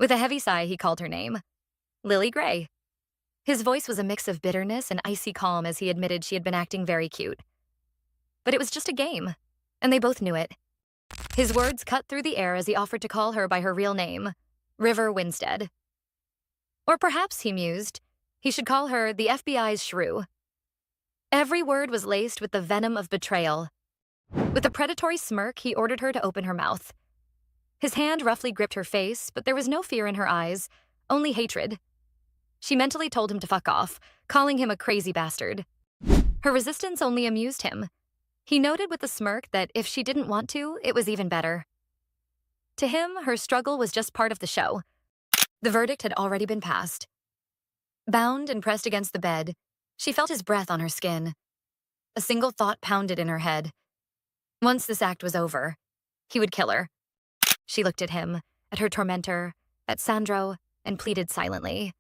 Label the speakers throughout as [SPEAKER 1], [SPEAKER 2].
[SPEAKER 1] With a heavy sigh, he called her name. Lily Gray. His voice was a mix of bitterness and icy calm as he admitted she had been acting very cute. But it was just a game, and they both knew it. His words cut through the air as he offered to call her by her real name, River Winstead. Or perhaps, he mused, he should call her the FBI's shrew. Every word was laced with the venom of betrayal. With a predatory smirk, he ordered her to open her mouth. His hand roughly gripped her face, but there was no fear in her eyes, only hatred. She mentally told him to fuck off, calling him a crazy bastard. Her resistance only amused him. He noted with a smirk that if she didn't want to, it was even better. To him, her struggle was just part of the show. The verdict had already been passed. Bound and pressed against the bed, she felt his breath on her skin. A single thought pounded in her head. Once this act was over, he would kill her. She looked at him, at her tormentor, at Sandro, and pleaded silently.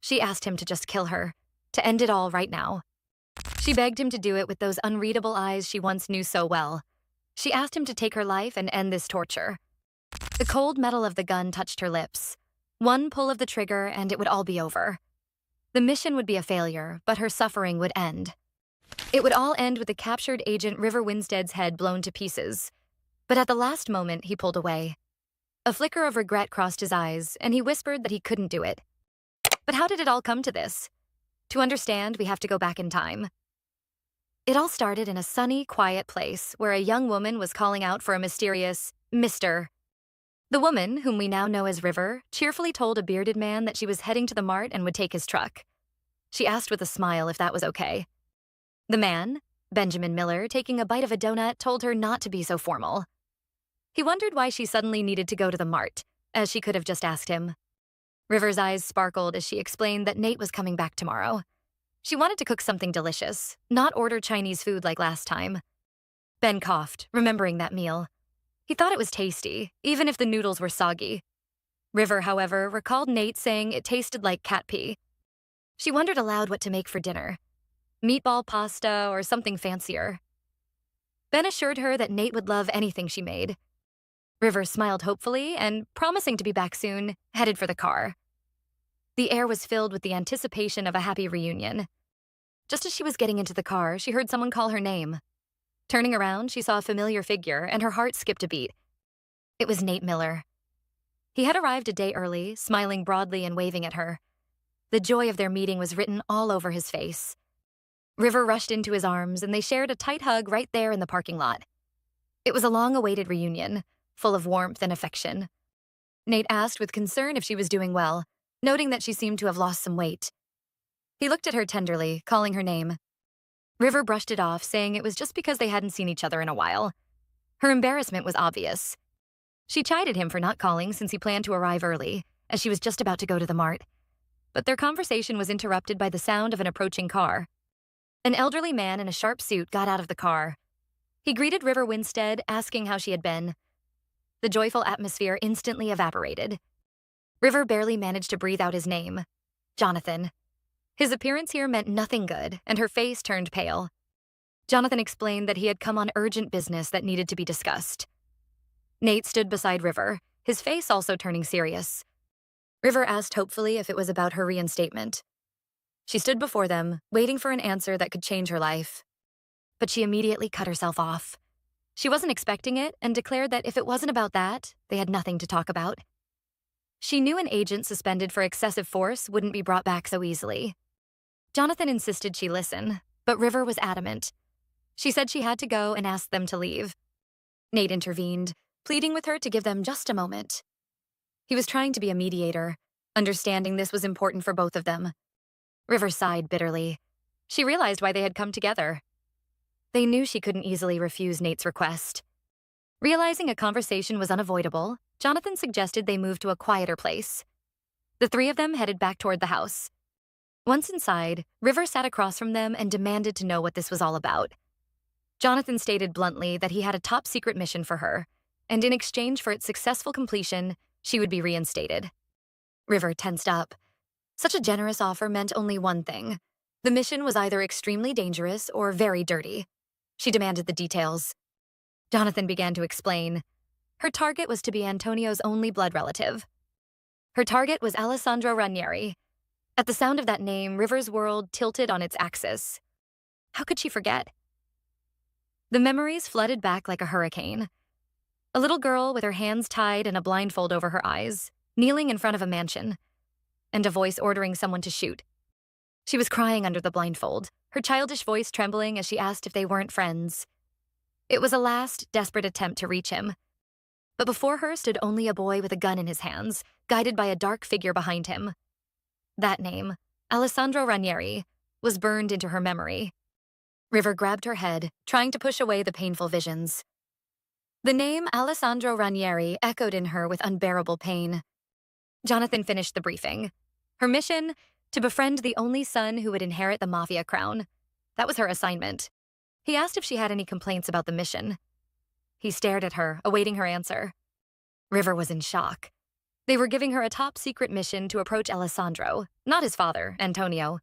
[SPEAKER 1] She asked him to just kill her, to end it all right now. She begged him to do it with those unreadable eyes she once knew so well. She asked him to take her life and end this torture. The cold metal of the gun touched her lips. One pull of the trigger and it would all be over. The mission would be a failure, but her suffering would end. It would all end with the captured agent River Winstead's head blown to pieces. But at the last moment, he pulled away. A flicker of regret crossed his eyes, and he whispered that he couldn't do it. But how did it all come to this? To understand, we have to go back in time. It all started in a sunny, quiet place where a young woman was calling out for a mysterious Mr. The woman, whom we now know as River, cheerfully told a bearded man that she was heading to the mart and would take his truck. She asked with a smile if that was okay. The man, Benjamin Miller, taking a bite of a donut, told her not to be so formal. He wondered why she suddenly needed to go to the mart, as she could have just asked him. River's eyes sparkled as she explained that Nate was coming back tomorrow. She wanted to cook something delicious, not order Chinese food like last time. Ben coughed, remembering that meal. He thought it was tasty, even if the noodles were soggy. River, however, recalled Nate saying it tasted like cat pee. She wondered aloud what to make for dinner. Meatball pasta or something fancier. Ben assured her that Nate would love anything she made. River smiled hopefully and, promising to be back soon, headed for the car. The air was filled with the anticipation of a happy reunion. Just as she was getting into the car, she heard someone call her name. Turning around, she saw a familiar figure, and her heart skipped a beat. It was Nate Miller. He had arrived a day early, smiling broadly and waving at her. The joy of their meeting was written all over his face. River rushed into his arms, and they shared a tight hug right there in the parking lot. It was a long-awaited reunion, full of warmth and affection. Nate asked with concern if she was doing well, noting that she seemed to have lost some weight. He looked at her tenderly, calling her name. River brushed it off, saying it was just because they hadn't seen each other in a while. Her embarrassment was obvious. She chided him for not calling since he planned to arrive early, as she was just about to go to the mart. But their conversation was interrupted by the sound of an approaching car. An elderly man in a sharp suit got out of the car. He greeted River Winstead, asking how she had been. The joyful atmosphere instantly evaporated. River barely managed to breathe out his name, Jonathan. His appearance here meant nothing good, and her face turned pale. Jonathan explained that he had come on urgent business that needed to be discussed. Nate stood beside River, his face also turning serious. River asked hopefully if it was about her reinstatement. She stood before them, waiting for an answer that could change her life. But she immediately cut herself off. She wasn't expecting it and declared that if it wasn't about that, they had nothing to talk about. She knew an agent suspended for excessive force wouldn't be brought back so easily. Jonathan insisted she listen, but River was adamant. She said she had to go and asked them to leave. Nate intervened, pleading with her to give them just a moment. He was trying to be a mediator, understanding this was important for both of them. River sighed bitterly. She realized why they had come together. They knew she couldn't easily refuse Nate's request. Realizing a conversation was unavoidable, Jonathan suggested they move to a quieter place. The three of them headed back toward the house. Once inside, River sat across from them and demanded to know what this was all about. Jonathan stated bluntly that he had a top-secret mission for her, and in exchange for its successful completion, she would be reinstated. River tensed up. Such a generous offer meant only one thing. The mission was either extremely dangerous or very dirty. She demanded the details. Jonathan began to explain. Her target was to be Antonio's only blood relative. Her target was Alessandro Ranieri. At the sound of that name, River's world tilted on its axis. How could she forget? The memories flooded back like a hurricane. A little girl with her hands tied and a blindfold over her eyes, kneeling in front of a mansion, and a voice ordering someone to shoot. She was crying under the blindfold, her childish voice trembling as she asked if they weren't friends. It was a last, desperate attempt to reach him. But before her stood only a boy with a gun in his hands, guided by a dark figure behind him. That name, Alessandro Ranieri, was burned into her memory. River grabbed her head, trying to push away the painful visions. The name Alessandro Ranieri echoed in her with unbearable pain. Jonathan finished the briefing. Her mission, to befriend the only son who would inherit the Mafia crown. That was her assignment. He asked if she had any complaints about the mission. He stared at her, awaiting her answer. River was in shock. They were giving her a top-secret mission to approach Alessandro, not his father, Antonio.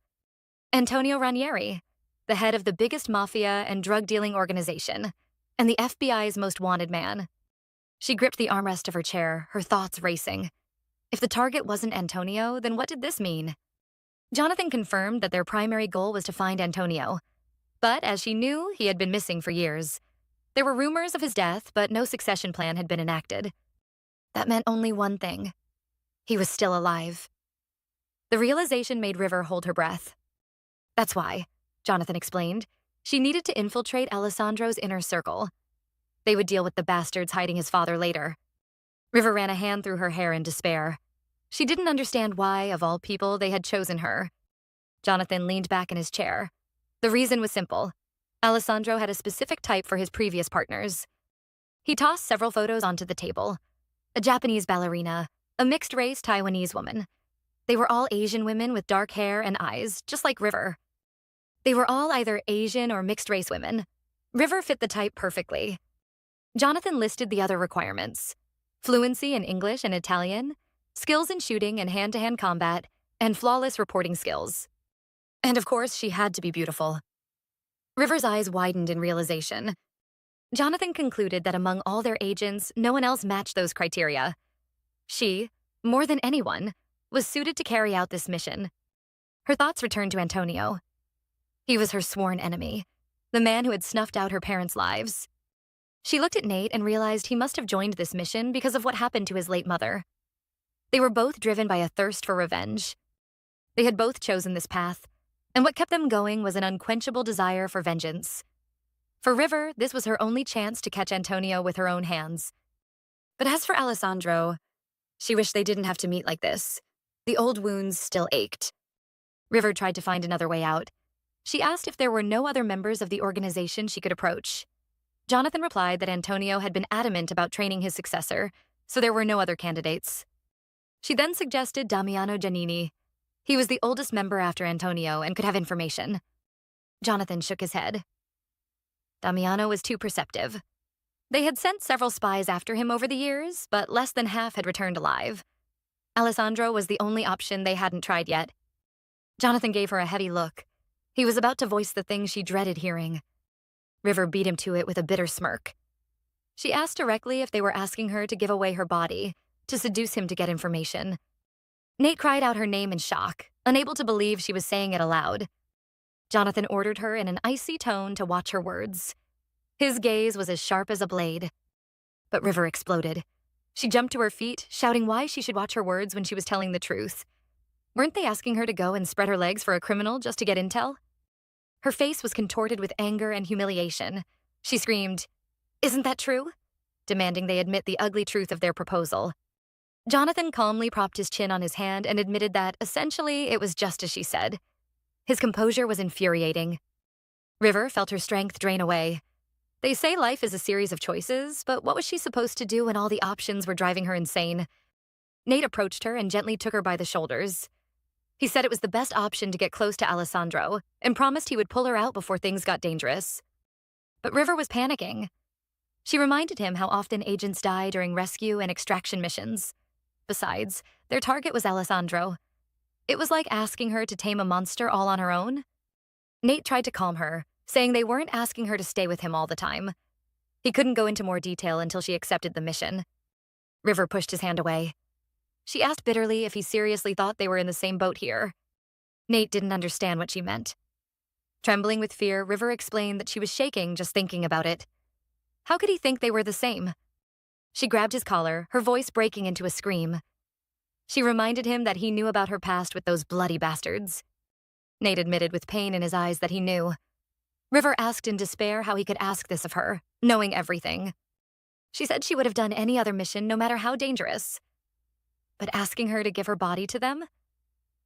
[SPEAKER 1] Antonio Ranieri, the head of the biggest mafia and drug-dealing organization, and the FBI's most wanted man. She gripped the armrest of her chair, her thoughts racing. If the target wasn't Antonio, then what did this mean? Jonathan confirmed that their primary goal was to find Antonio. But as she knew, he had been missing for years. There were rumors of his death, but no succession plan had been enacted. That meant only one thing. He was still alive. The realization made River hold her breath. That's why, Jonathan explained, she needed to infiltrate Alessandro's inner circle. They would deal with the bastards hiding his father later. River ran a hand through her hair in despair. She didn't understand why, of all people, they had chosen her. Jonathan leaned back in his chair. The reason was simple. Alessandro had a specific type for his previous partners. He tossed several photos onto the table. A Japanese ballerina, a mixed-race Taiwanese woman. They were all Asian women with dark hair and eyes, just like River. They were all either Asian or mixed-race women. River fit the type perfectly. Jonathan listed the other requirements: fluency in English and Italian, skills in shooting and hand-to-hand combat, and flawless reporting skills. And of course, she had to be beautiful. River's eyes widened in realization. Jonathan concluded that among all their agents, no one else matched those criteria. She, more than anyone, was suited to carry out this mission. Her thoughts returned to Antonio. He was her sworn enemy, the man who had snuffed out her parents' lives. She looked at Nate and realized he must have joined this mission because of what happened to his late mother. They were both driven by a thirst for revenge. They had both chosen this path, and what kept them going was an unquenchable desire for vengeance. For River, this was her only chance to catch Antonio with her own hands. But as for Alessandro, she wished they didn't have to meet like this. The old wounds still ached. River tried to find another way out. She asked if there were no other members of the organization she could approach. Jonathan replied that Antonio had been adamant about training his successor, so there were no other candidates. She then suggested Damiano Giannini. He was the oldest member after Antonio and could have information. Jonathan shook his head. Damiano was too perceptive. They had sent several spies after him over the years, but less than half had returned alive. Alessandro was the only option they hadn't tried yet. Jonathan gave her a heavy look. He was about to voice the thing she dreaded hearing. River beat him to it with a bitter smirk. She asked directly if they were asking her to give away her body, to seduce him to get information. Nate cried out her name in shock, unable to believe she was saying it aloud. Jonathan ordered her in an icy tone to watch her words. His gaze was as sharp as a blade. But River exploded. She jumped to her feet, shouting why she should watch her words when she was telling the truth. Weren't they asking her to go and spread her legs for a criminal just to get intel? Her face was contorted with anger and humiliation. She screamed, "Isn't that true?" demanding they admit the ugly truth of their proposal. Jonathan calmly propped his chin on his hand and admitted that, essentially, it was just as she said. His composure was infuriating. River felt her strength drain away. They say life is a series of choices, but what was she supposed to do when all the options were driving her insane? Nate approached her and gently took her by the shoulders. He said it was the best option to get close to Alessandro and promised he would pull her out before things got dangerous. But River was panicking. She reminded him how often agents die during rescue and extraction missions. Besides, their target was Alessandro. It was like asking her to tame a monster all on her own. Nate tried to calm her, saying they weren't asking her to stay with him all the time. He couldn't go into more detail until she accepted the mission. River pushed his hand away. She asked bitterly if he seriously thought they were in the same boat here. Nate didn't understand what she meant. Trembling with fear, River explained that she was shaking just thinking about it. How could he think they were the same? She grabbed his collar, her voice breaking into a scream. She reminded him that he knew about her past with those bloody bastards. Nate admitted with pain in his eyes that he knew. River asked in despair how he could ask this of her, knowing everything. She said she would have done any other mission, no matter how dangerous. But asking her to give her body to them?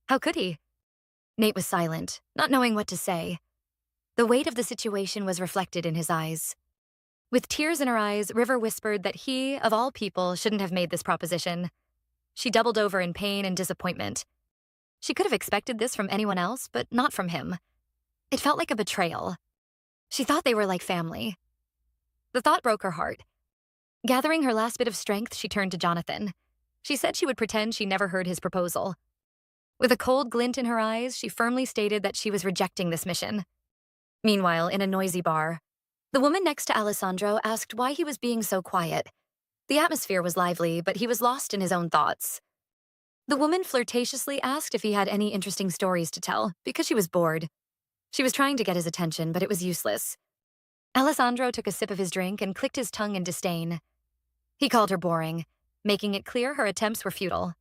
[SPEAKER 1] How could he? Nate was silent, not knowing what to say. The weight of the situation was reflected in his eyes. With tears in her eyes, River whispered that he, of all people, shouldn't have made this proposition. She doubled over in pain and disappointment. She could have expected this from anyone else, but not from him. It felt like a betrayal. She thought they were like family. The thought broke her heart. Gathering her last bit of strength, she turned to Jonathan. She said she would pretend she never heard his proposal. With a cold glint in her eyes, she firmly stated that she was rejecting this mission. Meanwhile, in a noisy bar, the woman next to Alessandro asked why he was being so quiet. The atmosphere was lively, but he was lost in his own thoughts. The woman flirtatiously asked if he had any interesting stories to tell, because she was bored. She was trying to get his attention, but it was useless. Alessandro took a sip of his drink and clicked his tongue in disdain. He called her boring, making it clear her attempts were futile.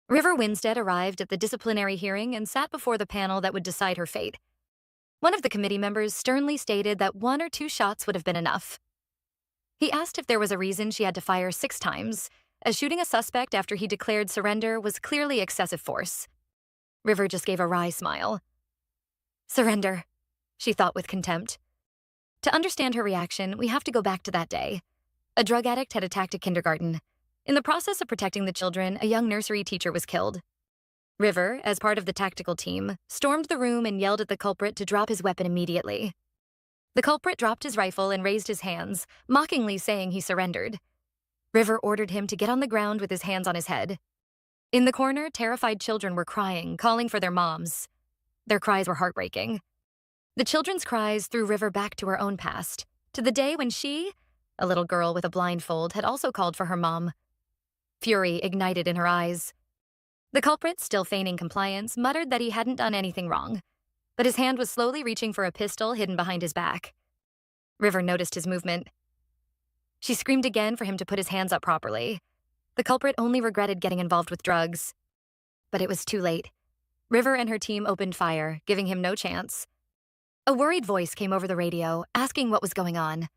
[SPEAKER 1] River Winstead arrived at the disciplinary hearing and sat before the panel that would decide her fate. One of the committee members sternly stated that 1 or 2 shots would have been enough. He asked if there was a reason she had to fire 6 times, as shooting a suspect after he declared surrender was clearly excessive force. River just gave a wry smile. Surrender, she thought with contempt. To understand her reaction, we have to go back to that day. A drug addict had attacked a kindergarten. In the process of protecting the children, a young nursery teacher was killed. River, as part of the tactical team, stormed the room and yelled at the culprit to drop his weapon immediately. The culprit dropped his rifle and raised his hands, mockingly saying he surrendered. River ordered him to get on the ground with his hands on his head. In the corner, terrified children were crying, calling for their moms. Their cries were heartbreaking. The children's cries threw River back to her own past, to the day when she, a little girl with a blindfold, had also called for her mom. Fury ignited in her eyes. The culprit, still feigning compliance, muttered that he hadn't done anything wrong, but his hand was slowly reaching for a pistol hidden behind his back. River noticed his movement. She screamed again for him to put his hands up properly. The culprit only regretted getting involved with drugs. But it was too late. River and her team opened fire, giving him no chance. A worried voice came over the radio, asking what was going on.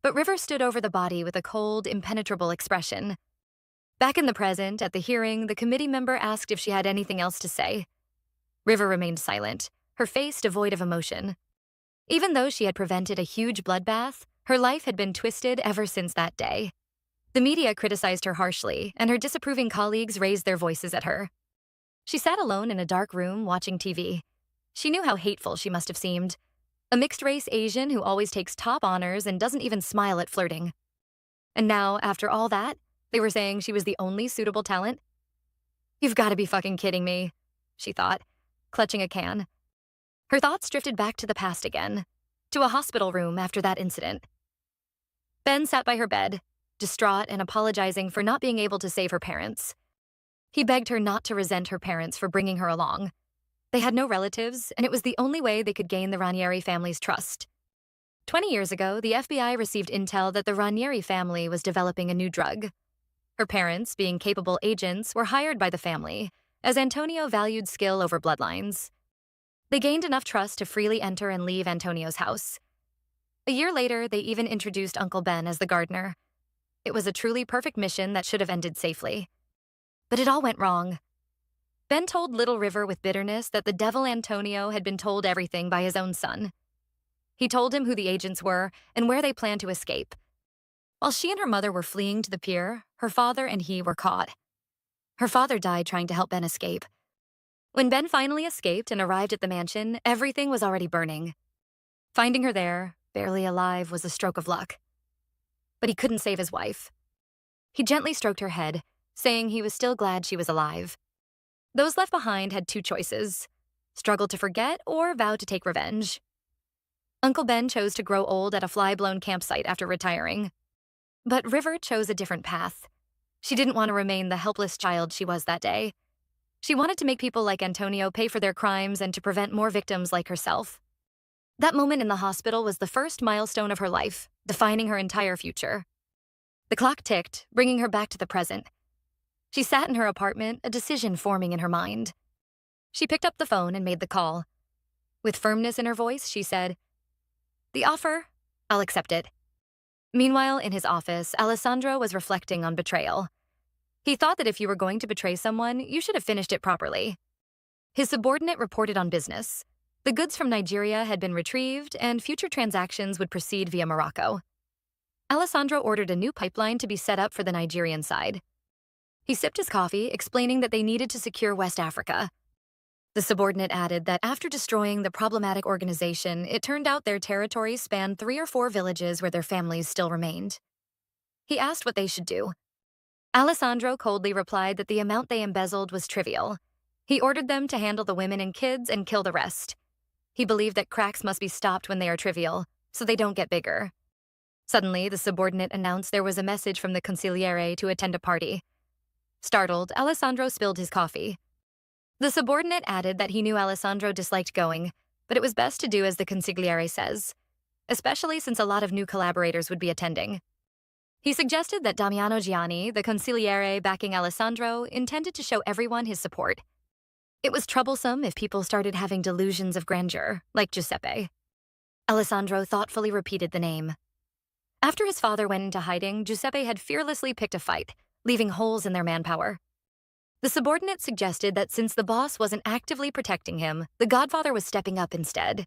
[SPEAKER 1] But River stood over the body with a cold, impenetrable expression. Back in the present, at the hearing, the committee member asked if she had anything else to say. River remained silent, her face devoid of emotion. Even though she had prevented a huge bloodbath, her life had been twisted ever since that day. The media criticized her harshly, and her disapproving colleagues raised their voices at her. She sat alone in a dark room watching TV. She knew how hateful she must have seemed. A mixed-race Asian who always takes top honors and doesn't even smile at flirting. And now, after all that, they were saying she was the only suitable talent? You've got to be fucking kidding me, she thought, clutching a can. Her thoughts drifted back to the past again, to a hospital room after that incident. Ben sat by her bed, distraught and apologizing for not being able to save her parents. He begged her not to resent her parents for bringing her along. They had no relatives, and it was the only way they could gain the Ranieri family's trust. 20 years ago, the FBI received intel that the Ranieri family was developing a new drug. Her parents, being capable agents, were hired by the family, as Antonio valued skill over bloodlines. They gained enough trust to freely enter and leave Antonio's house. A year later, they even introduced Uncle Ben as the gardener. It was a truly perfect mission that should have ended safely. But it all went wrong. Ben told Little River with bitterness that the devil Antonio had been told everything by his own son. He told him who the agents were and where they planned to escape. While she and her mother were fleeing to the pier, her father and he were caught. Her father died trying to help Ben escape. When Ben finally escaped and arrived at the mansion, everything was already burning. Finding her there, barely alive, was a stroke of luck. But he couldn't save his wife. He gently stroked her head, saying he was still glad she was alive. Those left behind had 2 choices: struggle to forget or vow to take revenge. Uncle Ben chose to grow old at a fly-blown campsite after retiring. But River chose a different path. She didn't want to remain the helpless child she was that day. She wanted to make people like Antonio pay for their crimes and to prevent more victims like herself. That moment in the hospital was the first milestone of her life, defining her entire future. The clock ticked, bringing her back to the present. She sat in her apartment, a decision forming in her mind. She picked up the phone and made the call. With firmness in her voice, she said, "The offer, I'll accept it." Meanwhile, in his office, Alessandro was reflecting on betrayal. He thought that if you were going to betray someone, you should have finished it properly. His subordinate reported on business. The goods from Nigeria had been retrieved, and future transactions would proceed via Morocco. Alessandro ordered a new pipeline to be set up for the Nigerian side. He sipped his coffee, explaining that they needed to secure West Africa. The subordinate added that after destroying the problematic organization, it turned out their territory spanned 3 or 4 villages where their families still remained. He asked what they should do. Alessandro coldly replied that the amount they embezzled was trivial. He ordered them to handle the women and kids and kill the rest. He believed that cracks must be stopped when they are trivial, so they don't get bigger. Suddenly, the subordinate announced there was a message from the consigliere to attend a party. Startled, Alessandro spilled his coffee. The subordinate added that he knew Alessandro disliked going, but it was best to do as the consigliere says, especially since a lot of new collaborators would be attending. He suggested that Damiano Gianni, the consigliere backing Alessandro, intended to show everyone his support. It was troublesome if people started having delusions of grandeur, like Giuseppe. Alessandro thoughtfully repeated the name. After his father went into hiding, Giuseppe had fearlessly picked a fight, leaving holes in their manpower. The subordinate suggested that since the boss wasn't actively protecting him, the godfather was stepping up instead.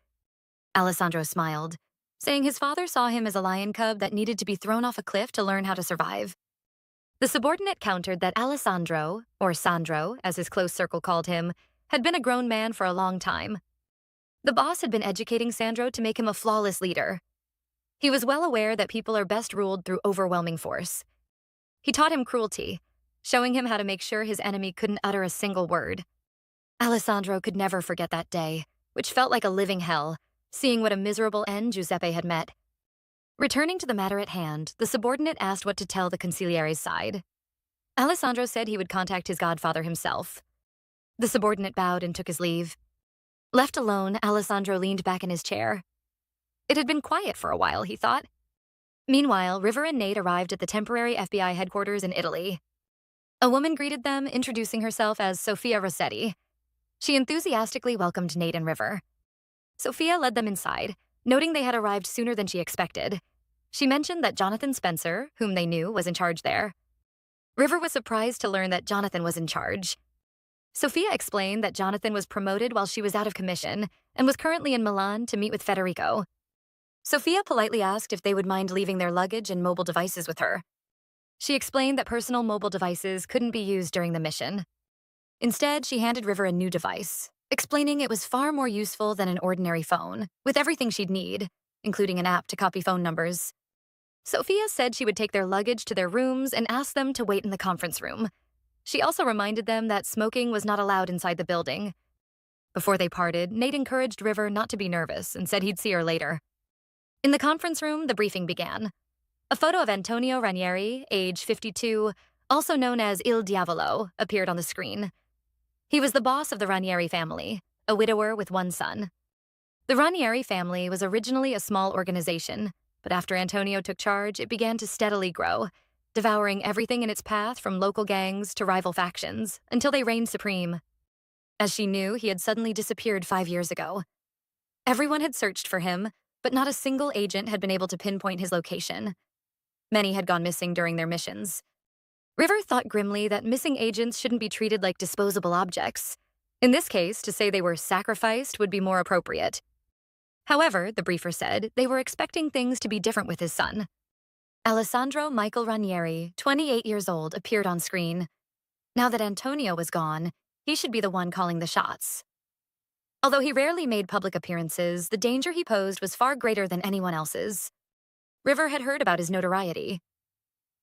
[SPEAKER 1] Alessandro smiled, saying his father saw him as a lion cub that needed to be thrown off a cliff to learn how to survive. The subordinate countered that Alessandro, or Sandro, as his close circle called him, had been a grown man for a long time. The boss had been educating Sandro to make him a flawless leader. He was well aware that people are best ruled through overwhelming force. He taught him cruelty, showing him how to make sure his enemy couldn't utter a single word. Alessandro could never forget that day, which felt like a living hell, seeing what a miserable end Giuseppe had met. Returning to the matter at hand, the subordinate asked what to tell the consigliere's side. Alessandro said he would contact his godfather himself. The subordinate bowed and took his leave. Left alone, Alessandro leaned back in his chair. It had been quiet for a while, he thought. Meanwhile, River and Nate arrived at the temporary FBI headquarters in Italy. A woman greeted them, introducing herself as Sofia Rossetti. She enthusiastically welcomed Nate and River. Sofia led them inside, noting they had arrived sooner than she expected. She mentioned that Jonathan Spencer, whom they knew, was in charge there. River was surprised to learn that Jonathan was in charge. Sofia explained that Jonathan was promoted while she was out of commission and was currently in Milan to meet with Federico. Sofia politely asked if they would mind leaving their luggage and mobile devices with her. She explained that personal mobile devices couldn't be used during the mission. Instead, she handed River a new device, explaining it was far more useful than an ordinary phone, with everything she'd need, including an app to copy phone numbers. Sofia said she would take their luggage to their rooms and ask them to wait in the conference room. She also reminded them that smoking was not allowed inside the building. Before they parted, Nate encouraged River not to be nervous and said he'd see her later. In the conference room, the briefing began. A photo of Antonio Ranieri, age 52, also known as Il Diavolo, appeared on the screen. He was the boss of the Ranieri family, a widower with one son. The Ranieri family was originally a small organization, but after Antonio took charge, it began to steadily grow, devouring everything in its path from local gangs to rival factions, until they reigned supreme. As she knew, he had suddenly disappeared 5 years ago. Everyone had searched for him, but not a single agent had been able to pinpoint his location. Many had gone missing during their missions. River thought grimly that missing agents shouldn't be treated like disposable objects. In this case, to say they were sacrificed would be more appropriate. However, the briefer said, they were expecting things to be different with his son. Alessandro Michael Ranieri, 28 years old, appeared on screen. Now that Antonio was gone, he should be the one calling the shots. Although he rarely made public appearances, the danger he posed was far greater than anyone else's. River had heard about his notoriety.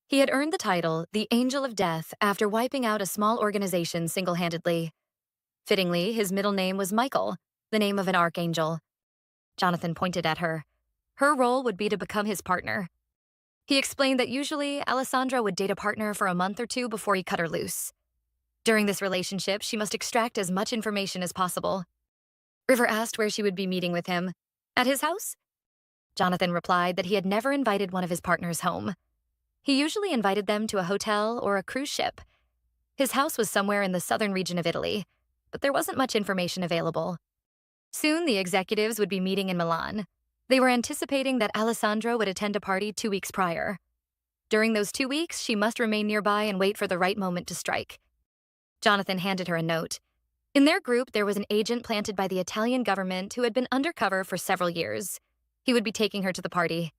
[SPEAKER 1] He had earned the title, the Angel of Death, after wiping out a small organization single-handedly. Fittingly, his middle name was Michael, the name of an archangel. Jonathan pointed at her. Her role would be to become his partner. He explained that usually Alessandro would date a partner for a month or two before he cut her loose. During this relationship, she must extract as much information as possible. River asked where she would be meeting with him. At his house? Jonathan replied that he had never invited one of his partners home. He usually invited them to a hotel or a cruise ship. His house was somewhere in the southern region of Italy, but there wasn't much information available. Soon, the executives would be meeting in Milan. They were anticipating that Alessandro would attend a party 2 weeks prior. During those 2 weeks, she must remain nearby and wait for the right moment to strike. Jonathan handed her a note. In their group, there was an agent planted by the Italian government who had been undercover for several years. He would be taking her to the party.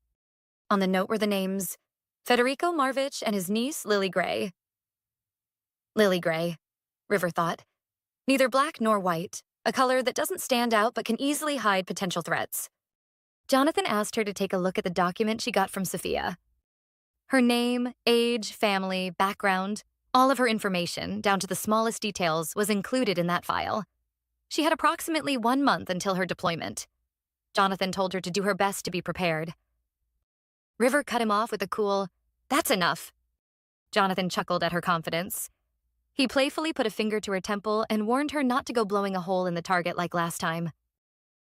[SPEAKER 1] On the note were the names Federico Marvich and his niece, Lily Gray. Lily Gray, River thought. Neither black nor white, a color that doesn't stand out but can easily hide potential threats. Jonathan asked her to take a look at the document she got from Sophia. Her name, age, family, background, all of her information, down to the smallest details, was included in that file. She had approximately 1 month until her deployment. Jonathan told her to do her best to be prepared. River cut him off with a cool, "That's enough." Jonathan chuckled at her confidence. He playfully put a finger to her temple and warned her not to go blowing a hole in the target like last time.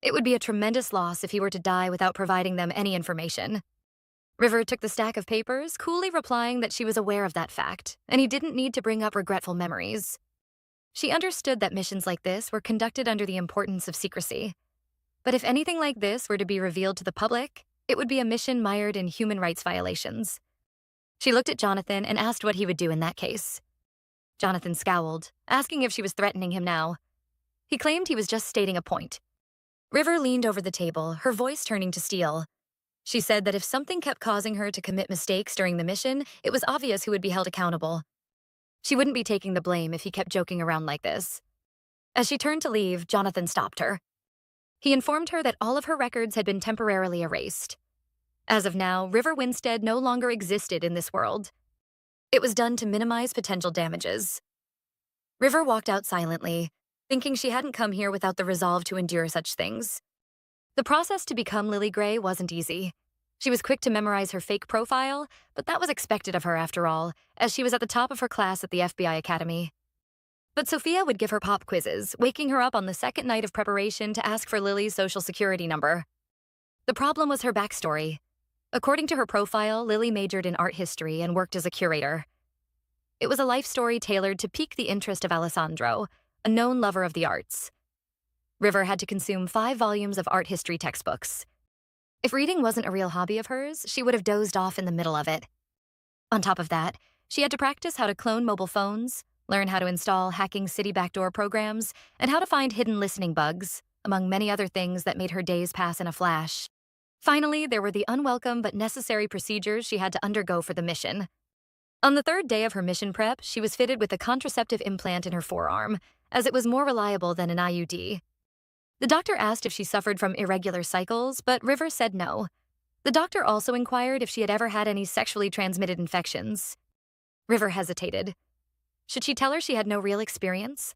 [SPEAKER 1] It would be a tremendous loss if he were to die without providing them any information. River took the stack of papers, coolly replying that she was aware of that fact, and he didn't need to bring up regretful memories. She understood that missions like this were conducted under the importance of secrecy. But if anything like this were to be revealed to the public, it would be a mission mired in human rights violations. She looked at Jonathan and asked what he would do in that case. Jonathan scowled, asking if she was threatening him now. He claimed he was just stating a point. River leaned over the table, her voice turning to steel. She said that if something kept causing her to commit mistakes during the mission, it was obvious who would be held accountable. She wouldn't be taking the blame if he kept joking around like this. As she turned to leave, Jonathan stopped her. He informed her that all of her records had been temporarily erased. As of now, River Winstead no longer existed in this world. It was done to minimize potential damages. River walked out silently, thinking she hadn't come here without the resolve to endure such things. The process to become Lily Gray wasn't easy. She was quick to memorize her fake profile, but that was expected of her after all, as she was at the top of her class at the FBI Academy. But Sophia would give her pop quizzes, waking her up on the second night of preparation to ask for Lily's social security number. The problem was her backstory. According to her profile, Lily majored in art history and worked as a curator. It was a life story tailored to pique the interest of Alessandro, a known lover of the arts. River had to consume 5 volumes of art history textbooks. If reading wasn't a real hobby of hers, she would have dozed off in the middle of it. On top of that, she had to practice how to clone mobile phones, learn how to install hacking city backdoor programs, and how to find hidden listening bugs, among many other things that made her days pass in a flash. Finally, there were the unwelcome but necessary procedures she had to undergo for the mission. On the 3rd day of her mission prep, she was fitted with a contraceptive implant in her forearm, as it was more reliable than an IUD. The doctor asked if she suffered from irregular cycles, but River said no. The doctor also inquired if she had ever had any sexually transmitted infections. River hesitated. Should she tell her she had no real experience?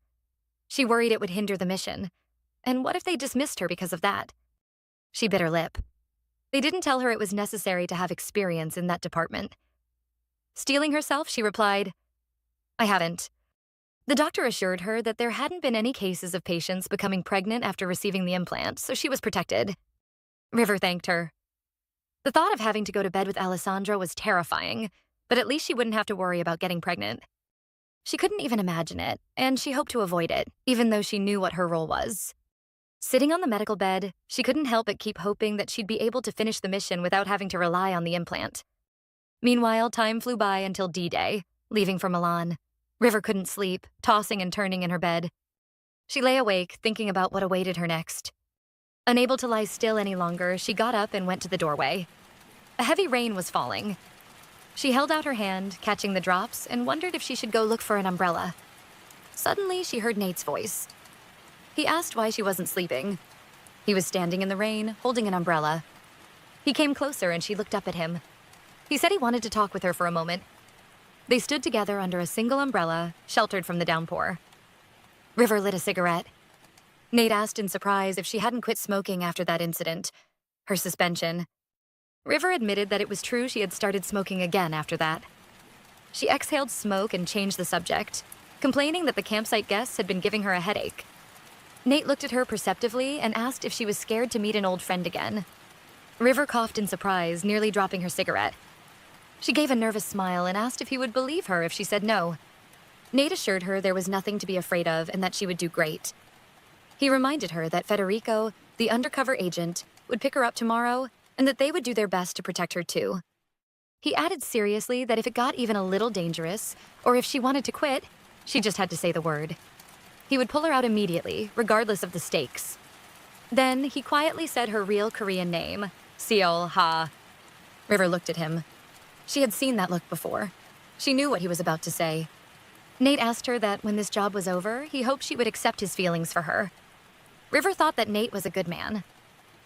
[SPEAKER 1] She worried it would hinder the mission. And what if they dismissed her because of that? She bit her lip. They didn't tell her it was necessary to have experience in that department. Steeling herself, she replied, "I haven't." The doctor assured her that there hadn't been any cases of patients becoming pregnant after receiving the implant, so she was protected. River thanked her. The thought of having to go to bed with Alessandro was terrifying, but at least she wouldn't have to worry about getting pregnant. She couldn't even imagine it, and she hoped to avoid it, even though she knew what her role was. Sitting on the medical bed, she couldn't help but keep hoping that she'd be able to finish the mission without having to rely on the implant. Meanwhile, time flew by until D-Day, leaving for Milan. River couldn't sleep, tossing and turning in her bed. She lay awake, thinking about what awaited her next. Unable to lie still any longer, she got up and went to the doorway. A heavy rain was falling. She held out her hand, catching the drops, and wondered if she should go look for an umbrella. Suddenly, she heard Nate's voice. He asked why she wasn't sleeping. He was standing in the rain, holding an umbrella. He came closer and she looked up at him. He said he wanted to talk with her for a moment. They stood together under a single umbrella, sheltered from the downpour. River lit a cigarette. Nate asked in surprise if she hadn't quit smoking after that incident, her suspension. River admitted that it was true she had started smoking again after that. She exhaled smoke and changed the subject, complaining that the campsite guests had been giving her a headache. Nate looked at her perceptively and asked if she was scared to meet an old friend again. River coughed in surprise, nearly dropping her cigarette. She gave a nervous smile and asked if he would believe her if she said no. Nate assured her there was nothing to be afraid of and that she would do great. He reminded her that Federico, the undercover agent, would pick her up tomorrow and that they would do their best to protect her too. He added seriously that if it got even a little dangerous, or if she wanted to quit, she just had to say the word. He would pull her out immediately, regardless of the stakes. Then he quietly said her real Korean name, Seol Ha. River looked at him. She had seen that look before. She knew what he was about to say. Nate asked her that when this job was over, he hoped she would accept his feelings for her. River thought that Nate was a good man.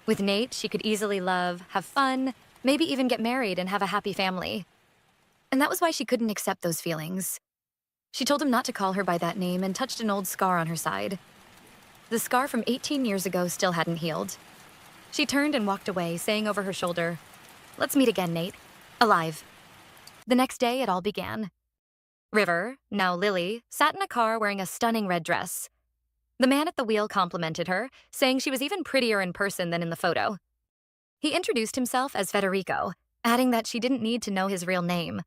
[SPEAKER 1] With Nate, she could easily love, have fun, maybe even get married and have a happy family. And that was why she couldn't accept those feelings. She told him not to call her by that name and touched an old scar on her side. The scar from 18 years ago still hadn't healed. She turned and walked away, saying over her shoulder, "Let's meet again, Nate. Alive." The next day, it all began. River, now Lily, sat in a car wearing a stunning red dress. The man at the wheel complimented her, saying she was even prettier in person than in the photo. He introduced himself as Federico, adding that she didn't need to know his real name.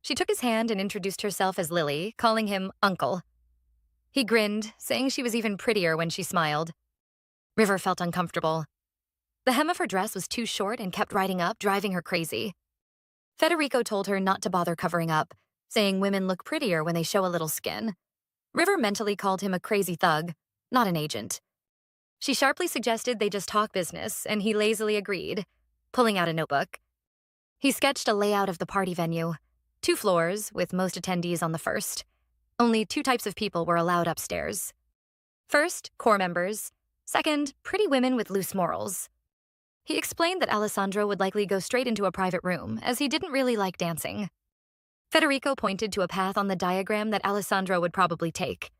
[SPEAKER 1] She took his hand and introduced herself as Lily, calling him Uncle. He grinned, saying she was even prettier when she smiled. River felt uncomfortable. The hem of her dress was too short and kept riding up, driving her crazy. Federico told her not to bother covering up, saying women look prettier when they show a little skin. River mentally called him a crazy thug, not an agent. She sharply suggested they just talk business, and he lazily agreed, pulling out a notebook. He sketched a layout of the party venue. 2 floors, with most attendees on the first. Only 2 types of people were allowed upstairs. First, core members. Second, pretty women with loose morals. He explained that Alessandro would likely go straight into a private room, as he didn't really like dancing. Federico pointed to a path on the diagram that Alessandro would probably take.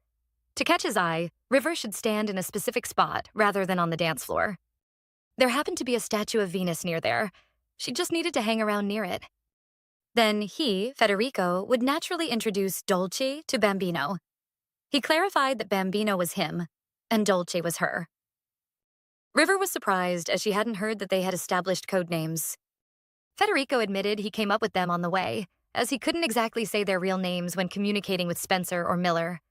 [SPEAKER 1] To catch his eye, River should stand in a specific spot rather than on the dance floor. There happened to be a statue of Venus near there. She just needed to hang around near it. Then he, Federico, would naturally introduce Dolce to Bambino. He clarified that Bambino was him, and Dolce was her. River was surprised as she hadn't heard that they had established code names. Federico admitted he came up with them on the way, as he couldn't exactly say their real names when communicating with Spencer or Miller.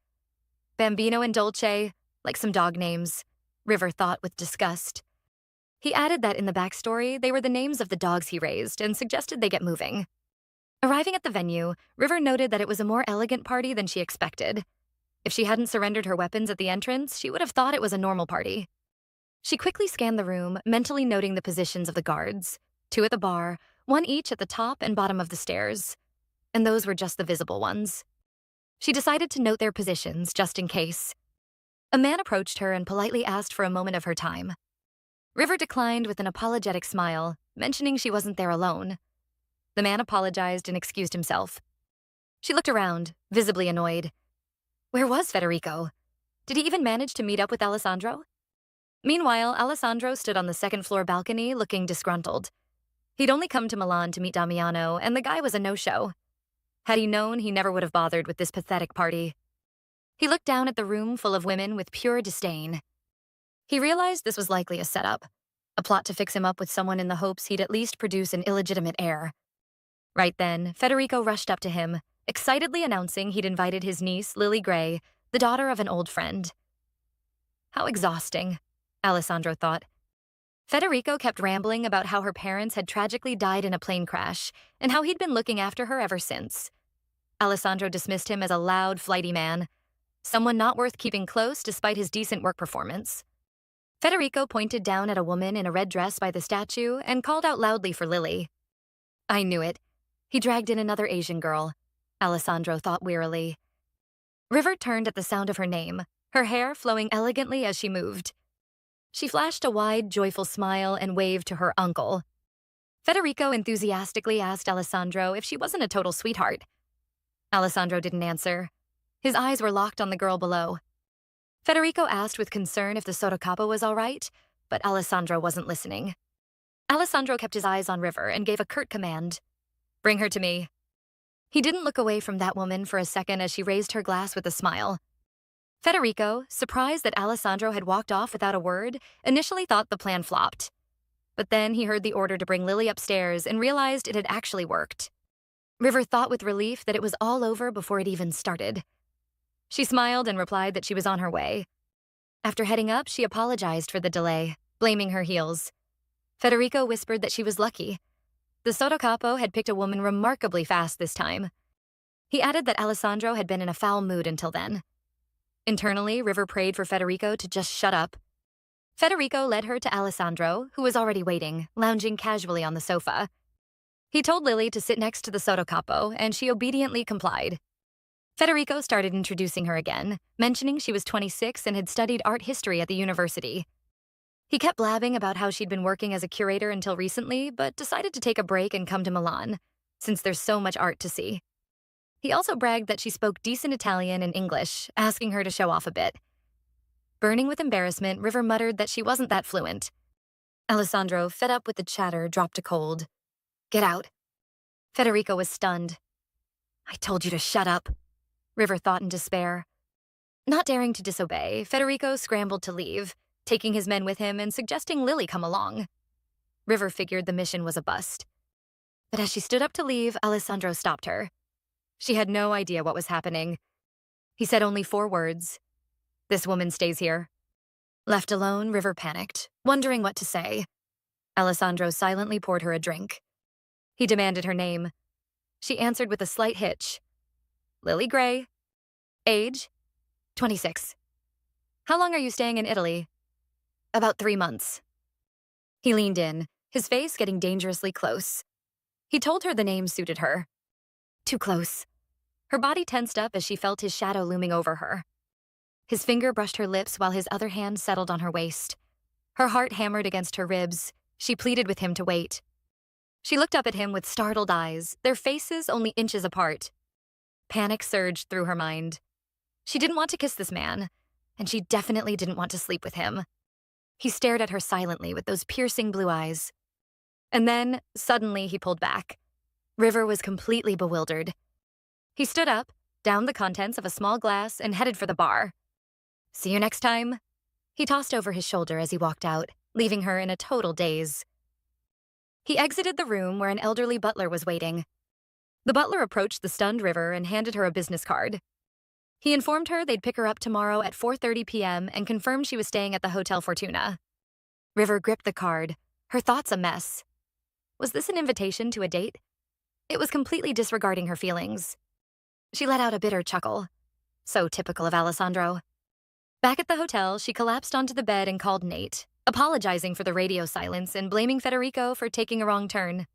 [SPEAKER 1] Bambino and Dolce, like some dog names, River thought with disgust. He added that in the backstory, they were the names of the dogs he raised and suggested they get moving. Arriving at the venue, River noted that it was a more elegant party than she expected. If she hadn't surrendered her weapons at the entrance, she would have thought it was a normal party. She quickly scanned the room, mentally noting the positions of the guards. 2 at the bar, 1 each at the top and bottom of the stairs. And those were just the visible ones. She decided to note their positions, just in case. A man approached her and politely asked for a moment of her time. River declined with an apologetic smile, mentioning she wasn't there alone. The man apologized and excused himself. She looked around, visibly annoyed. Where was Federico? Did he even manage to meet up with Alessandro? Meanwhile, Alessandro stood on the 2nd floor balcony, looking disgruntled. He'd only come to Milan to meet Damiano, and the guy was a no-show. Had he known, he never would have bothered with this pathetic party. He looked down at the room full of women with pure disdain. He realized this was likely a setup, a plot to fix him up with someone in the hopes he'd at least produce an illegitimate heir. Right then, Federico rushed up to him, excitedly announcing he'd invited his niece, Lily Gray, the daughter of an old friend. How exhausting, Alessandro thought. Federico kept rambling about how her parents had tragically died in a plane crash and how he'd been looking after her ever since. Alessandro dismissed him as a loud, flighty man, someone not worth keeping close despite his decent work performance. Federico pointed down at a woman in a red dress by the statue and called out loudly for Lily. I knew it. He dragged in another Asian girl, Alessandro thought wearily. River turned at the sound of her name, her hair flowing elegantly as she moved. She flashed a wide, joyful smile and waved to her uncle. Federico enthusiastically asked Alessandro if she wasn't a total sweetheart. Alessandro didn't answer. His eyes were locked on the girl below. Federico asked with concern if the Sorocaba was all right, but Alessandro wasn't listening. Alessandro kept his eyes on River and gave a curt command. "Bring her to me." He didn't look away from that woman for a second as she raised her glass with a smile. Federico, surprised that Alessandro had walked off without a word, initially thought the plan flopped. But then he heard the order to bring Lily upstairs and realized it had actually worked. River thought with relief that it was all over before it even started. She smiled and replied that she was on her way. After heading up, she apologized for the delay, blaming her heels. Federico whispered that she was lucky. The Sotocapo had picked a woman remarkably fast this time. He added that Alessandro had been in a foul mood until then. Internally, River prayed for Federico to just shut up. Federico led her to Alessandro, who was already waiting, lounging casually on the sofa. He told Lily to sit next to the Sotocapo, and she obediently complied. Federico started introducing her again, mentioning she was 26 and had studied art history at the university. He kept blabbing about how she'd been working as a curator until recently, but decided to take a break and come to Milan, since there's so much art to see. He also bragged that she spoke decent Italian and English, asking her to show off a bit. Burning with embarrassment, River muttered that she wasn't that fluent. Alessandro, fed up with the chatter, dropped a cold. "Get out." Federico was stunned. "I told you to shut up," River thought in despair. Not daring to disobey, Federico scrambled to leave, taking his men with him and suggesting Lily come along. River figured the mission was a bust. But as she stood up to leave, Alessandro stopped her. She had no idea what was happening. He said only 4 words. "This woman stays here." Left alone, River panicked, wondering what to say. Alessandro silently poured her a drink. He demanded her name. She answered with a slight hitch. "Lily Gray." "Age?" 26. "How long are you staying in Italy?" "About 3 months." He leaned in, his face getting dangerously close. He told her the name suited her. Too close. Her body tensed up as she felt his shadow looming over her. His finger brushed her lips while his other hand settled on her waist. Her heart hammered against her ribs. She pleaded with him to wait. She looked up at him with startled eyes, their faces only inches apart. Panic surged through her mind. She didn't want to kiss this man, and she definitely didn't want to sleep with him. He stared at her silently with those piercing blue eyes. And then, suddenly, he pulled back. River was completely bewildered. He stood up, downed the contents of a small glass, and headed for the bar. "See you next time." He tossed over his shoulder as he walked out, leaving her in a total daze. He exited the room where an elderly butler was waiting. The butler approached the stunned River and handed her a business card. He informed her they'd pick her up tomorrow at 4:30 p.m. and confirmed she was staying at the Hotel Fortuna. River gripped the card, her thoughts a mess. Was this an invitation to a date? It was completely disregarding her feelings. She let out a bitter chuckle. So typical of Alessandro. Back at the hotel, she collapsed onto the bed and called Nate, apologizing for the radio silence and blaming Federico for taking a wrong turn.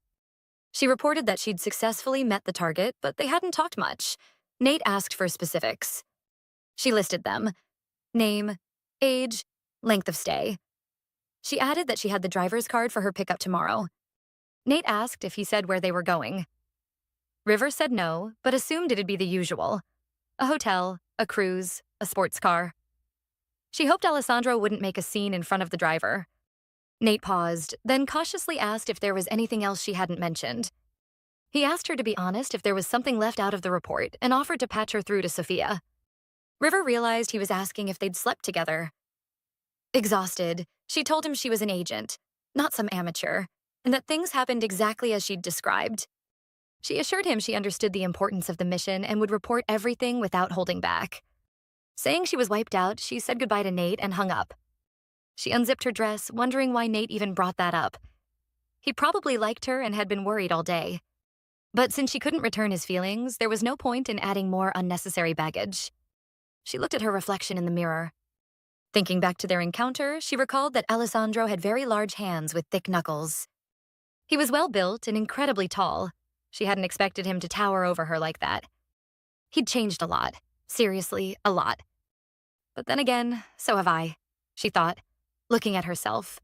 [SPEAKER 1] She reported that she'd successfully met the target, but they hadn't talked much. Nate asked for specifics. She listed them: name, age, length of stay. She added that she had the driver's card for her pickup tomorrow. Nate asked if he said where they were going. River said no, but assumed it'd be the usual: a hotel, a cruise, a sports car. She hoped Alessandro wouldn't make a scene in front of the driver. Nate paused, then cautiously asked if there was anything else she hadn't mentioned. He asked her to be honest if there was something left out of the report and offered to patch her through to Sophia. River realized he was asking if they'd slept together. Exhausted, she told him she was an agent, not some amateur, and that things happened exactly as she'd described. She assured him she understood the importance of the mission and would report everything without holding back. Saying she was wiped out, she said goodbye to Nate and hung up. She unzipped her dress, wondering why Nate even brought that up. He probably liked her and had been worried all day. But since she couldn't return his feelings, there was no point in adding more unnecessary baggage. She looked at her reflection in the mirror. Thinking back to their encounter, she recalled that Alessandro had very large hands with thick knuckles. He was well-built and incredibly tall. She hadn't expected him to tower over her like that. He'd changed a lot. Seriously, a lot. But then again, so have I, she thought, looking at herself.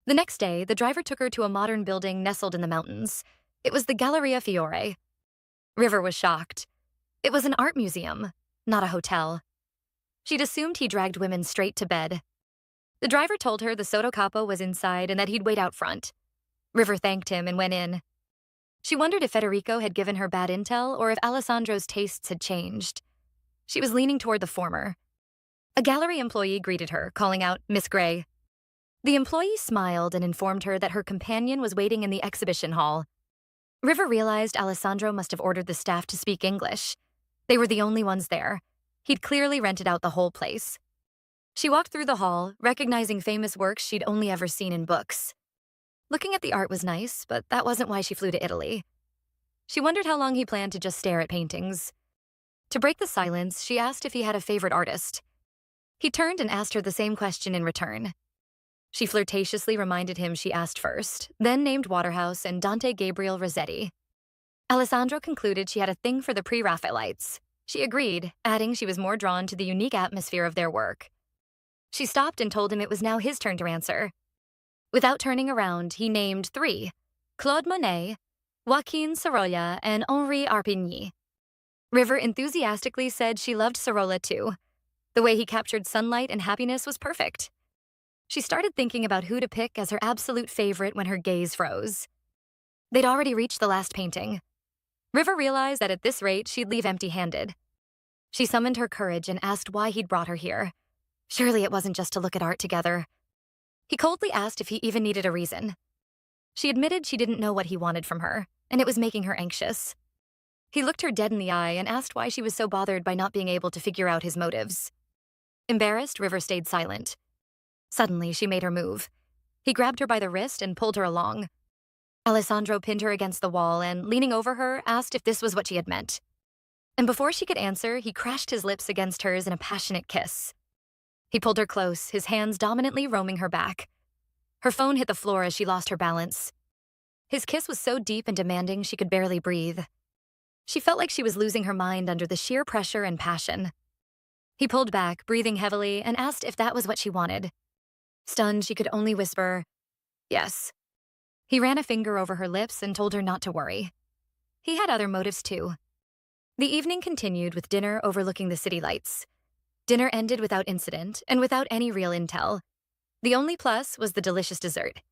[SPEAKER 1] The next day, the driver took her to a modern building nestled in the mountains. It was the Galleria Fiore. River was shocked. It was an art museum, not a hotel. She'd assumed he dragged women straight to bed. The driver told her the Soto Capo was inside and that he'd wait out front. River thanked him and went in. She wondered if Federico had given her bad intel or if Alessandro's tastes had changed. She was leaning toward the former. A gallery employee greeted her, calling out, "Miss Gray." The employee smiled and informed her that her companion was waiting in the exhibition hall. River realized Alessandro must have ordered the staff to speak English. They were the only ones there. He'd clearly rented out the whole place. She walked through the hall, recognizing famous works she'd only ever seen in books. Looking at the art was nice, but that wasn't why she flew to Italy. She wondered how long he planned to just stare at paintings. To break the silence, she asked if he had a favorite artist. He turned and asked her the same question in return. She flirtatiously reminded him she asked first, then named Waterhouse and Dante Gabriel Rossetti. Alessandro concluded she had a thing for the pre-Raphaelites. She agreed, adding she was more drawn to the unique atmosphere of their work. She stopped and told him it was now his turn to answer. Without turning around, he named 3: Claude Monet, Joaquin Sorolla, and Henri Arpigny. River enthusiastically said she loved Sorolla too. The way he captured sunlight and happiness was perfect. She started thinking about who to pick as her absolute favorite when her gaze froze. They'd already reached the last painting. River realized that at this rate, she'd leave empty-handed. She summoned her courage and asked why he'd brought her here. Surely it wasn't just to look at art together. He coldly asked if he even needed a reason. She admitted she didn't know what he wanted from her, and it was making her anxious. He looked her dead in the eye and asked why she was so bothered by not being able to figure out his motives. Embarrassed, River stayed silent. Suddenly, she made her move. He grabbed her by the wrist and pulled her along. Alessandro pinned her against the wall and, leaning over her, asked if this was what she had meant. And before she could answer, he crashed his lips against hers in a passionate kiss. He pulled her close, his hands dominantly roaming her back. Her phone hit the floor as she lost her balance. His kiss was so deep and demanding she could barely breathe. She felt like she was losing her mind under the sheer pressure and passion. He pulled back, breathing heavily, and asked if that was what she wanted. Stunned, she could only whisper, "Yes." He ran a finger over her lips and told her not to worry. He had other motives too. The evening continued with dinner overlooking the city lights. Dinner ended without incident and without any real intel. The only plus was the delicious dessert.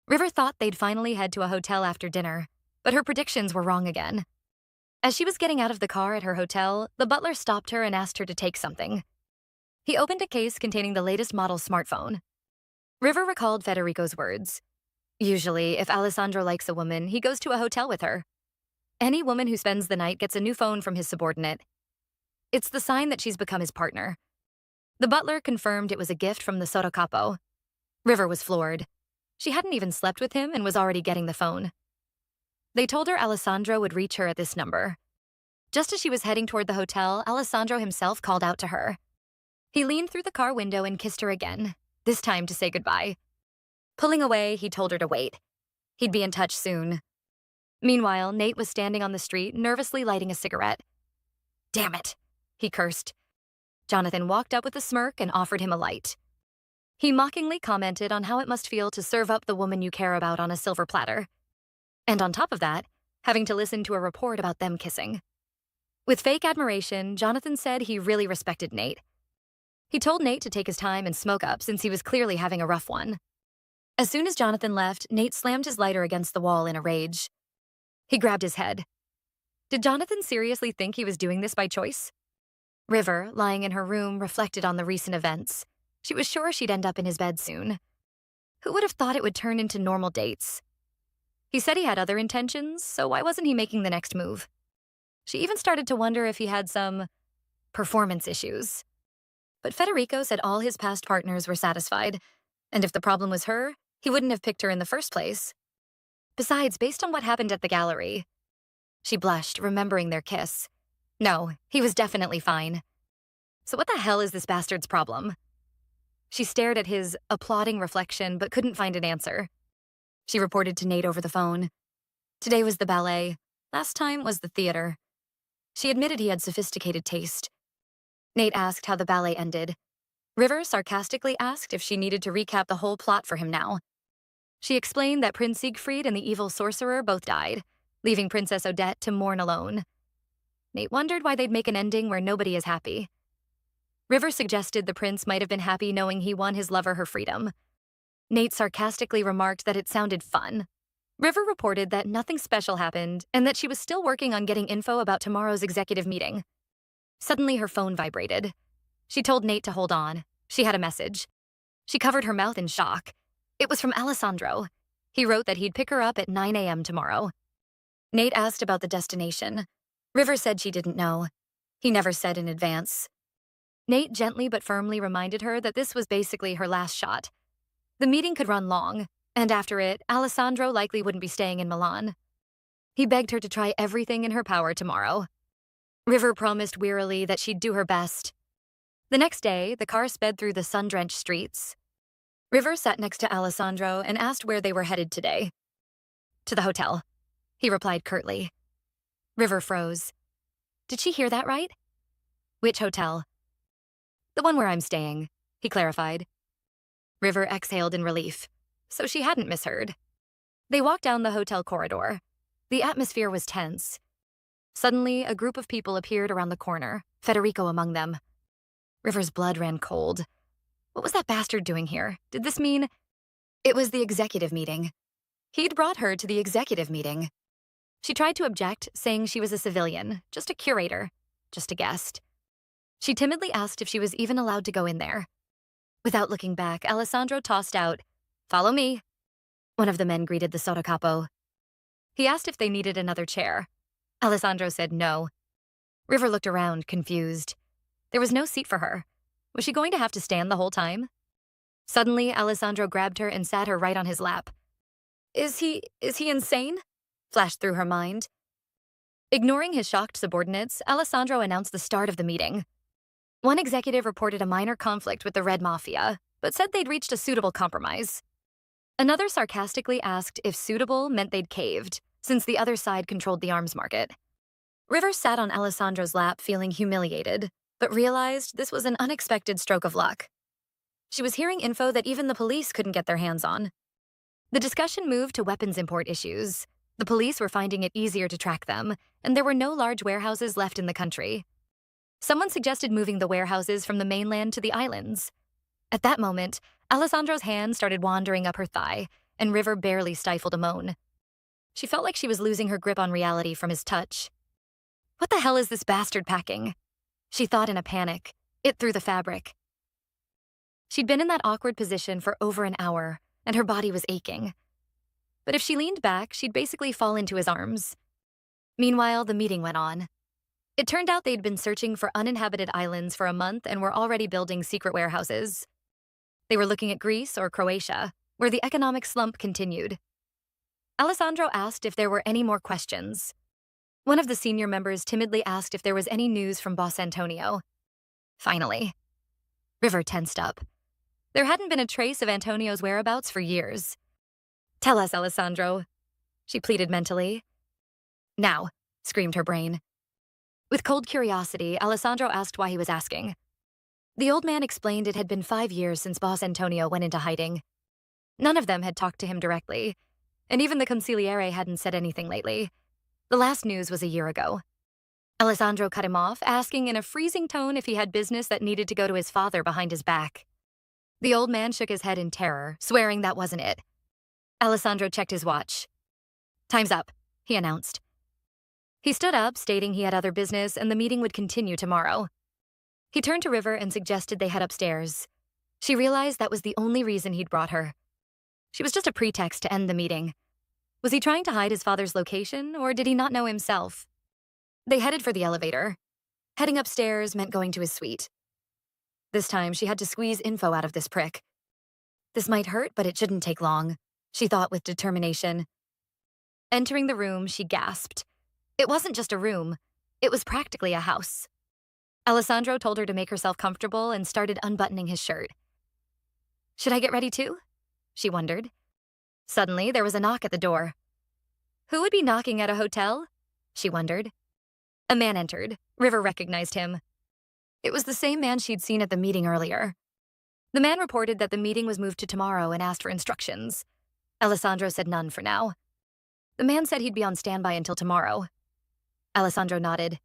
[SPEAKER 1] River thought they'd finally head to a hotel after dinner, but her predictions were wrong again. As she was getting out of the car at her hotel, the butler stopped her and asked her to take something. He opened a case containing the latest model smartphone. River recalled Federico's words. Usually, if Alessandro likes a woman, he goes to a hotel with her. Any woman who spends the night gets a new phone from his subordinate. It's the sign that she's become his partner. The butler confirmed it was a gift from the Soto Capo. River was floored. She hadn't even slept with him and was already getting the phone. They told her Alessandro would reach her at this number. Just as she was heading toward the hotel, Alessandro himself called out to her. He leaned through the car window and kissed her again, this time to say goodbye. Pulling away, he told her to wait. He'd be in touch soon. Meanwhile, Nate was standing on the street, nervously lighting a cigarette. "Damn it," he cursed. Jonathan walked up with a smirk and offered him a light. He mockingly commented on how it must feel to serve up the woman you care about on a silver platter. And on top of that, having to listen to a report about them kissing. With fake admiration, Jonathan said he really respected Nate. He told Nate to take his time and smoke up since he was clearly having a rough one. As soon as Jonathan left, Nate slammed his lighter against the wall in a rage. He grabbed his head. Did Jonathan seriously think he was doing this by choice? River, lying in her room, reflected on the recent events. She was sure she'd end up in his bed soon. Who would have thought it would turn into normal dates? He said he had other intentions, so why wasn't he making the next move? She even started to wonder if he had some performance issues. But Federico said all his past partners were satisfied, and if the problem was her, he wouldn't have picked her in the first place. Besides, based on what happened at the gallery, she blushed, remembering their kiss. No, he was definitely fine. So what the hell is this bastard's problem? She stared at his applauding reflection but couldn't find an answer. She reported to Nate over the phone. Today was the ballet. Last time was the theater. She admitted he had sophisticated taste. Nate asked how the ballet ended. River sarcastically asked if she needed to recap the whole plot for him now. She explained that Prince Siegfried and the evil sorcerer both died, leaving Princess Odette to mourn alone. Nate wondered why they'd make an ending where nobody is happy. River suggested the prince might have been happy knowing he won his lover her freedom. Nate sarcastically remarked that it sounded fun. River reported that nothing special happened and that she was still working on getting info about tomorrow's executive meeting. Suddenly, her phone vibrated. She told Nate to hold on. She had a message. She covered her mouth in shock. It was from Alessandro. He wrote that he'd pick her up at 9 a.m. tomorrow. Nate asked about the destination. River said she didn't know. He never said in advance. Nate gently but firmly reminded her that this was basically her last shot. The meeting could run long, and after it, Alessandro likely wouldn't be staying in Milan. He begged her to try everything in her power tomorrow. River promised wearily that she'd do her best. The next day, the car sped through the sun-drenched streets. River sat next to Alessandro and asked where they were headed today. To the hotel, he replied curtly. River froze. Did she hear that right? Which hotel? The one where I'm staying, he clarified. River exhaled in relief, so she hadn't misheard. They walked down the hotel corridor. The atmosphere was tense. Suddenly, a group of people appeared around the corner, Federico among them. River's blood ran cold. What was that bastard doing here? Did this mean... It was the executive meeting. He'd brought her to the executive meeting. She tried to object, saying she was a civilian, just a curator, just a guest. She timidly asked if she was even allowed to go in there. Without looking back, Alessandro tossed out, "Follow me." One of the men greeted the sottocapo. He asked if they needed another chair. Alessandro said no. River looked around, confused. There was no seat for her. Was she going to have to stand the whole time? Suddenly, Alessandro grabbed her and sat her right on his lap. Is he insane? Flashed through her mind. Ignoring his shocked subordinates, Alessandro announced the start of the meeting. One executive reported a minor conflict with the Red Mafia, but said they'd reached a suitable compromise. Another sarcastically asked if suitable meant they'd caved, since the other side controlled the arms market. River sat on Alessandro's lap feeling humiliated, but realized this was an unexpected stroke of luck. She was hearing info that even the police couldn't get their hands on. The discussion moved to weapons import issues. The police were finding it easier to track them, and there were no large warehouses left in the country. Someone suggested moving the warehouses from the mainland to the islands. At that moment, Alessandro's hand started wandering up her thigh, and River barely stifled a moan. She felt like she was losing her grip on reality from his touch. What the hell is this bastard packing? She thought in a panic. It through the fabric. She'd been in that awkward position for over an hour, and her body was aching. But if she leaned back, she'd basically fall into his arms. Meanwhile, the meeting went on. It turned out they'd been searching for uninhabited islands for a month and were already building secret warehouses. They were looking at Greece or Croatia, where the economic slump continued. Alessandro asked if there were any more questions. One of the senior members timidly asked if there was any news from Boss Antonio. Finally. River tensed up. There hadn't been a trace of Antonio's whereabouts for years. "Tell us, Alessandro," she pleaded mentally. "Now," screamed her brain. With cold curiosity, Alessandro asked why he was asking. The old man explained it had been 5 years since Boss Antonio went into hiding. None of them had talked to him directly, and even the consigliere hadn't said anything lately. The last news was a year ago. Alessandro cut him off, asking in a freezing tone if he had business that needed to go to his father behind his back. The old man shook his head in terror, swearing that wasn't it. Alessandro checked his watch. "Time's up," he announced. He stood up, stating he had other business and the meeting would continue tomorrow. He turned to River and suggested they head upstairs. She realized that was the only reason he'd brought her. She was just a pretext to end the meeting. Was he trying to hide his father's location, or did he not know himself? They headed for the elevator. Heading upstairs meant going to his suite. This time, she had to squeeze info out of this prick. This might hurt, but it shouldn't take long, she thought with determination. Entering the room, she gasped. It wasn't just a room. It was practically a house. Alessandro told her to make herself comfortable and started unbuttoning his shirt. Should I get ready too? She wondered. Suddenly, there was a knock at the door. Who would be knocking at a hotel? She wondered. A man entered. River recognized him. It was the same man she'd seen at the meeting earlier. The man reported that the meeting was moved to tomorrow and asked for instructions. Alessandro said none for now. The man said he'd be on standby until tomorrow. Alessandro nodded.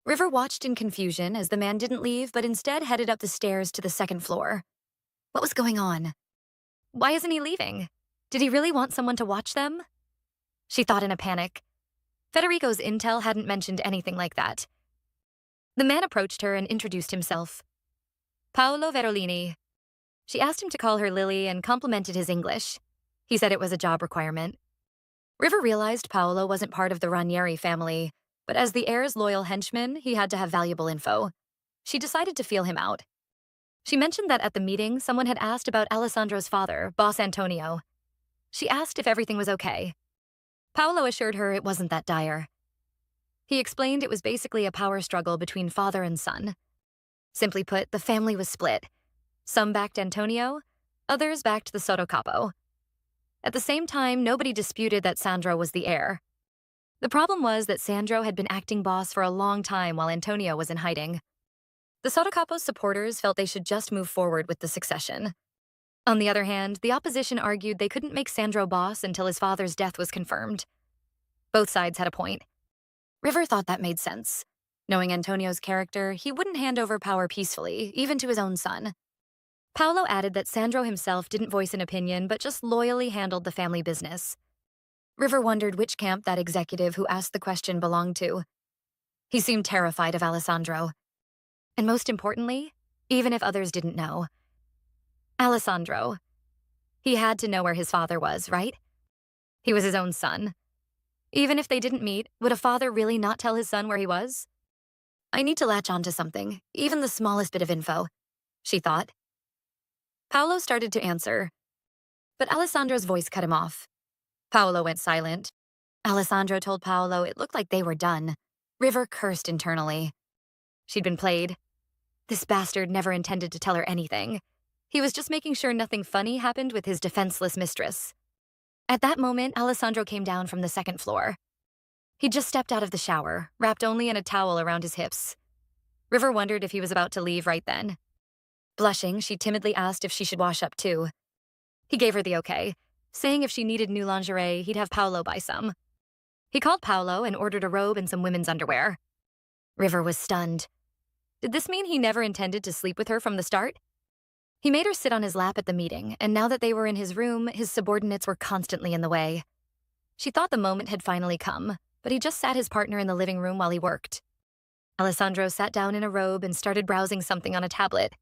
[SPEAKER 1] River watched in confusion as the man didn't leave but instead headed up the stairs to the second floor. What was going on? Why isn't he leaving? Did he really want someone to watch them? She thought in a panic. Federico's intel hadn't mentioned anything like that. The man approached her and introduced himself. Paolo Verolini. She asked him to call her Lily and complimented his English. He said it was a job requirement. River realized Paolo wasn't part of the Ranieri family, but as the heir's loyal henchman, he had to have valuable info. She decided to feel him out. She mentioned that at the meeting, someone had asked about Alessandro's father, Boss Antonio. She asked if everything was okay. Paolo assured her it wasn't that dire. He explained it was basically a power struggle between father and son. Simply put, the family was split. Some backed Antonio, others backed the Sottocapo. At the same time, nobody disputed that Sandro was the heir. The problem was that Sandro had been acting boss for a long time while Antonio was in hiding. The Sottocapo's supporters felt they should just move forward with the succession. On the other hand, the opposition argued they couldn't make Sandro boss until his father's death was confirmed. Both sides had a point. River thought that made sense. Knowing Antonio's character, he wouldn't hand over power peacefully, even to his own son. Paolo added that Sandro himself didn't voice an opinion, but just loyally handled the family business. River wondered which camp that executive who asked the question belonged to. He seemed terrified of Alessandro. And most importantly, even if others didn't know, Alessandro. He had to know where his father was, right? He was his own son. Even if they didn't meet, would a father really not tell his son where he was? I need to latch onto something, even the smallest bit of info, she thought. Paolo started to answer, but Alessandro's voice cut him off. Paolo went silent. Alessandro told Paolo it looked like they were done. River cursed internally. She'd been played. This bastard never intended to tell her anything. He was just making sure nothing funny happened with his defenseless mistress. At that moment, Alessandro came down from the second floor. He'd just stepped out of the shower, wrapped only in a towel around his hips. River wondered if he was about to leave right then. Blushing, she timidly asked if she should wash up too. He gave her the okay, saying if she needed new lingerie, he'd have Paolo buy some. He called Paolo and ordered a robe and some women's underwear. River was stunned. Did this mean he never intended to sleep with her from the start? He made her sit on his lap at the meeting, and now that they were in his room, his subordinates were constantly in the way. She thought the moment had finally come, but he just sat his partner in the living room while he worked. Alessandro sat down in a robe and started browsing something on a tablet.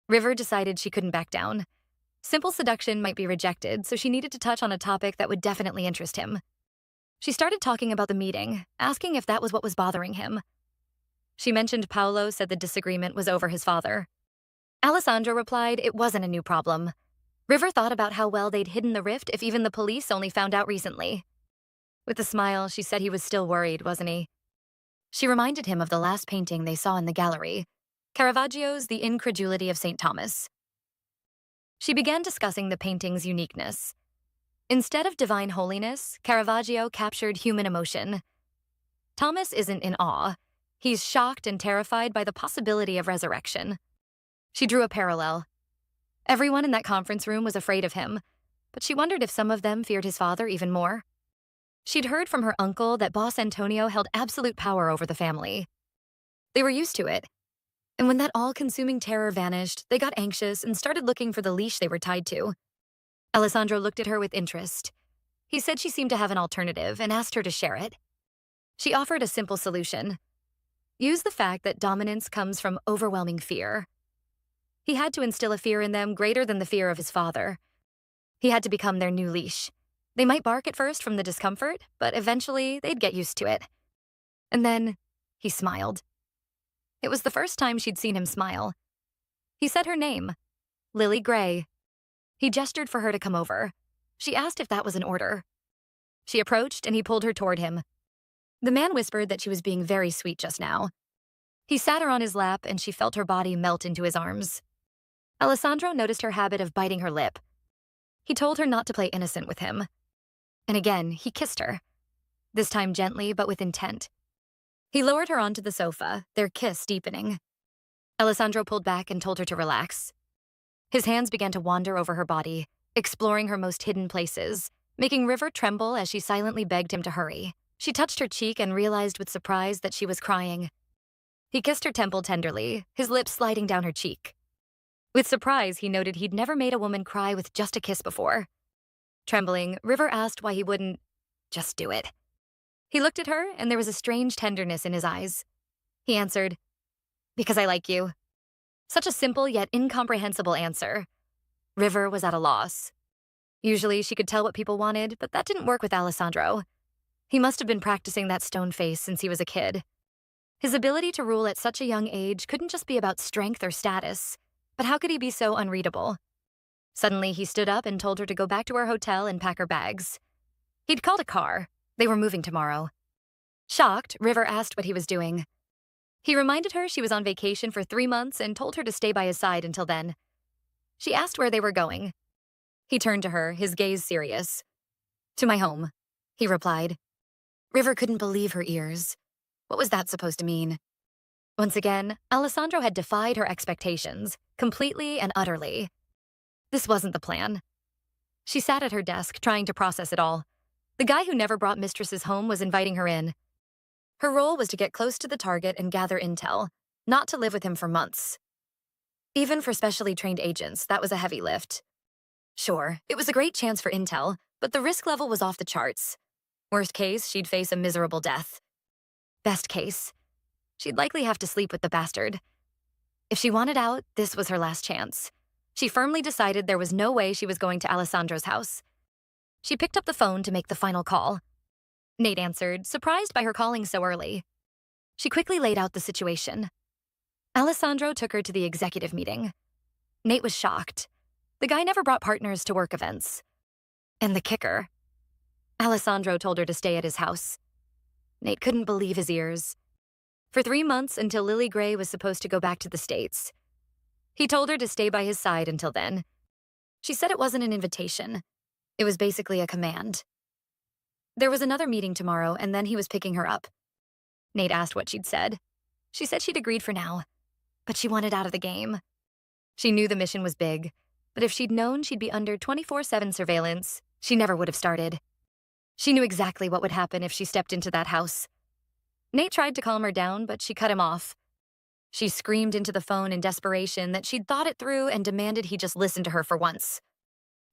[SPEAKER 1] River decided she couldn't back down. Simple seduction might be rejected, so she needed to touch on a topic that would definitely interest him. She started talking about the meeting, asking if that was what was bothering him. She mentioned Paolo said the disagreement was over his father. Alessandro replied it wasn't a new problem. River thought about how well they'd hidden the rift if even the police only found out recently. With a smile, she said he was still worried, wasn't he? She reminded him of the last painting they saw in the gallery, Caravaggio's The Incredulity of St. Thomas. She began discussing the painting's uniqueness. Instead of divine holiness, Caravaggio captured human emotion. Thomas isn't in awe. He's shocked and terrified by the possibility of resurrection. She drew a parallel. Everyone in that conference room was afraid of him, but she wondered if some of them feared his father even more. She'd heard from her uncle that Boss Antonio held absolute power over the family. They were used to it. And when that all-consuming terror vanished, they got anxious and started looking for the leash they were tied to. Alessandro looked at her with interest. He said she seemed to have an alternative and asked her to share it. She offered a simple solution. Use the fact that dominance comes from overwhelming fear. He had to instill a fear in them greater than the fear of his father. He had to become their new leash. They might bark at first from the discomfort, but eventually they'd get used to it. And then he smiled. It was the first time she'd seen him smile. He said her name, Lily Gray. He gestured for her to come over. She asked if that was an order. She approached and he pulled her toward him. The man whispered that she was being very sweet just now. He sat her on his lap and she felt her body melt into his arms. Alessandro noticed her habit of biting her lip. He told her not to play innocent with him. And again, he kissed her. This time gently, but with intent. He lowered her onto the sofa, their kiss deepening. Alessandro pulled back and told her to relax. His hands began to wander over her body, exploring her most hidden places, making River tremble as she silently begged him to hurry. She touched her cheek and realized with surprise that she was crying. He kissed her temple tenderly, his lips sliding down her cheek. With surprise, he noted he'd never made a woman cry with just a kiss before. Trembling, River asked why he wouldn't just do it. He looked at her, and there was a strange tenderness in his eyes. He answered, "Because I like you." Such a simple yet incomprehensible answer. River was at a loss. Usually she could tell what people wanted, but that didn't work with Alessandro. He must have been practicing that stone face since he was a kid. His ability to rule at such a young age couldn't just be about strength or status, but how could he be so unreadable? Suddenly, he stood up and told her to go back to her hotel and pack her bags. He'd called a car. They were moving tomorrow. Shocked, River asked what he was doing. He reminded her she was on vacation for 3 months and told her to stay by his side until then. She asked where they were going. He turned to her, his gaze serious. "To my home," he replied. River couldn't believe her ears. What was that supposed to mean? Once again, Alessandro had defied her expectations, completely and utterly. This wasn't the plan. She sat at her desk, trying to process it all. The guy who never brought Mistresses home was inviting her in. Her role was to get close to the target and gather intel, not to live with him for months. Even for specially trained agents, that was a heavy lift. Sure, it was a great chance for intel, but the risk level was off the charts. Worst case, she'd face a miserable death. Best case, she'd likely have to sleep with the bastard. If she wanted out, this was her last chance. She firmly decided there was no way she was going to Alessandro's house. She picked up the phone to make the final call. Nate answered, surprised by her calling so early. She quickly laid out the situation. Alessandro took her to the executive meeting. Nate was shocked. The guy never brought partners to work events. And the kicker. Alessandro told her to stay at his house. Nate couldn't believe his ears. For 3 months until Lily Gray was supposed to go back to the States. He told her to stay by his side until then. She said it wasn't an invitation. It was basically a command. There was another meeting tomorrow, and then he was picking her up. Nate asked what she'd said. She said she'd agreed for now, but she wanted out of the game. She knew the mission was big, but if she'd known she'd be under 24/7 surveillance, she never would have started. She knew exactly what would happen if she stepped into that house. Nate tried to calm her down, but she cut him off. She screamed into the phone in desperation that she'd thought it through and demanded he just listen to her for once.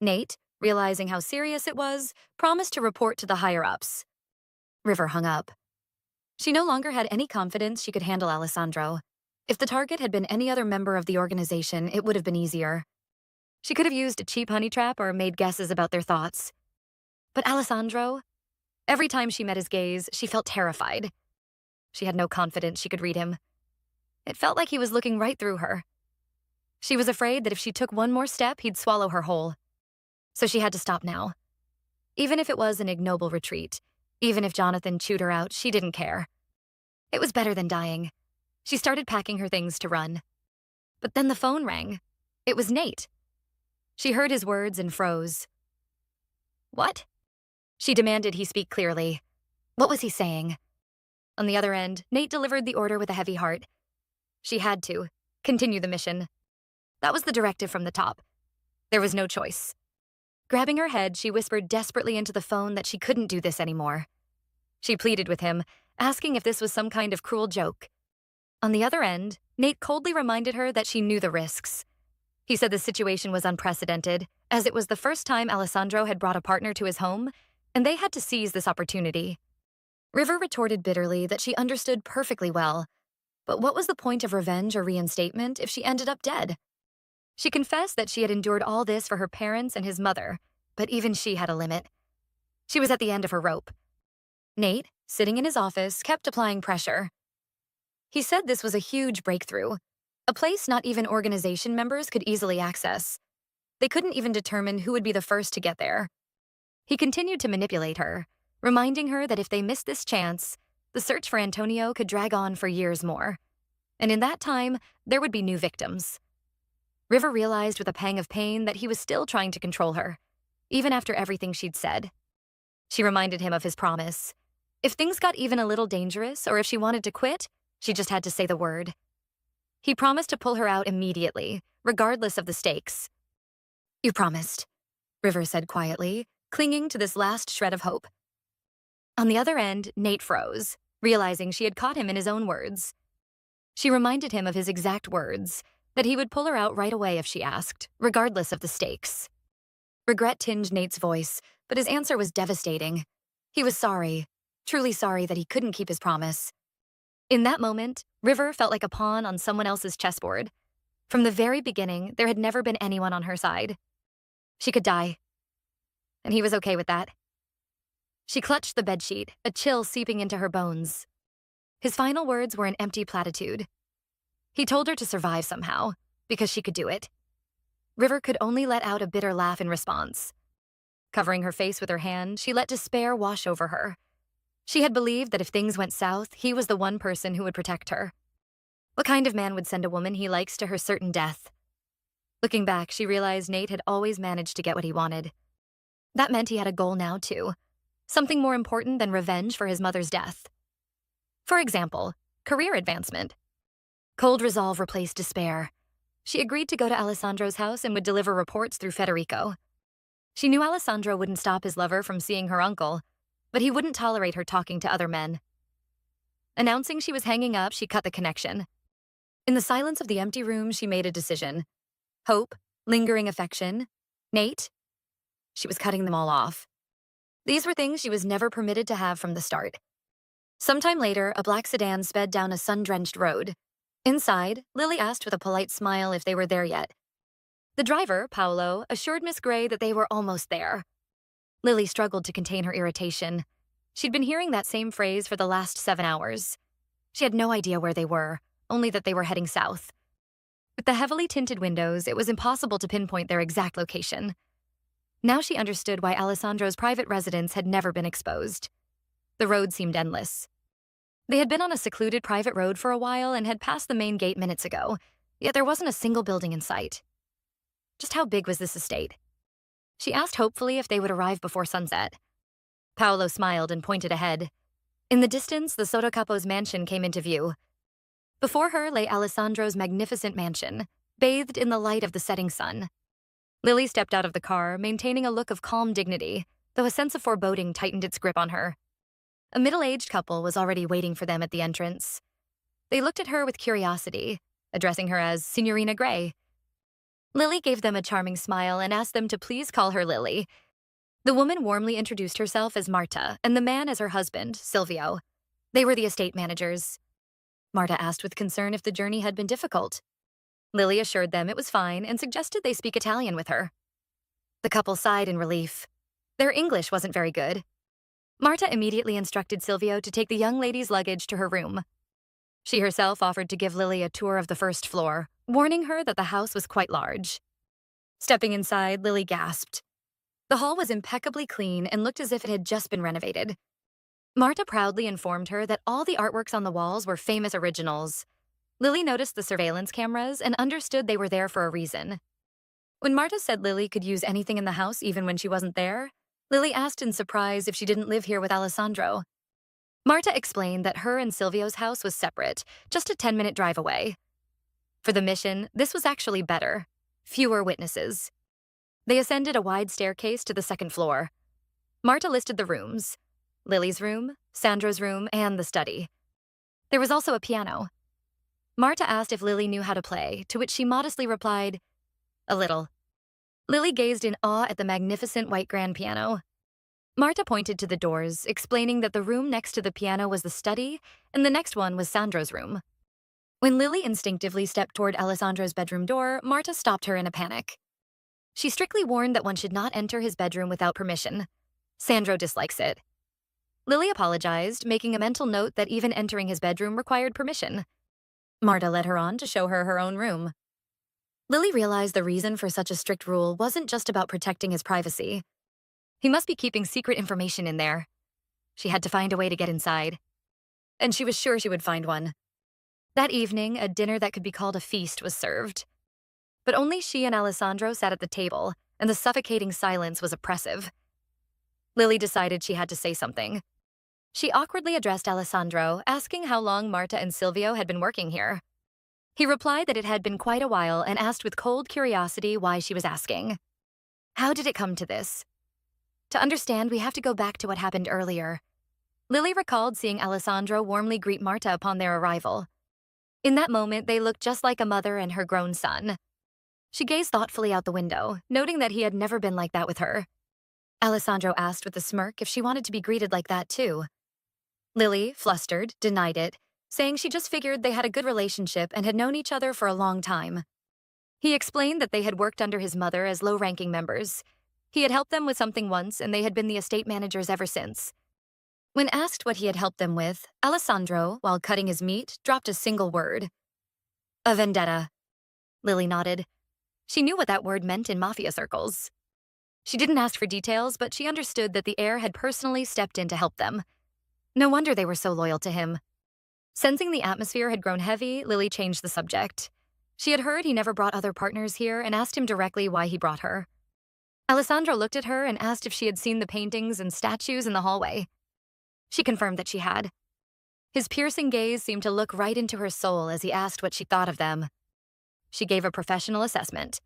[SPEAKER 1] Nate, realizing how serious it was, promised to report to the higher-ups. River hung up. She no longer had any confidence she could handle Alessandro. If the target had been any other member of the organization, it would have been easier. She could have used a cheap honey trap or made guesses about their thoughts. But Alessandro? Every time she met his gaze, she felt terrified. She had no confidence she could read him. It felt like he was looking right through her. She was afraid that if she took one more step, he'd swallow her whole. So she had to stop now. Even if it was an ignoble retreat, even if Jonathan chewed her out, she didn't care. It was better than dying. She started packing her things to run. But then the phone rang. It was Nate. She heard his words and froze. What? She demanded he speak clearly. What was he saying? On the other end, Nate delivered the order with a heavy heart. She had to continue the mission. That was the directive from the top. There was no choice. Grabbing her head, she whispered desperately into the phone that she couldn't do this anymore. She pleaded with him, asking if this was some kind of cruel joke. On the other end, Nate coldly reminded her that she knew the risks. He said the situation was unprecedented, as it was the first time Alessandro had brought a partner to his home, and they had to seize this opportunity. River retorted bitterly that she understood perfectly well, but what was the point of revenge or reinstatement if she ended up dead? She confessed that she had endured all this for her parents and his mother, but even she had a limit. She was at the end of her rope. Nate, sitting in his office, kept applying pressure. He said this was a huge breakthrough, a place not even organization members could easily access. They couldn't even determine who would be the first to get there. He continued to manipulate her, reminding her that if they missed this chance, the search for Antonio could drag on for years more. And in that time, there would be new victims. River realized with a pang of pain that he was still trying to control her, even after everything she'd said. She reminded him of his promise. If things got even a little dangerous, or if she wanted to quit, she just had to say the word. He promised to pull her out immediately, regardless of the stakes. "You promised," River said quietly, clinging to this last shred of hope. On the other end, Nate froze, realizing she had caught him in his own words. She reminded him of his exact words, that he would pull her out right away if she asked, regardless of the stakes. Regret tinged Nate's voice, but his answer was devastating. He was sorry, truly sorry that he couldn't keep his promise. In that moment, River felt like a pawn on someone else's chessboard. From the very beginning, there had never been anyone on her side. She could die. And he was okay with that. She clutched the bedsheet, a chill seeping into her bones. His final words were an empty platitude. He told her to survive somehow, because she could do it. River could only let out a bitter laugh in response. Covering her face with her hand, she let despair wash over her. She had believed that if things went south, he was the one person who would protect her. What kind of man would send a woman he likes to her certain death? Looking back, she realized Nate had always managed to get what he wanted. That meant he had a goal now, too. Something more important than revenge for his mother's death. For example, career advancement. Cold resolve replaced despair. She agreed to go to Alessandro's house and would deliver reports through Federico. She knew Alessandro wouldn't stop his lover from seeing her uncle, but he wouldn't tolerate her talking to other men. Announcing she was hanging up, she cut the connection. In the silence of the empty room, she made a decision. Hope, lingering affection, Nate. She was cutting them all off. These were things she was never permitted to have from the start. Sometime later, a black sedan sped down a sun-drenched road. Inside, Lily asked with a polite smile if they were there yet. The driver, Paolo, assured Miss Gray that they were almost there. Lily struggled to contain her irritation. She'd been hearing that same phrase for the last 7 hours. She had no idea where they were, only that they were heading south. With the heavily tinted windows, it was impossible to pinpoint their exact location. Now she understood why Alessandro's private residence had never been exposed. The road seemed endless. They had been on a secluded private road for a while and had passed the main gate minutes ago, yet there wasn't a single building in sight. Just how big was this estate? She asked hopefully if they would arrive before sunset. Paolo smiled and pointed ahead. In the distance, the Sotocapo's mansion came into view. Before her lay Alessandro's magnificent mansion, bathed in the light of the setting sun. Lily stepped out of the car, maintaining a look of calm dignity, though a sense of foreboding tightened its grip on her. A middle-aged couple was already waiting for them at the entrance. They looked at her with curiosity, addressing her as Signorina Gray. Lily gave them a charming smile and asked them to please call her Lily. The woman warmly introduced herself as Marta and the man as her husband, Silvio. They were the estate managers. Marta asked with concern if the journey had been difficult. Lily assured them it was fine and suggested they speak Italian with her. The couple sighed in relief. Their English wasn't very good. Marta immediately instructed Silvio to take the young lady's luggage to her room. She herself offered to give Lily a tour of the first floor, warning her that the house was quite large. Stepping inside, Lily gasped. The hall was impeccably clean and looked as if it had just been renovated. Marta proudly informed her that all the artworks on the walls were famous originals. Lily noticed the surveillance cameras and understood they were there for a reason. When Marta said Lily could use anything in the house even when she wasn't there, Lily asked in surprise if she didn't live here with Alessandro. Marta explained that her and Silvio's house was separate, just a 10-minute drive away. For the mission, this was actually better. Fewer witnesses. They ascended a wide staircase to the second floor. Marta listed the rooms: Lily's room, Sandro's room, and the study. There was also a piano. Marta asked if Lily knew how to play, to which she modestly replied, "A little." Lily gazed in awe at the magnificent white grand piano. Marta pointed to the doors, explaining that the room next to the piano was the study, and the next one was Sandro's room. When Lily instinctively stepped toward Alessandro's bedroom door, Marta stopped her in a panic. She strictly warned that one should not enter his bedroom without permission. Sandro dislikes it. Lily apologized, making a mental note that even entering his bedroom required permission. Marta led her on to show her her own room. Lily realized the reason for such a strict rule wasn't just about protecting his privacy. He must be keeping secret information in there. She had to find a way to get inside. And she was sure she would find one. That evening, a dinner that could be called a feast was served. But only she and Alessandro sat at the table, and the suffocating silence was oppressive. Lily decided she had to say something. She awkwardly addressed Alessandro, asking how long Marta and Silvio had been working here. He replied that it had been quite a while and asked with cold curiosity why she was asking. How did it come to this? To understand, we have to go back to what happened earlier. Lily recalled seeing Alessandro warmly greet Marta upon their arrival. In that moment, they looked just like a mother and her grown son. She gazed thoughtfully out the window, noting that he had never been like that with her. Alessandro asked with a smirk if she wanted to be greeted like that too. Lily, flustered, denied it, saying she just figured they had a good relationship and had known each other for a long time. He explained that they had worked under his mother as low-ranking members. He had helped them with something once, and they had been the estate managers ever since. When asked what he had helped them with, Alessandro, while cutting his meat, dropped a single word. A vendetta. Lily nodded. She knew what that word meant in Mafia circles. She didn't ask for details, but she understood that the heir had personally stepped in to help them. No wonder they were so loyal to him. Sensing the atmosphere had grown heavy, Lily changed the subject. She had heard he never brought other partners here and asked him directly why he brought her. Alessandro looked at her and asked if she had seen the paintings and statues in the hallway. She confirmed that she had. His piercing gaze seemed to look right into her soul as he asked what she thought of them. She gave a professional assessment.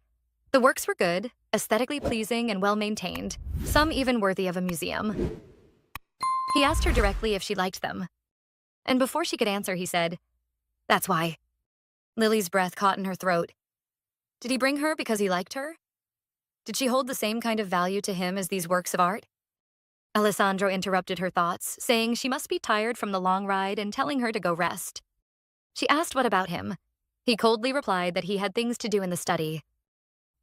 [SPEAKER 1] The works were good, aesthetically pleasing and well-maintained, some even worthy of a museum. He asked her directly if she liked them. And before she could answer, he said, "That's why." Lily's breath caught in her throat. Did he bring her because he liked her? Did she hold the same kind of value to him as these works of art? Alessandro interrupted her thoughts, saying she must be tired from the long ride and telling her to go rest. She asked what about him. He coldly replied that he had things to do in the study.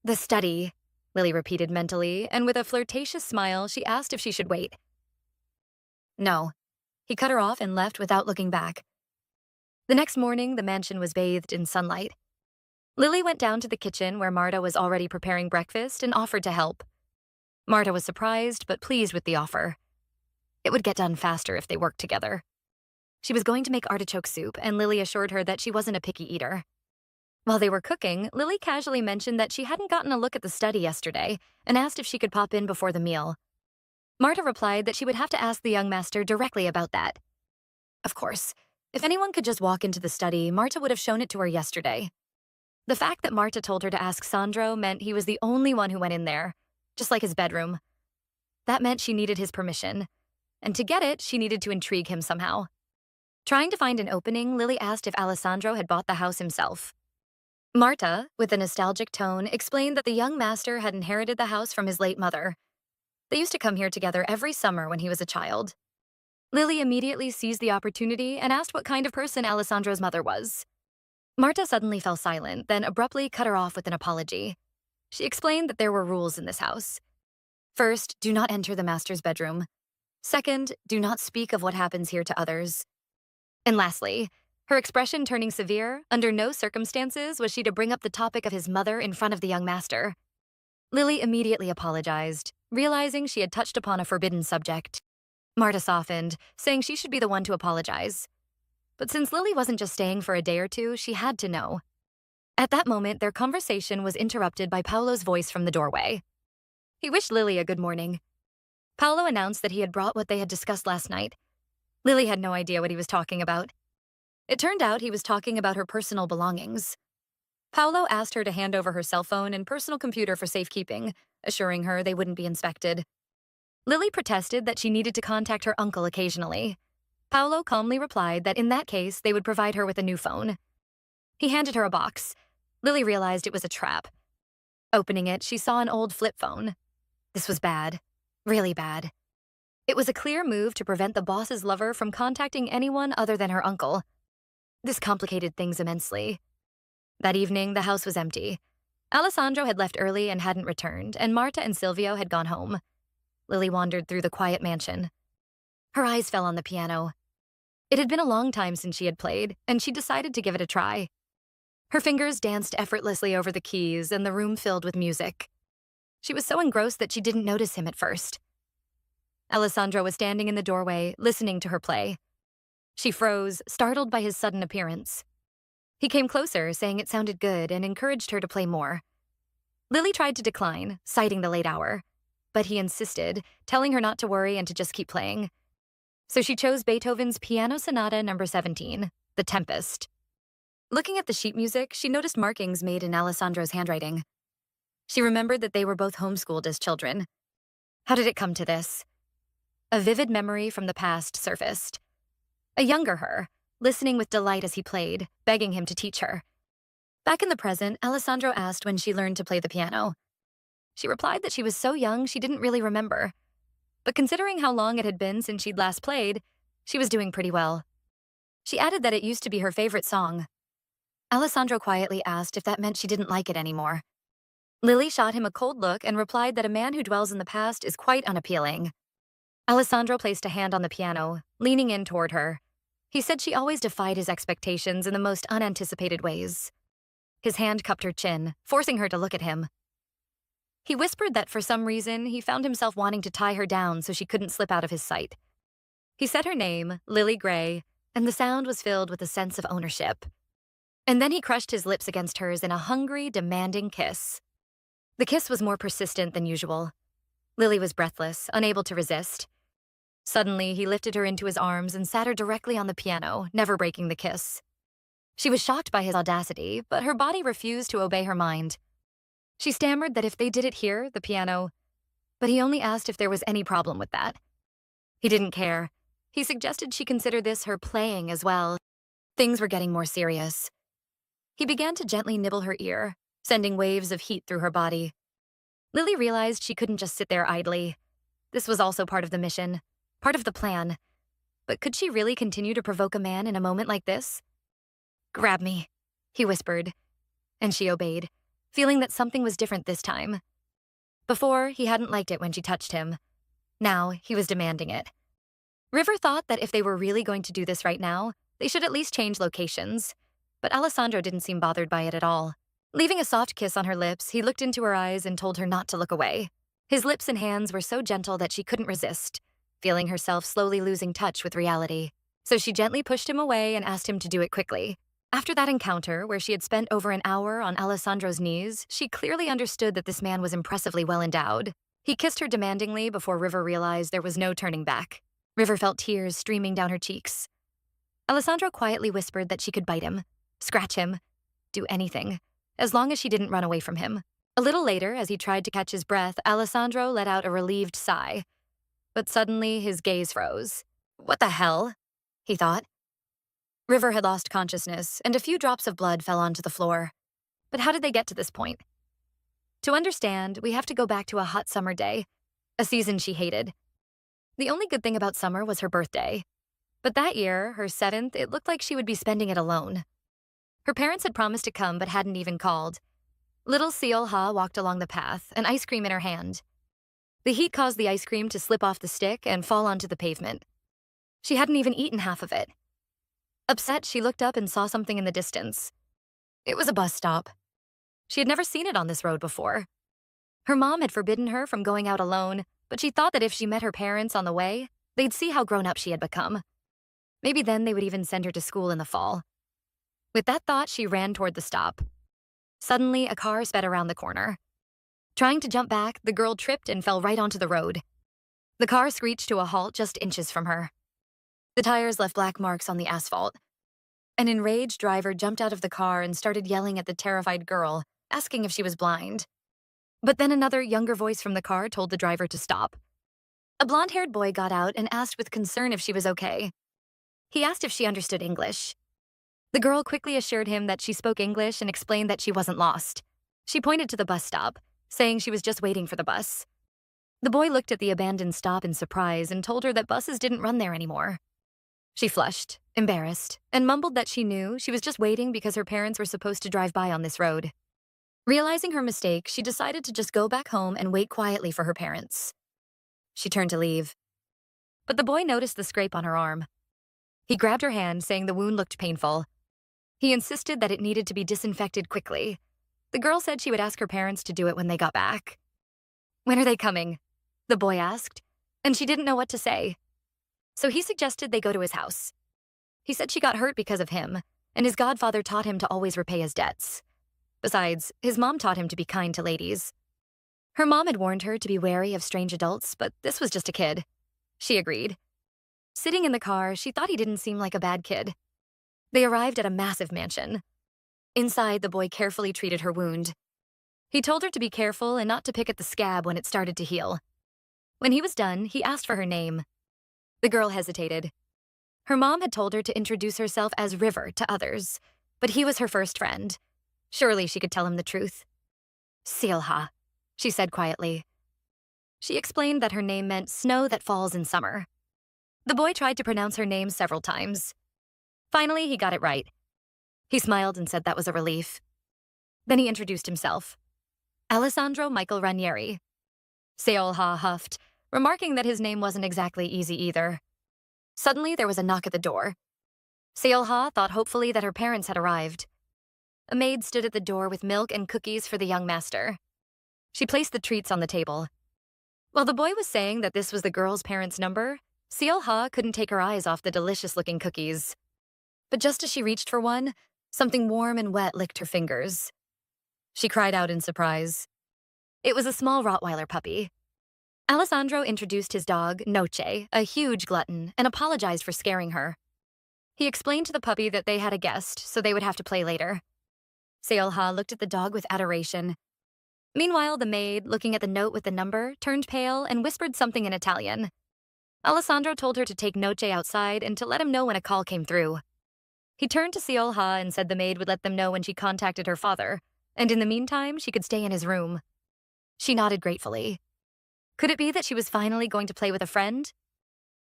[SPEAKER 1] The study, Lily repeated mentally, and with a flirtatious smile, she asked if she should wait. No. He cut her off and left without looking back. The next morning, the mansion was bathed in sunlight. Lily went down to the kitchen where Marta was already preparing breakfast and offered to help. Marta was surprised but pleased with the offer. It would get done faster if they worked together. She was going to make artichoke soup, and Lily assured her that she wasn't a picky eater. While they were cooking, Lily casually mentioned that she hadn't gotten a look at the study yesterday and asked if she could pop in before the meal. Marta replied that she would have to ask the young master directly about that. Of course, if anyone could just walk into the study, Marta would have shown it to her yesterday. The fact that Marta told her to ask Sandro meant he was the only one who went in there, just like his bedroom. That meant she needed his permission, and to get it, she needed to intrigue him somehow. Trying to find an opening, Lily asked if Alessandro had bought the house himself. Marta, with a nostalgic tone, explained that the young master had inherited the house from his late mother. They used to come here together every summer when he was a child. Lily immediately seized the opportunity and asked what kind of person Alessandro's mother was. Marta suddenly fell silent, then abruptly cut her off with an apology. She explained that there were rules in this house. First, do not enter the master's bedroom. Second, do not speak of what happens here to others. And lastly, her expression turning severe, under no circumstances was she to bring up the topic of his mother in front of the young master. Lily immediately apologized, realizing she had touched upon a forbidden subject. Marta softened, saying she should be the one to apologize. But since Lily wasn't just staying for a day or two, she had to know. At that moment, their conversation was interrupted by Paolo's voice from the doorway. He wished Lily a good morning. Paolo announced that he had brought what they had discussed last night. Lily had no idea what he was talking about. It turned out he was talking about her personal belongings. Paolo asked her to hand over her cell phone and personal computer for safekeeping, assuring her they wouldn't be inspected. Lily protested that she needed to contact her uncle occasionally. Paolo calmly replied that in that case, they would provide her with a new phone. He handed her a box. Lily realized it was a trap. Opening it, she saw an old flip phone. This was bad. Really bad. It was a clear move to prevent the boss's lover from contacting anyone other than her uncle. This complicated things immensely. That evening, the house was empty. Alessandro had left early and hadn't returned, and Marta and Silvio had gone home. Lily wandered through the quiet mansion. Her eyes fell on the piano. It had been a long time since she had played, and she decided to give it a try. Her fingers danced effortlessly over the keys, and the room filled with music. She was so engrossed that she didn't notice him at first. Alessandro was standing in the doorway, listening to her play. She froze, startled by his sudden appearance. He came closer, saying it sounded good, and encouraged her to play more. Lily tried to decline, citing the late hour, but he insisted, telling her not to worry and to just keep playing. So she chose Beethoven's Piano Sonata No. 17, The Tempest. Looking at the sheet music, she noticed markings made in Alessandro's handwriting. She remembered that they were both homeschooled as children. How did it come to this? A vivid memory from the past surfaced. A younger her, listening with delight as he played, begging him to teach her. Back in the present, Alessandro asked when she learned to play the piano. She replied that she was so young she didn't really remember. But considering how long it had been since she'd last played, she was doing pretty well. She added that it used to be her favorite song. Alessandro quietly asked if that meant she didn't like it anymore. Lily shot him a cold look and replied that a man who dwells in the past is quite unappealing. Alessandro placed a hand on the piano, leaning in toward her. He said she always defied his expectations in the most unanticipated ways. His hand cupped her chin, forcing her to look at him. He whispered that for some reason, he found himself wanting to tie her down so she couldn't slip out of his sight. He said her name, Lily Gray, and the sound was filled with a sense of ownership. And then he crushed his lips against hers in a hungry, demanding kiss. The kiss was more persistent than usual. Lily was breathless, unable to resist. Suddenly, he lifted her into his arms and sat her directly on the piano, never breaking the kiss. She was shocked by his audacity, but her body refused to obey her mind. She stammered that if they did it here, the piano, but he only asked if there was any problem with that. He didn't care. He suggested she consider this her playing as well. Things were getting more serious. He began to gently nibble her ear, sending waves of heat through her body. Lily realized she couldn't just sit there idly. This was also part of the mission, part of the plan. But could she really continue to provoke a man in a moment like this? "Grab me," he whispered, and she obeyed, feeling that something was different this time. Before, he hadn't liked it when she touched him. Now, he was demanding it. River thought that if they were really going to do this right now, they should at least change locations. But Alessandro didn't seem bothered by it at all. Leaving a soft kiss on her lips, he looked into her eyes and told her not to look away. His lips and hands were so gentle that she couldn't resist, feeling herself slowly losing touch with reality. So she gently pushed him away and asked him to do it quickly. After that encounter, where she had spent over an hour on Alessandro's knees, she clearly understood that this man was impressively well endowed. He kissed her demandingly before River realized there was no turning back. River felt tears streaming down her cheeks. Alessandro quietly whispered that she could bite him, scratch him, do anything, as long as she didn't run away from him. A little later, as he tried to catch his breath, Alessandro let out a relieved sigh. But suddenly, his gaze froze. "What the hell?" he thought. River had lost consciousness, and a few drops of blood fell onto the floor. But how did they get to this point? To understand, we have to go back to a hot summer day, a season she hated. The only good thing about summer was her birthday. But that year, her 7th, it looked like she would be spending it alone. Her parents had promised to come but hadn't even called. Little Seol Ha walked along the path, an ice cream in her hand. The heat caused the ice cream to slip off the stick and fall onto the pavement. She hadn't even eaten half of it. Upset, she looked up and saw something in the distance. It was a bus stop. She had never seen it on this road before. Her mom had forbidden her from going out alone, but she thought that if she met her parents on the way, they'd see how grown up she had become. Maybe then they would even send her to school in the fall. With that thought, she ran toward the stop. Suddenly, a car sped around the corner. Trying to jump back, the girl tripped and fell right onto the road. The car screeched to a halt just inches from her. The tires left black marks on the asphalt. An enraged driver jumped out of the car and started yelling at the terrified girl, asking if she was blind. But then another, younger voice from the car told the driver to stop. A blonde-haired boy got out and asked with concern if she was okay. He asked if she understood English. The girl quickly assured him that she spoke English and explained that she wasn't lost. She pointed to the bus stop, saying she was just waiting for the bus. The boy looked at the abandoned stop in surprise and told her that buses didn't run there anymore. She flushed, embarrassed, and mumbled that she knew she was just waiting because her parents were supposed to drive by on this road. Realizing her mistake, she decided to just go back home and wait quietly for her parents. She turned to leave. But the boy noticed the scrape on her arm. He grabbed her hand, saying the wound looked painful. He insisted that it needed to be disinfected quickly. The girl said she would ask her parents to do it when they got back. "When are they coming?" the boy asked, and she didn't know what to say. So he suggested they go to his house. He said she got hurt because of him, and his godfather taught him to always repay his debts. Besides, his mom taught him to be kind to ladies. Her mom had warned her to be wary of strange adults, but this was just a kid. She agreed. Sitting in the car, she thought he didn't seem like a bad kid. They arrived at a massive mansion. Inside, the boy carefully treated her wound. He told her to be careful and not to pick at the scab when it started to heal. When he was done, he asked for her name. The girl hesitated. Her mom had told her to introduce herself as River to others, but he was her first friend. Surely she could tell him the truth. Seolha, she said quietly. She explained that her name meant snow that falls in summer. The boy tried to pronounce her name several times. Finally, he got it right. He smiled and said that was a relief. Then he introduced himself. Alessandro Michael Ranieri. Seolha huffed, remarking that his name wasn't exactly easy either. Suddenly, there was a knock at the door. Seolha thought hopefully that her parents had arrived. A maid stood at the door with milk and cookies for the young master. She placed the treats on the table. While the boy was saying that this was the girl's parents' number, Seolha couldn't take her eyes off the delicious-looking cookies. But just as she reached for one, something warm and wet licked her fingers. She cried out in surprise. It was a small Rottweiler puppy. Alessandro introduced his dog, Noche, a huge glutton, and apologized for scaring her. He explained to the puppy that they had a guest, so they would have to play later. Seolha looked at the dog with adoration. Meanwhile, the maid, looking at the note with the number, turned pale and whispered something in Italian. Alessandro told her to take Noche outside and to let him know when a call came through. He turned to Seolha and said the maid would let them know when she contacted her father, and in the meantime, she could stay in his room. She nodded gratefully. Could it be that she was finally going to play with a friend?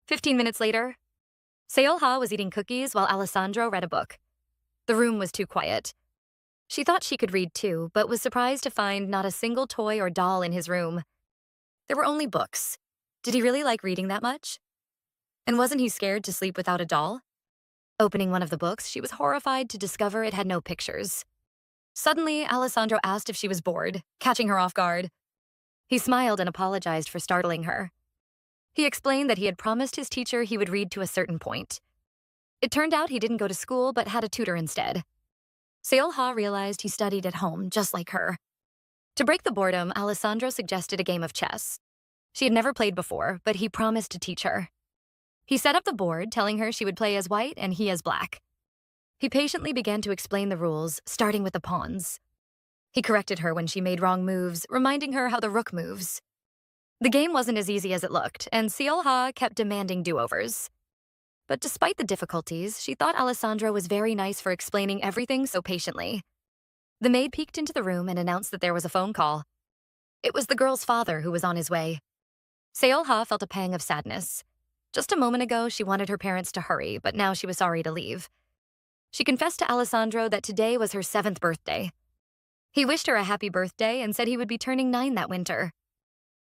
[SPEAKER 1] 15 minutes later, Seolha was eating cookies while Alessandro read a book. The room was too quiet. She thought she could read too, but was surprised to find not a single toy or doll in his room. There were only books. Did he really like reading that much? And wasn't he scared to sleep without a doll? Opening one of the books, she was horrified to discover it had no pictures. Suddenly, Alessandro asked if she was bored, catching her off guard. He smiled and apologized for startling her. He explained that he had promised his teacher he would read to a certain point. It turned out he didn't go to school but had a tutor instead. Seolha realized he studied at home, just like her. To break the boredom, Alessandro suggested a game of chess. She had never played before, but he promised to teach her. He set up the board, telling her she would play as white and he as black. He patiently began to explain the rules, starting with the pawns. He corrected her when she made wrong moves, reminding her how the rook moves. The game wasn't as easy as it looked, and Seolha kept demanding do-overs. But despite the difficulties, she thought Alessandro was very nice for explaining everything so patiently. The maid peeked into the room and announced that there was a phone call. It was the girl's father who was on his way. Seolha felt a pang of sadness. Just a moment ago, she wanted her parents to hurry, but now she was sorry to leave. She confessed to Alessandro that today was her 7th birthday. He wished her a happy birthday and said he would be turning 9 that winter.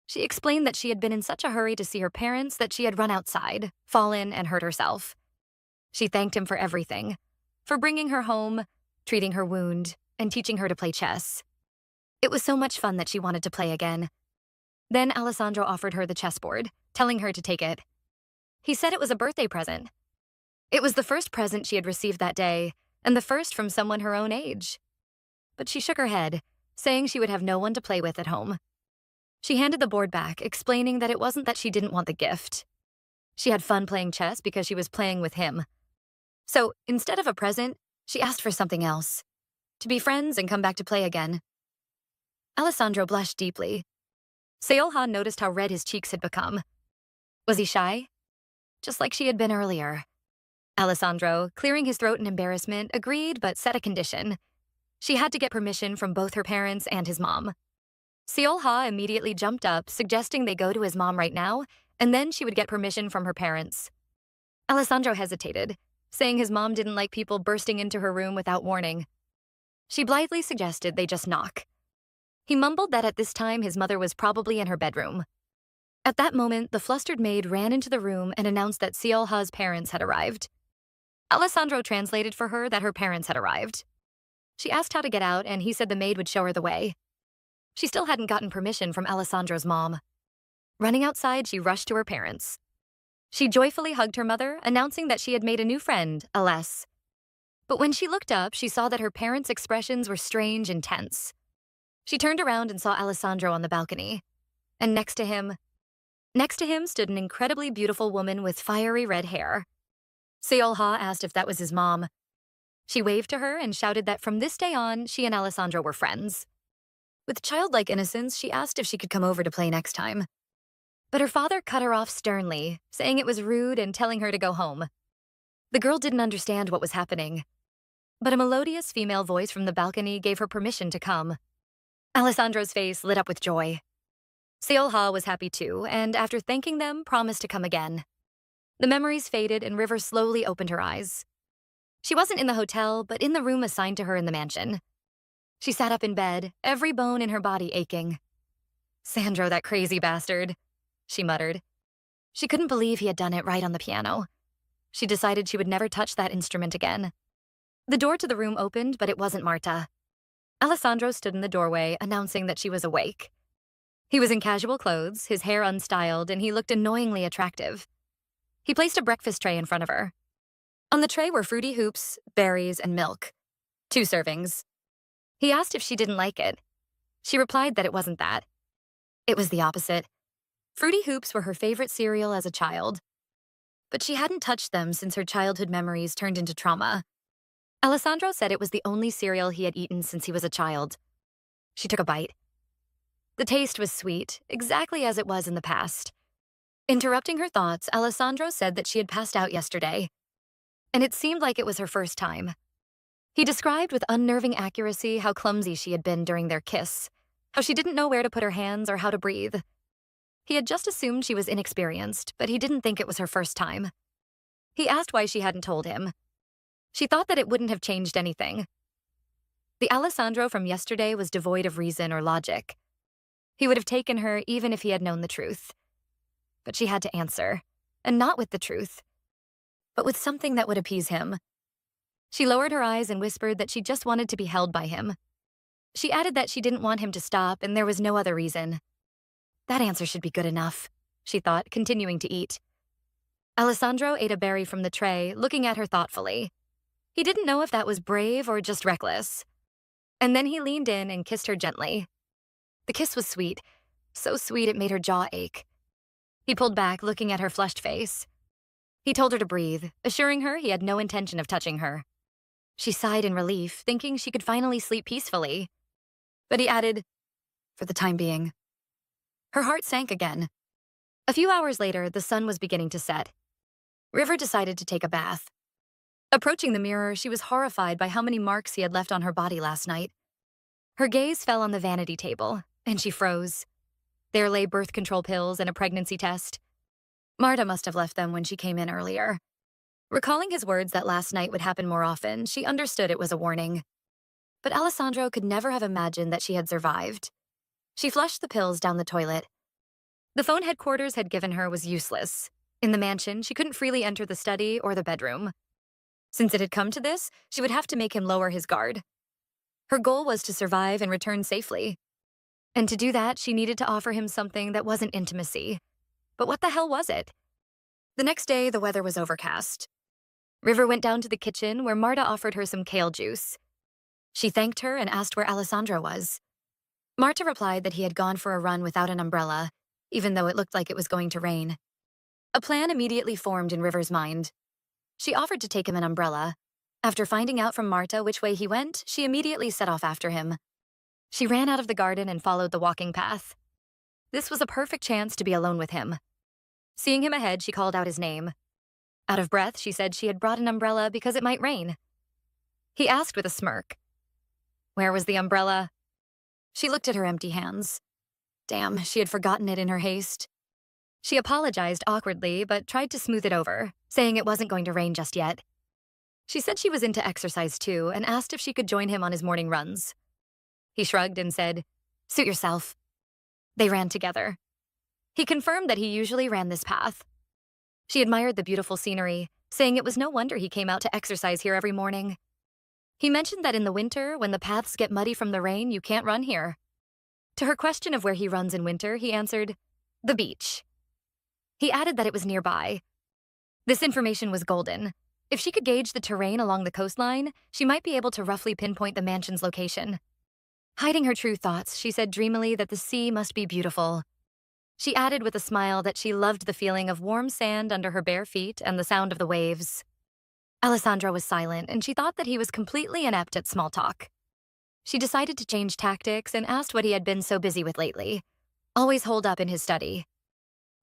[SPEAKER 1] She explained that she had been in such a hurry to see her parents that she had run outside, fallen, and hurt herself. She thanked him for everything, for bringing her home, treating her wound, and teaching her to play chess. It was so much fun that she wanted to play again. Then Alessandro offered her the chessboard, telling her to take it. He said it was a birthday present. It was the first present she had received that day, and the first from someone her own age. But she shook her head, saying she would have no one to play with at home. She handed the board back, explaining that it wasn't that she didn't want the gift. She had fun playing chess because she was playing with him. So, instead of a present, she asked for something else. To be friends and come back to play again. Alessandro blushed deeply. Seolha noticed how red his cheeks had become. Was he shy? Just like she had been earlier. Alessandro, clearing his throat in embarrassment, agreed but set a condition. She had to get permission from both her parents and his mom. Seolha immediately jumped up, suggesting they go to his mom right now, and then she would get permission from her parents. Alessandro hesitated, saying his mom didn't like people bursting into her room without warning. She blithely suggested they just knock. He mumbled that at this time his mother was probably in her bedroom. At that moment, the flustered maid ran into the room and announced that Seolha's parents had arrived. Alessandro translated for her that her parents had arrived. She asked how to get out, and he said the maid would show her the way. She still hadn't gotten permission from Alessandro's mom. Running outside, she rushed to her parents. She joyfully hugged her mother, announcing that she had made a new friend, Aless. But when she looked up, she saw that her parents' expressions were strange and tense. She turned around and saw Alessandro on the balcony. And next to him stood an incredibly beautiful woman with fiery red hair. Seolha asked if that was his mom. She waved to her and shouted that from this day on, she and Alessandro were friends. With childlike innocence, she asked if she could come over to play next time. But her father cut her off sternly, saying it was rude and telling her to go home. The girl didn't understand what was happening, but a melodious female voice from the balcony gave her permission to come. Alessandro's face lit up with joy. Seol-ha was happy too, and after thanking them, promised to come again. The memories faded and River slowly opened her eyes. She wasn't in the hotel, but in the room assigned to her in the mansion. She sat up in bed, every bone in her body aching. Sandro, that crazy bastard, she muttered. She couldn't believe he had done it right on the piano. She decided she would never touch that instrument again. The door to the room opened, but it wasn't Marta. Alessandro stood in the doorway, announcing that she was awake. He was in casual clothes, his hair unstyled, and he looked annoyingly attractive. He placed a breakfast tray in front of her. On the tray were fruity hoops, berries, and milk. 2 servings. He asked if she didn't like it. She replied that it wasn't that. It was the opposite. Fruity hoops were her favorite cereal as a child. But she hadn't touched them since her childhood memories turned into trauma. Alessandro said it was the only cereal he had eaten since he was a child. She took a bite. The taste was sweet, exactly as it was in the past. Interrupting her thoughts, Alessandro said that she had passed out yesterday, and it seemed like it was her first time. He described with unnerving accuracy how clumsy she had been during their kiss, how she didn't know where to put her hands or how to breathe. He had just assumed she was inexperienced, but he didn't think it was her first time. He asked why she hadn't told him. She thought that it wouldn't have changed anything. The Alessandro from yesterday was devoid of reason or logic. He would have taken her even if he had known the truth. But she had to answer, and not with the truth, but with something that would appease him. She lowered her eyes and whispered that she just wanted to be held by him. She added that she didn't want him to stop and there was no other reason. That answer should be good enough, she thought, continuing to eat. Alessandro ate a berry from the tray, looking at her thoughtfully. He didn't know if that was brave or just reckless. And then he leaned in and kissed her gently. The kiss was sweet, so sweet it made her jaw ache. He pulled back, looking at her flushed face. He told her to breathe, assuring her he had no intention of touching her. She sighed in relief, thinking she could finally sleep peacefully. But he added, for the time being. Her heart sank again. A few hours later, the sun was beginning to set. River decided to take a bath. Approaching the mirror, she was horrified by how many marks he had left on her body last night. Her gaze fell on the vanity table, and she froze. There lay birth control pills and a pregnancy test. Marta must have left them when she came in earlier. Recalling his words that last night would happen more often, she understood it was a warning. But Alessandro could never have imagined that she had survived. She flushed the pills down the toilet. The phone headquarters had given her was useless. In the mansion, she couldn't freely enter the study or the bedroom. Since it had come to this, she would have to make him lower his guard. Her goal was to survive and return safely. And to do that, she needed to offer him something that wasn't intimacy. But what the hell was it? The next day, the weather was overcast. River went down to the kitchen where Marta offered her some kale juice. She thanked her and asked where Alessandro was. Marta replied that he had gone for a run without an umbrella, even though it looked like it was going to rain. A plan immediately formed in River's mind. She offered to take him an umbrella. After finding out from Marta which way he went, she immediately set off after him. She ran out of the garden and followed the walking path. This was a perfect chance to be alone with him. Seeing him ahead, she called out his name. Out of breath, she said she had brought an umbrella because it might rain. He asked with a smirk, "Where was the umbrella?" She looked at her empty hands. Damn, she had forgotten it in her haste. She apologized awkwardly, but tried to smooth it over, saying it wasn't going to rain just yet. She said she was into exercise too and asked if she could join him on his morning runs. He shrugged and said, "Suit yourself." They ran together. He confirmed that he usually ran this path. She admired the beautiful scenery, saying it was no wonder he came out to exercise here every morning. He mentioned that in the winter, when the paths get muddy from the rain, you can't run here. To her question of where he runs in winter, he answered, "The beach." He added that it was nearby. This information was golden. If she could gauge the terrain along the coastline, she might be able to roughly pinpoint the mansion's location. Hiding her true thoughts, she said dreamily that the sea must be beautiful. She added with a smile that she loved the feeling of warm sand under her bare feet and the sound of the waves. Alessandro was silent, and she thought that he was completely inept at small talk. She decided to change tactics and asked what he had been so busy with lately. Always holed up in his study.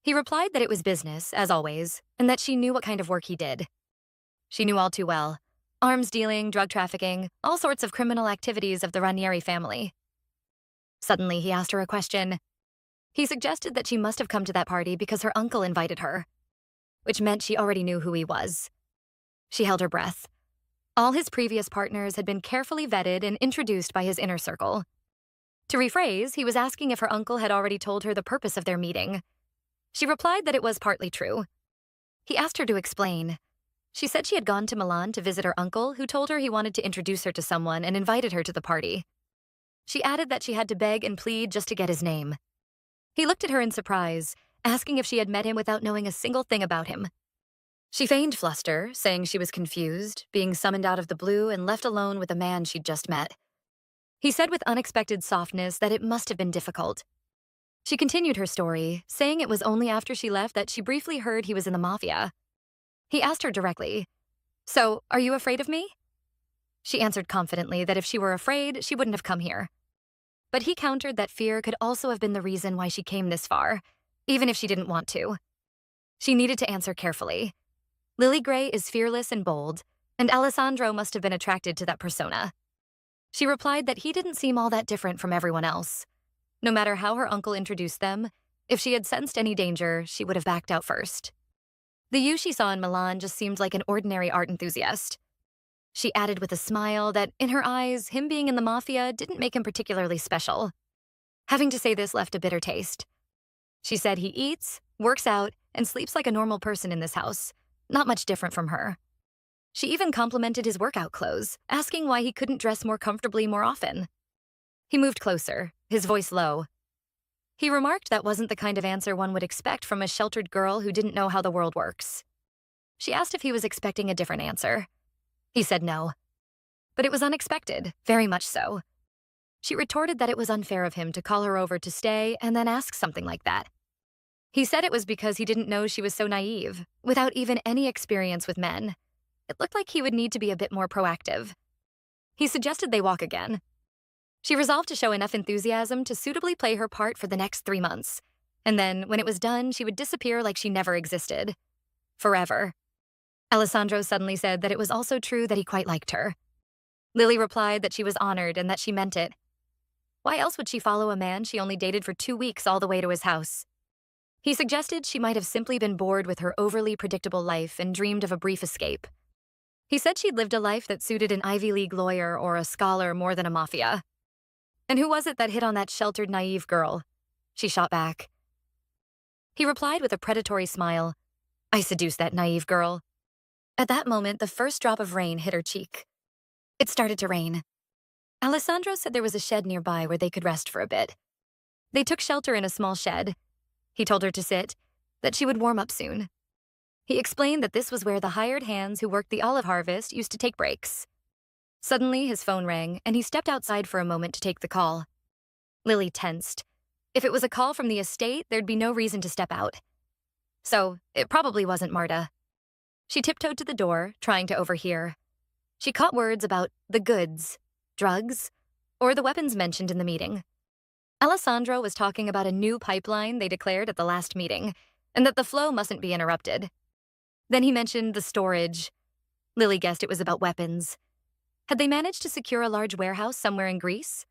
[SPEAKER 1] He replied that it was business, as always, and that she knew what kind of work he did. She knew all too well. Arms dealing, drug trafficking, all sorts of criminal activities of the Ranieri family. Suddenly, he asked her a question. He suggested that she must have come to that party because her uncle invited her, which meant she already knew who he was. She held her breath. All his previous partners had been carefully vetted and introduced by his inner circle. To rephrase, he was asking if her uncle had already told her the purpose of their meeting. She replied that it was partly true. He asked her to explain. She said she had gone to Milan to visit her uncle, who told her he wanted to introduce her to someone and invited her to the party. She added that she had to beg and plead just to get his name. He looked at her in surprise, asking if she had met him without knowing a single thing about him. She feigned fluster, saying she was confused, being summoned out of the blue and left alone with a man she'd just met. He said with unexpected softness that it must have been difficult. She continued her story, saying it was only after she left that she briefly heard he was in the Mafia. He asked her directly, "So, are you afraid of me?" She answered confidently that if she were afraid, she wouldn't have come here. But he countered that fear could also have been the reason why she came this far, even if she didn't want to. She needed to answer carefully. Lily Gray is fearless and bold, and Alessandro must have been attracted to that persona. She replied that he didn't seem all that different from everyone else. No matter how her uncle introduced them, if she had sensed any danger, she would have backed out first. The you she saw in Milan just seemed like an ordinary art enthusiast. She added with a smile that, in her eyes, him being in the Mafia didn't make him particularly special. Having to say this left a bitter taste. She said he eats, works out, and sleeps like a normal person in this house, not much different from her. She even complimented his workout clothes, asking why he couldn't dress more comfortably more often. He moved closer, his voice low. He remarked that wasn't the kind of answer one would expect from a sheltered girl who didn't know how the world works. She asked if he was expecting a different answer. He said no. But it was unexpected, very much so. She retorted that it was unfair of him to call her over to stay and then ask something like that. He said it was because he didn't know she was so naive, without even any experience with men. It looked like he would need to be a bit more proactive. He suggested they walk again. She resolved to show enough enthusiasm to suitably play her part for the next 3 months. And then, when it was done, she would disappear like she never existed. Forever. Alessandro suddenly said that it was also true that he quite liked her. Lily replied that she was honored and that she meant it. Why else would she follow a man she only dated for 2 weeks all the way to his house? He suggested she might have simply been bored with her overly predictable life and dreamed of a brief escape. He said she'd lived a life that suited an Ivy League lawyer or a scholar more than a mafia. And who was it that hit on that sheltered, naive girl? She shot back. He replied with a predatory smile. I seduced that naive girl. At that moment, the first drop of rain hit her cheek. It started to rain. Alessandro said there was a shed nearby where they could rest for a bit. They took shelter in a small shed. He told her to sit, that she would warm up soon. He explained that this was where the hired hands who worked the olive harvest used to take breaks. Suddenly, his phone rang, and he stepped outside for a moment to take the call. Lily tensed. If it was a call from the estate, there'd be no reason to step out. So, it probably wasn't Marta. She tiptoed to the door, trying to overhear. She caught words about the goods, drugs, or the weapons mentioned in the meeting. Alessandro was talking about a new pipeline they declared at the last meeting, and that the flow mustn't be interrupted. Then he mentioned the storage. Lily guessed it was about weapons. Had they managed to secure a large warehouse somewhere in Greece?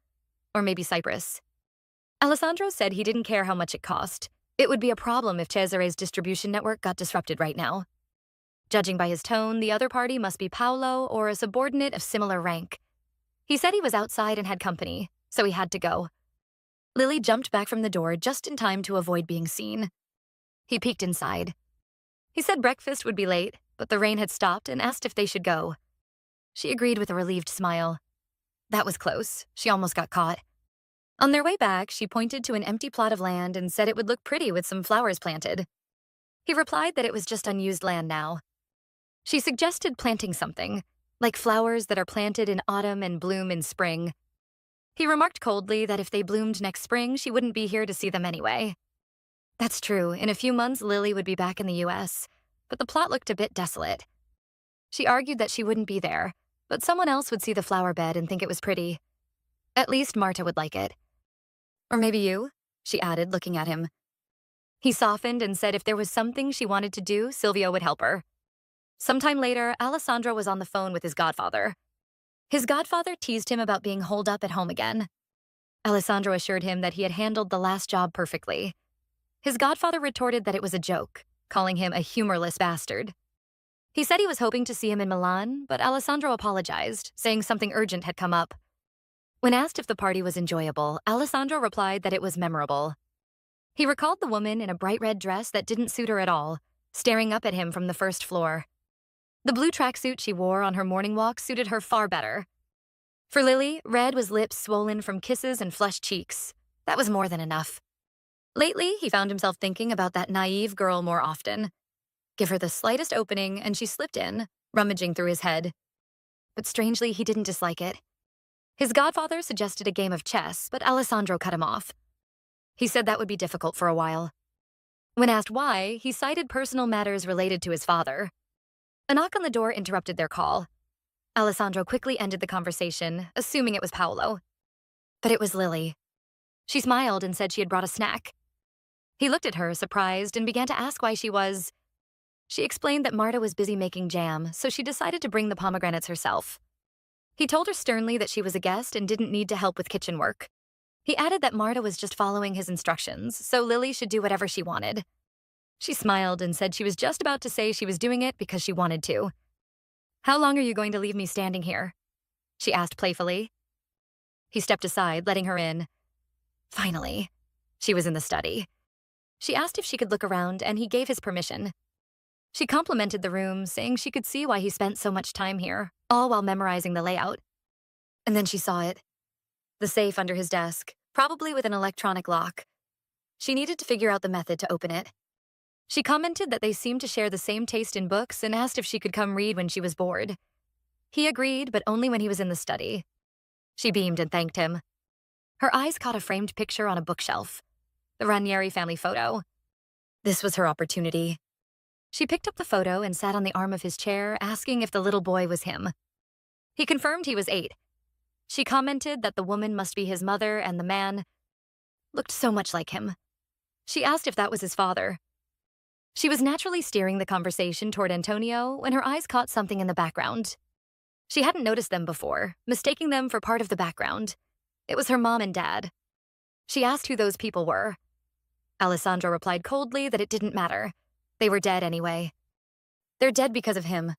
[SPEAKER 1] Or maybe Cyprus? Alessandro said he didn't care how much it cost. It would be a problem if Cesare's distribution network got disrupted right now. Judging by his tone, the other party must be Paolo or a subordinate of similar rank. He said he was outside and had company, so he had to go. Lily jumped back from the door just in time to avoid being seen. He peeked inside. He said breakfast would be late, but the rain had stopped and asked if they should go. She agreed with a relieved smile. That was close. She almost got caught. On their way back, she pointed to an empty plot of land and said it would look pretty with some flowers planted. He replied that it was just unused land now. She suggested planting something, like flowers that are planted in autumn and bloom in spring. He remarked coldly that if they bloomed next spring, she wouldn't be here to see them anyway. That's true. In a few months, Lily would be back in the US, but the plot looked a bit desolate. She argued that she wouldn't be there, but someone else would see the flower bed and think it was pretty. At least Marta would like it. Or maybe you, she added, looking at him. He softened and said if there was something she wanted to do, Silvio would help her. Sometime later, Alessandro was on the phone with his godfather. His godfather teased him about being holed up at home again. Alessandro assured him that he had handled the last job perfectly. His godfather retorted that it was a joke, calling him a humorless bastard. He said he was hoping to see him in Milan, but Alessandro apologized, saying something urgent had come up. When asked if the party was enjoyable, Alessandro replied that it was memorable. He recalled the woman in a bright red dress that didn't suit her at all, staring up at him from the first floor. The blue tracksuit she wore on her morning walk suited her far better. For Lily, red was lips swollen from kisses and flushed cheeks. That was more than enough. Lately, he found himself thinking about that naive girl more often. Give her the slightest opening, and she slipped in, rummaging through his head. But strangely, he didn't dislike it. His godfather suggested a game of chess, but Alessandro cut him off. He said that would be difficult for a while. When asked why, he cited personal matters related to his father. A knock on the door interrupted their call. Alessandro quickly ended the conversation, assuming it was Paolo. But it was Lily. She smiled and said she had brought a snack. He looked at her, surprised, and began to ask why she was. She explained that Marta was busy making jam, so she decided to bring the pomegranates herself. He told her sternly that she was a guest and didn't need to help with kitchen work. He added that Marta was just following his instructions, so Lily should do whatever she wanted. She smiled and said she was just about to say she was doing it because she wanted to. "How long are you going to leave me standing here?" she asked playfully. He stepped aside, letting her in. Finally, she was in the study. She asked if she could look around, and he gave his permission. She complimented the room, saying she could see why he spent so much time here, all while memorizing the layout. And then she saw it. The safe under his desk, probably with an electronic lock. She needed to figure out the method to open it. She commented that they seemed to share the same taste in books and asked if she could come read when she was bored. He agreed, but only when he was in the study. She beamed and thanked him. Her eyes caught a framed picture on a bookshelf. The Ranieri family photo. This was her opportunity. She picked up the photo and sat on the arm of his chair, asking if the little boy was him. He confirmed he was 8. She commented that the woman must be his mother and the man looked so much like him. She asked if that was his father. She was naturally steering the conversation toward Antonio when her eyes caught something in the background. She hadn't noticed them before, mistaking them for part of the background. It was her mom and dad. She asked who those people were. Alessandro replied coldly that it didn't matter. They were dead anyway. "They're dead because of him,"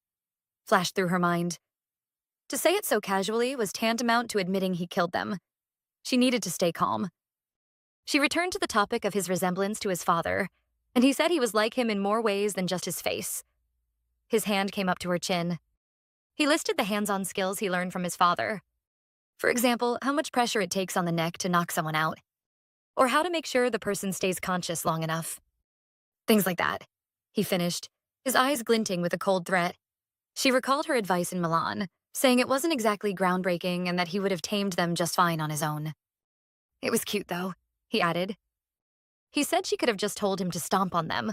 [SPEAKER 1] flashed through her mind. To say it so casually was tantamount to admitting he killed them. She needed to stay calm. She returned to the topic of his resemblance to his father, and he said he was like him in more ways than just his face. His hand came up to her chin. He listed the hands-on skills he learned from his father. For example, how much pressure it takes on the neck to knock someone out, or how to make sure the person stays conscious long enough. Things like that, he finished, his eyes glinting with a cold threat. She recalled her advice in Milan, saying it wasn't exactly groundbreaking and that he would have tamed them just fine on his own. It was cute, though, he added. He said she could have just told him to stomp on them,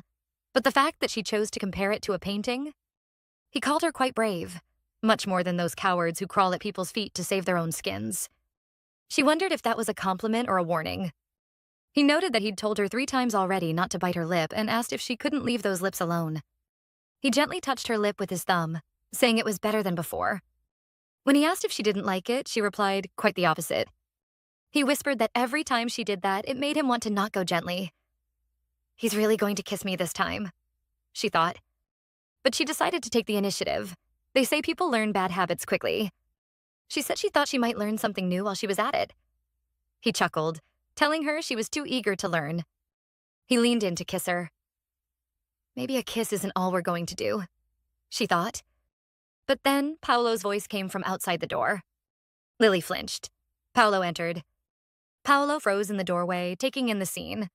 [SPEAKER 1] but the fact that she chose to compare it to a painting? He called her quite brave, much more than those cowards who crawl at people's feet to save their own skins. She wondered if that was a compliment or a warning. He noted that he'd told her 3 times already not to bite her lip and asked if she couldn't leave those lips alone. He gently touched her lip with his thumb, saying it was better than before. When he asked if she didn't like it, she replied, quite the opposite. He whispered that every time she did that, it made him want to not go gently. He's really going to kiss me this time, she thought. But she decided to take the initiative. They say people learn bad habits quickly. She said she thought she might learn something new while she was at it. He chuckled, telling her she was too eager to learn. He leaned in to kiss her. Maybe a kiss isn't all we're going to do, she thought. But then Paolo's voice came from outside the door. Lily flinched. Paolo entered. Paolo froze in the doorway, taking in the scene.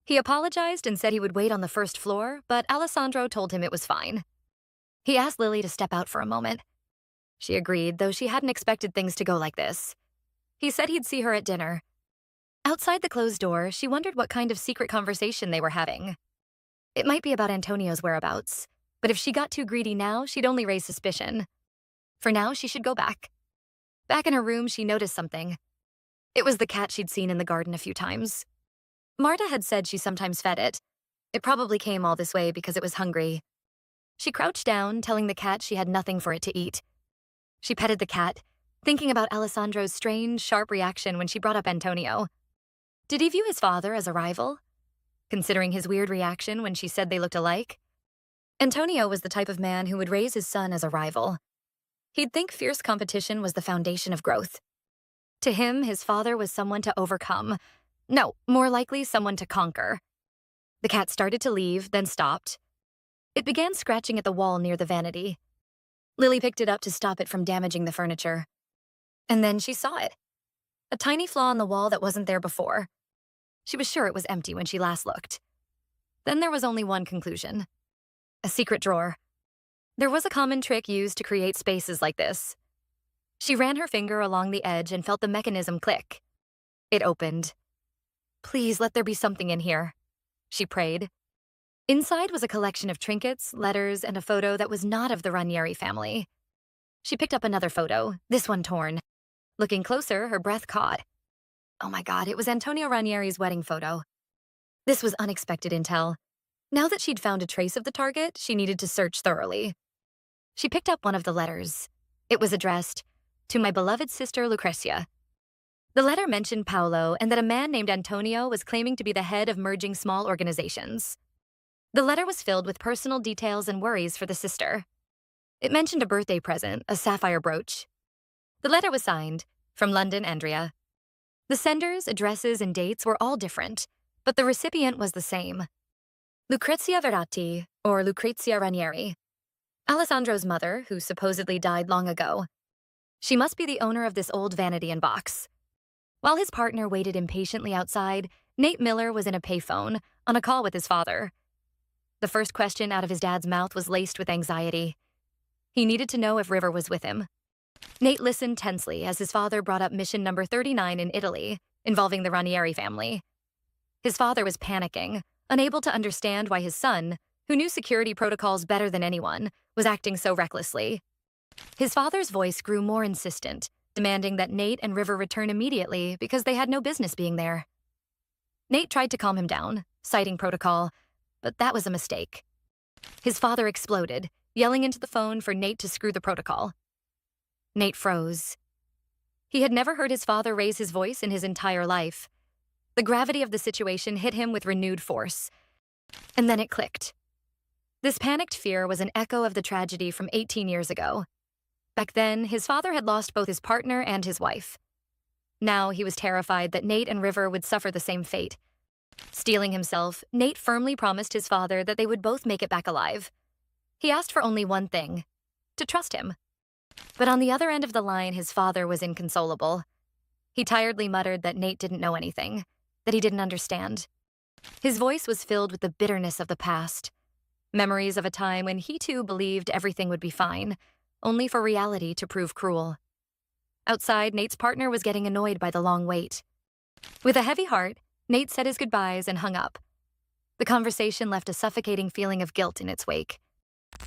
[SPEAKER 1] He apologized and said he would wait on the first floor, but Alessandro told him it was fine. He asked Lily to step out for a moment. She agreed, though she hadn't expected things to go like this. He said he'd see her at dinner. Outside the closed door, she wondered what kind of secret conversation they were having. It might be about Antonio's whereabouts, but if she got too greedy now, she'd only raise suspicion. For now, she should go back. Back in her room, she noticed something. It was the cat she'd seen in the garden a few times. Marta had said she sometimes fed it. It probably came all this way because it was hungry. She crouched down, telling the cat she had nothing for it to eat. She petted the cat, thinking about Alessandro's strange, sharp reaction when she brought up Antonio. Did he view his father as a rival? Considering his weird reaction when she said they looked alike? Antonio was the type of man who would raise his son as a rival. He'd think fierce competition was the foundation of growth. To him, his father was someone to overcome. No, more likely someone to conquer. The cat started to leave, then stopped. It began scratching at the wall near the vanity. Lily picked it up to stop it from damaging the furniture. And then she saw it. A tiny flaw in the wall that wasn't there before. She was sure it was empty when she last looked. Then there was only one conclusion. A secret drawer. There was a common trick used to create spaces like this. She ran her finger along the edge and felt the mechanism click. It opened. Please let there be something in here, she prayed. Inside was a collection of trinkets, letters, and a photo that was not of the Ranieri family. She picked up another photo, this one torn. Looking closer, her breath caught. Oh my God, it was Antonio Ranieri's wedding photo. This was unexpected intel. Now that she'd found a trace of the target, she needed to search thoroughly. She picked up one of the letters. It was addressed, "To my beloved sister Lucrezia." The letter mentioned Paolo and that a man named Antonio was claiming to be the head of merging small organizations. The letter was filled with personal details and worries for the sister. It mentioned a birthday present, a sapphire brooch. The letter was signed, "From London, Andrea." The senders, addresses, and dates were all different, but the recipient was the same. Lucrezia Verratti, or Lucrezia Ranieri. Alessandro's mother, who supposedly died long ago. She must be the owner of this old vanity and box. While his partner waited impatiently outside, Nate Miller was in a payphone, on a call with his father. The first question out of his dad's mouth was laced with anxiety. He needed to know if River was with him. Nate listened tensely as his father brought up mission number 39 in Italy, involving the Ranieri family. His father was panicking, unable to understand why his son, who knew security protocols better than anyone, was acting so recklessly. His father's voice grew more insistent, demanding that Nate and River return immediately because they had no business being there. Nate tried to calm him down, citing protocol, but that was a mistake. His father exploded, yelling into the phone for Nate to screw the protocol. Nate froze. He had never heard his father raise his voice in his entire life. The gravity of the situation hit him with renewed force. And then it clicked. This panicked fear was an echo of the tragedy from 18 years ago. Back then, his father had lost both his partner and his wife. Now he was terrified that Nate and River would suffer the same fate. Steeling himself, Nate firmly promised his father that they would both make it back alive. He asked for only one thing: to trust him. But on the other end of the line, his father was inconsolable. He tiredly muttered that Nate didn't know anything, that he didn't understand. His voice was filled with the bitterness of the past, memories of a time when he too believed everything would be fine, only for reality to prove cruel. Outside, Nate's partner was getting annoyed by the long wait. With a heavy heart, Nate said his goodbyes and hung up. The conversation left a suffocating feeling of guilt in its wake.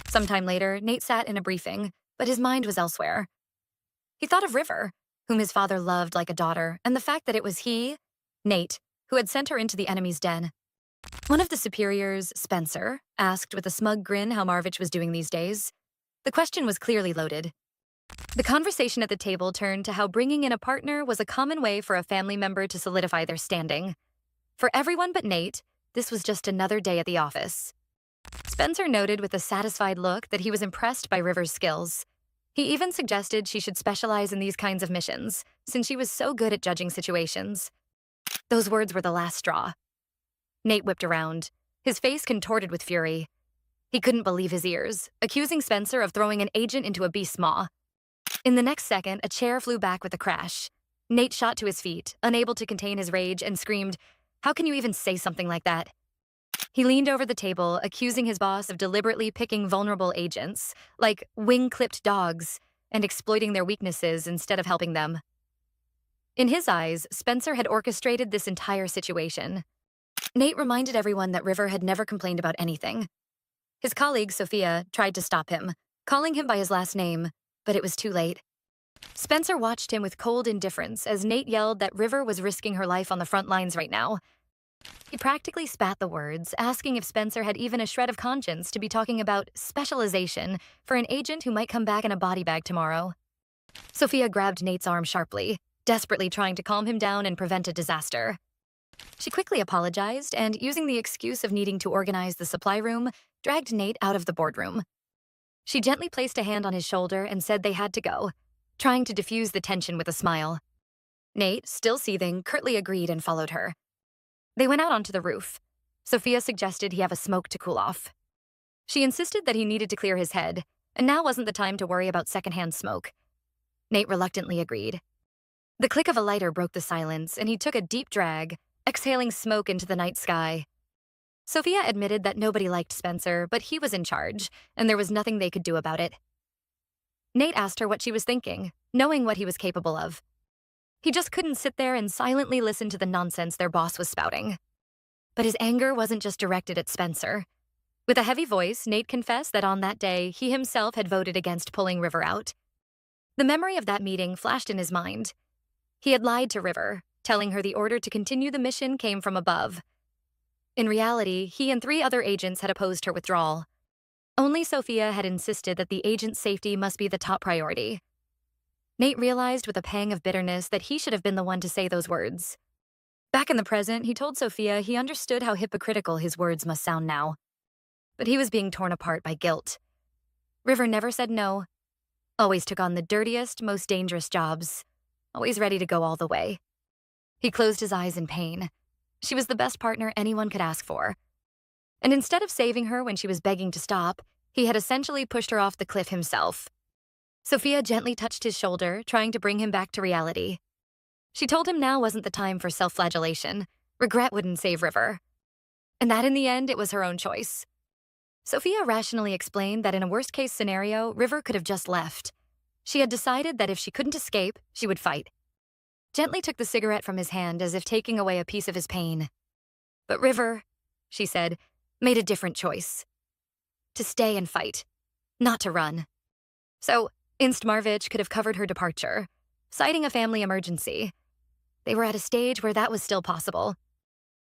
[SPEAKER 1] Sometime later, Nate sat in a briefing, but his mind was elsewhere. He thought of River, whom his father loved like a daughter, and the fact that it was he, Nate, who had sent her into the enemy's den. One of the superiors, Spencer, asked with a smug grin how Marvich was doing these days. The question was clearly loaded. The conversation at the table turned to how bringing in a partner was a common way for a family member to solidify their standing. For everyone but Nate, this was just another day at the office. Spencer noted with a satisfied look that he was impressed by River's skills. He even suggested she should specialize in these kinds of missions, since she was so good at judging situations. Those words were the last straw. Nate whipped around, his face contorted with fury. He couldn't believe his ears, accusing Spencer of throwing an agent into a beast's maw. In the next second, a chair flew back with a crash. Nate shot to his feet, unable to contain his rage, and screamed, "How can you even say something like that?" He leaned over the table, accusing his boss of deliberately picking vulnerable agents, like wing-clipped dogs, and exploiting their weaknesses instead of helping them. In his eyes, Spencer had orchestrated this entire situation. Nate reminded everyone that River had never complained about anything. His colleague, Sophia, tried to stop him, calling him by his last name, but it was too late. Spencer watched him with cold indifference as Nate yelled that River was risking her life on the front lines right now. He practically spat the words, asking if Spencer had even a shred of conscience to be talking about specialization for an agent who might come back in a body bag tomorrow. Sophia grabbed Nate's arm sharply, desperately trying to calm him down and prevent a disaster. She quickly apologized and, using the excuse of needing to organize the supply room, dragged Nate out of the boardroom. She gently placed a hand on his shoulder and said they had to go, trying to diffuse the tension with a smile. Nate, still seething, curtly agreed and followed her. They went out onto the roof. Sophia suggested he have a smoke to cool off. She insisted that he needed to clear his head, and now wasn't the time to worry about secondhand smoke. Nate reluctantly agreed. The click of a lighter broke the silence, and he took a deep drag, exhaling smoke into the night sky. Sophia admitted that nobody liked Spencer, but he was in charge, and there was nothing they could do about it. Nate asked her what she was thinking, knowing what he was capable of. He just couldn't sit there and silently listen to the nonsense their boss was spouting. But his anger wasn't just directed at Spencer. With a heavy voice, Nate confessed that on that day, he himself had voted against pulling River out. The memory of that meeting flashed in his mind. He had lied to River, telling her the order to continue the mission came from above. In reality, he and 3 other agents had opposed her withdrawal. Only Sophia had insisted that the agent's safety must be the top priority. Nate realized with a pang of bitterness that he should have been the one to say those words. Back in the present, he told Sophia he understood how hypocritical his words must sound now. But he was being torn apart by guilt. River never said no, always took on the dirtiest, most dangerous jobs, always ready to go all the way. He closed his eyes in pain. She was the best partner anyone could ask for. And instead of saving her when she was begging to stop, he had essentially pushed her off the cliff himself. Sophia gently touched his shoulder, trying to bring him back to reality. She told him now wasn't the time for self-flagellation. Regret wouldn't save River. And that in the end, it was her own choice. Sophia rationally explained that in a worst-case scenario, River could have just left. She had decided that if she couldn't escape, she would fight. Gently took the cigarette from his hand as if taking away a piece of his pain. But River, she said, made a different choice. To stay and fight, not to run. So, Marvich could have covered her departure, citing a family emergency. They were at a stage where that was still possible.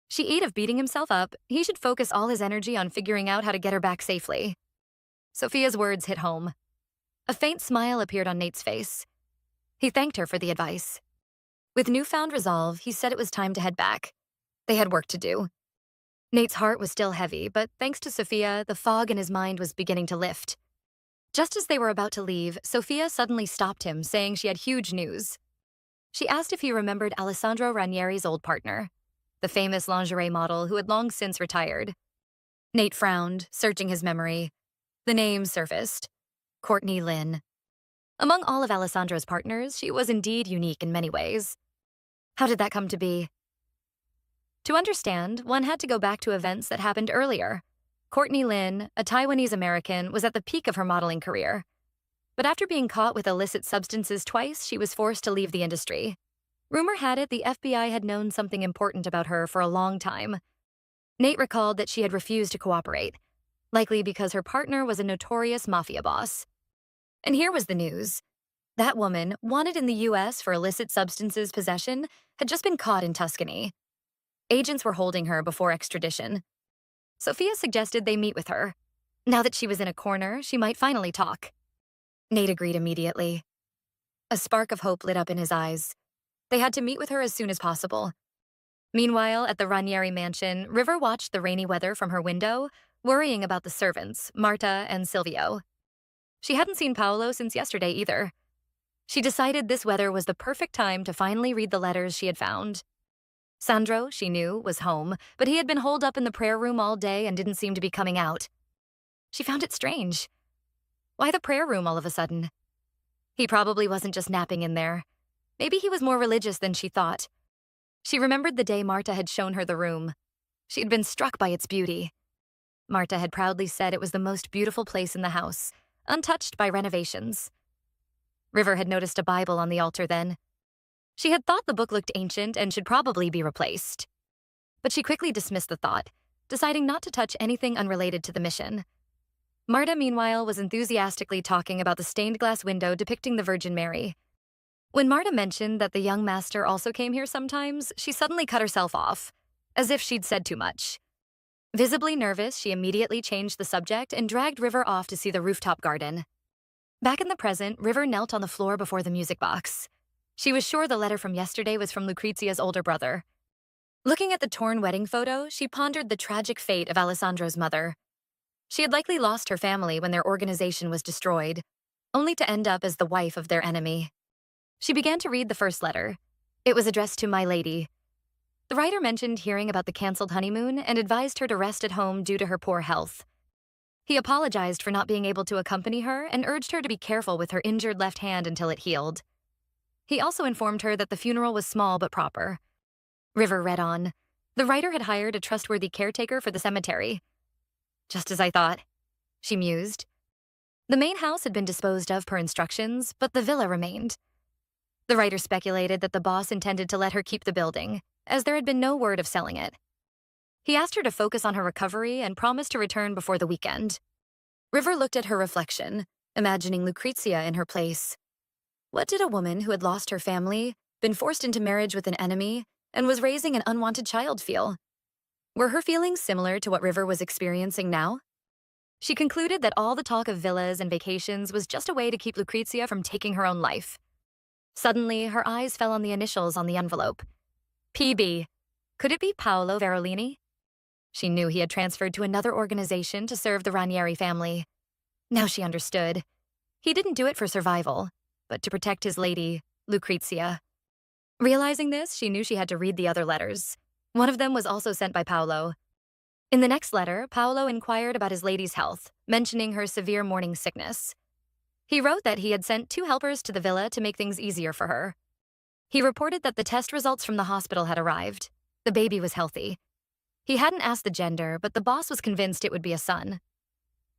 [SPEAKER 1] She ate of beating himself up. He should focus all his energy on figuring out how to get her back safely. Sophia's words hit home. A faint smile appeared on Nate's face. He thanked her for the advice. With newfound resolve, he said it was time to head back. They had work to do. Nate's heart was still heavy, but thanks to Sophia, the fog in his mind was beginning to lift. Just as they were about to leave, Sophia suddenly stopped him, saying she had huge news. She asked if he remembered Alessandro Ranieri's old partner, the famous lingerie model who had long since retired. Nate frowned, searching his memory. The name surfaced. Courtney Lynn. Among all of Alessandro's partners, she was indeed unique in many ways. How did that come to be? To understand, one had to go back to events that happened earlier. Courtney Lynn, a Taiwanese American, was at the peak of her modeling career. But after being caught with illicit substances twice, she was forced to leave the industry. Rumor had it the FBI had known something important about her for a long time. Nate recalled that she had refused to cooperate, likely because her partner was a notorious Mafia boss. And here was the news. That woman, wanted in the U.S. for illicit substances possession, had just been caught in Tuscany. Agents were holding her before extradition. Sophia suggested they meet with her. Now that she was in a corner, she might finally talk. Nate agreed immediately. A spark of hope lit up in his eyes. They had to meet with her as soon as possible. Meanwhile, at the Ranieri mansion, River watched the rainy weather from her window, worrying about the servants, Marta and Silvio. She hadn't seen Paolo since yesterday either. She decided this weather was the perfect time to finally read the letters she had found. Sandro, she knew, was home, but he had been holed up in the prayer room all day and didn't seem to be coming out. She found it strange. Why the prayer room all of a sudden? He probably wasn't just napping in there. Maybe he was more religious than she thought. She remembered the day Marta had shown her the room. She had been struck by its beauty. Marta had proudly said it was the most beautiful place in the house, untouched by renovations. River had noticed a Bible on the altar then. She had thought the book looked ancient and should probably be replaced. But she quickly dismissed the thought, deciding not to touch anything unrelated to the mission. Marta, meanwhile, was enthusiastically talking about the stained glass window depicting the Virgin Mary. When Marta mentioned that the young master also came here sometimes, she suddenly cut herself off. as if she'd said too much. Visibly nervous, she immediately changed the subject and dragged River off to see the rooftop garden. Back in the present, River knelt on the floor before the music box. She was sure the letter from yesterday was from Lucrezia's older brother. Looking at the torn wedding photo, she pondered the tragic fate of Alessandro's mother. She had likely lost her family when their organization was destroyed, only to end up as the wife of their enemy. She began to read the first letter. It was addressed to My Lady. The writer mentioned hearing about the canceled honeymoon and advised her to rest at home due to her poor health. He apologized for not being able to accompany her and urged her to be careful with her injured left hand until it healed. He also informed her that the funeral was small but proper. River read on. The writer had hired a trustworthy caretaker for the cemetery. Just as I thought, she mused. The main house had been disposed of per instructions, but the villa remained. The writer speculated that the boss intended to let her keep the building, as there had been no word of selling it. He asked her to focus on her recovery and promised to return before the weekend. River looked at her reflection, imagining Lucrezia in her place. What did a woman who had lost her family, been forced into marriage with an enemy, and was raising an unwanted child feel? Were her feelings similar to what River was experiencing now? She concluded that all the talk of villas and vacations was just a way to keep Lucrezia from taking her own life. Suddenly, her eyes fell on the initials on the envelope. PB. Could it be Paolo Verolini? She knew he had transferred to another organization to serve the Ranieri family. Now she understood. He didn't do it for survival, but to protect his lady, Lucrezia. Realizing this, she knew she had to read the other letters. One of them was also sent by Paolo. In the next letter, Paolo inquired about his lady's health, mentioning her severe morning sickness. He wrote that he had sent 2 helpers to the villa to make things easier for her. He reported that the test results from the hospital had arrived. The baby was healthy. He hadn't asked the gender, but the boss was convinced it would be a son.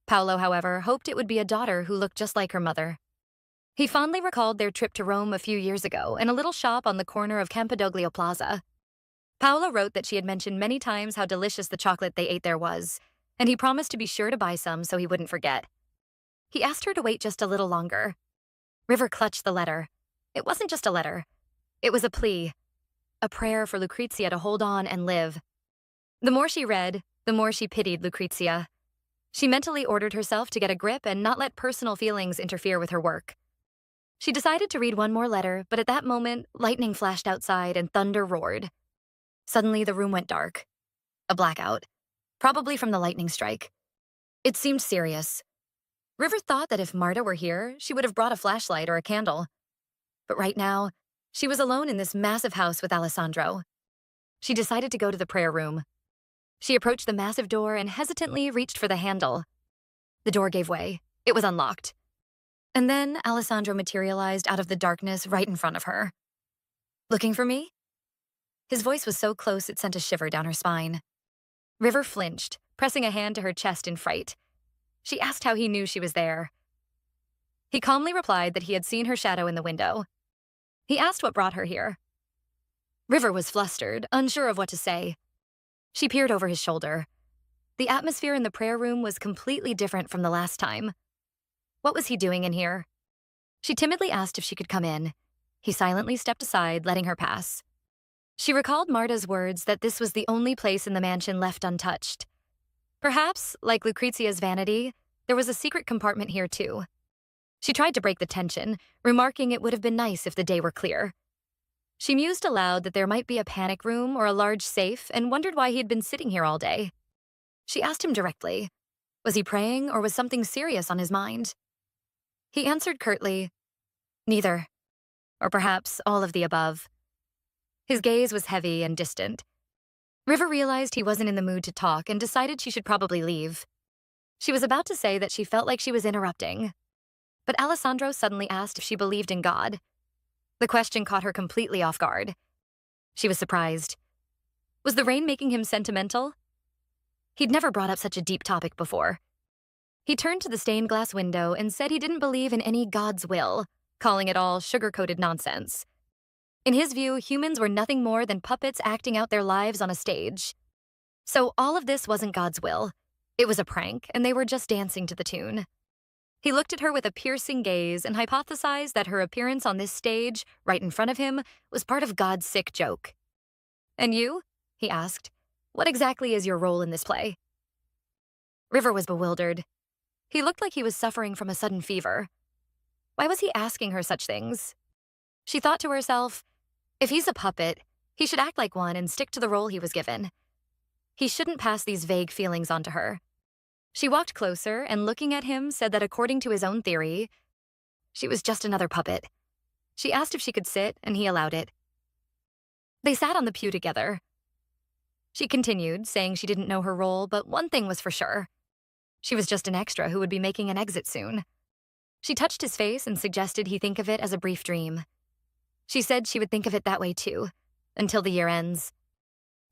[SPEAKER 1] Paolo, however, hoped it would be a daughter who looked just like her mother. He fondly recalled their trip to Rome a few years ago in a little shop on the corner of Campidoglio Plaza. Paolo wrote that she had mentioned many times how delicious the chocolate they ate there was, and he promised to be sure to buy some so he wouldn't forget. He asked her to wait just a little longer. River clutched the letter. It wasn't just a letter. It was a plea, a prayer for Lucrezia to hold on and live. The more she read, the more she pitied Lucrezia. She mentally ordered herself to get a grip and not let personal feelings interfere with her work. She decided to read one more letter, but at that moment, lightning flashed outside and thunder roared. Suddenly, the room went dark. A blackout, probably from the lightning strike. It seemed serious. River thought that if Marta were here, she would have brought a flashlight or a candle. But right now, she was alone in this massive house with Alessandro. She decided to go to the prayer room. She approached the massive door and hesitantly reached for the handle. The door gave way. It was unlocked. And then Alessandro materialized out of the darkness right in front of her. Looking for me? His voice was so close it sent a shiver down her spine. River flinched, pressing a hand to her chest in fright. She asked how he knew she was there. He calmly replied that he had seen her shadow in the window. He asked what brought her here. River was flustered, unsure of what to say. She peered over his shoulder. The atmosphere in the prayer room was completely different from the last time. What was he doing in here? She timidly asked if she could come in. He silently stepped aside, letting her pass. She recalled Marta's words that this was the only place in the mansion left untouched. Perhaps, like Lucrezia's vanity, there was a secret compartment here too. She tried to break the tension, remarking it would have been nice if the day were clear. She mused aloud that there might be a panic room or a large safe and wondered why he had been sitting here all day. She asked him directly. Was he praying or was something serious on his mind? He answered curtly, neither. Or perhaps all of the above. His gaze was heavy and distant. River realized he wasn't in the mood to talk and decided she should probably leave. She was about to say that she felt like she was interrupting. But Alessandro suddenly asked if she believed in God. The question caught her completely off guard. She was surprised. Was the rain making him sentimental? He'd never brought up such a deep topic before. He turned to the stained glass window and said he didn't believe in any God's will, calling it all sugar-coated nonsense. In his view, humans were nothing more than puppets acting out their lives on a stage. So all of this wasn't God's will. It was a prank, and they were just dancing to the tune. He looked at her with a piercing gaze and hypothesized that her appearance on this stage, right in front of him, was part of God's sick joke. "And you?" he asked. What exactly is your role in this play? River was bewildered. He looked like he was suffering from a sudden fever. Why was he asking her such things? She thought to herself, if he's a puppet, he should act like one and stick to the role he was given. He shouldn't pass these vague feelings on to her. She walked closer and, looking at him, said that according to his own theory, she was just another puppet. She asked if she could sit, and he allowed it. They sat on the pew together. She continued, saying she didn't know her role, but one thing was for sure. She was just an extra who would be making an exit soon. She touched his face and suggested he think of it as a brief dream. She said she would think of it that way too, until the year ends.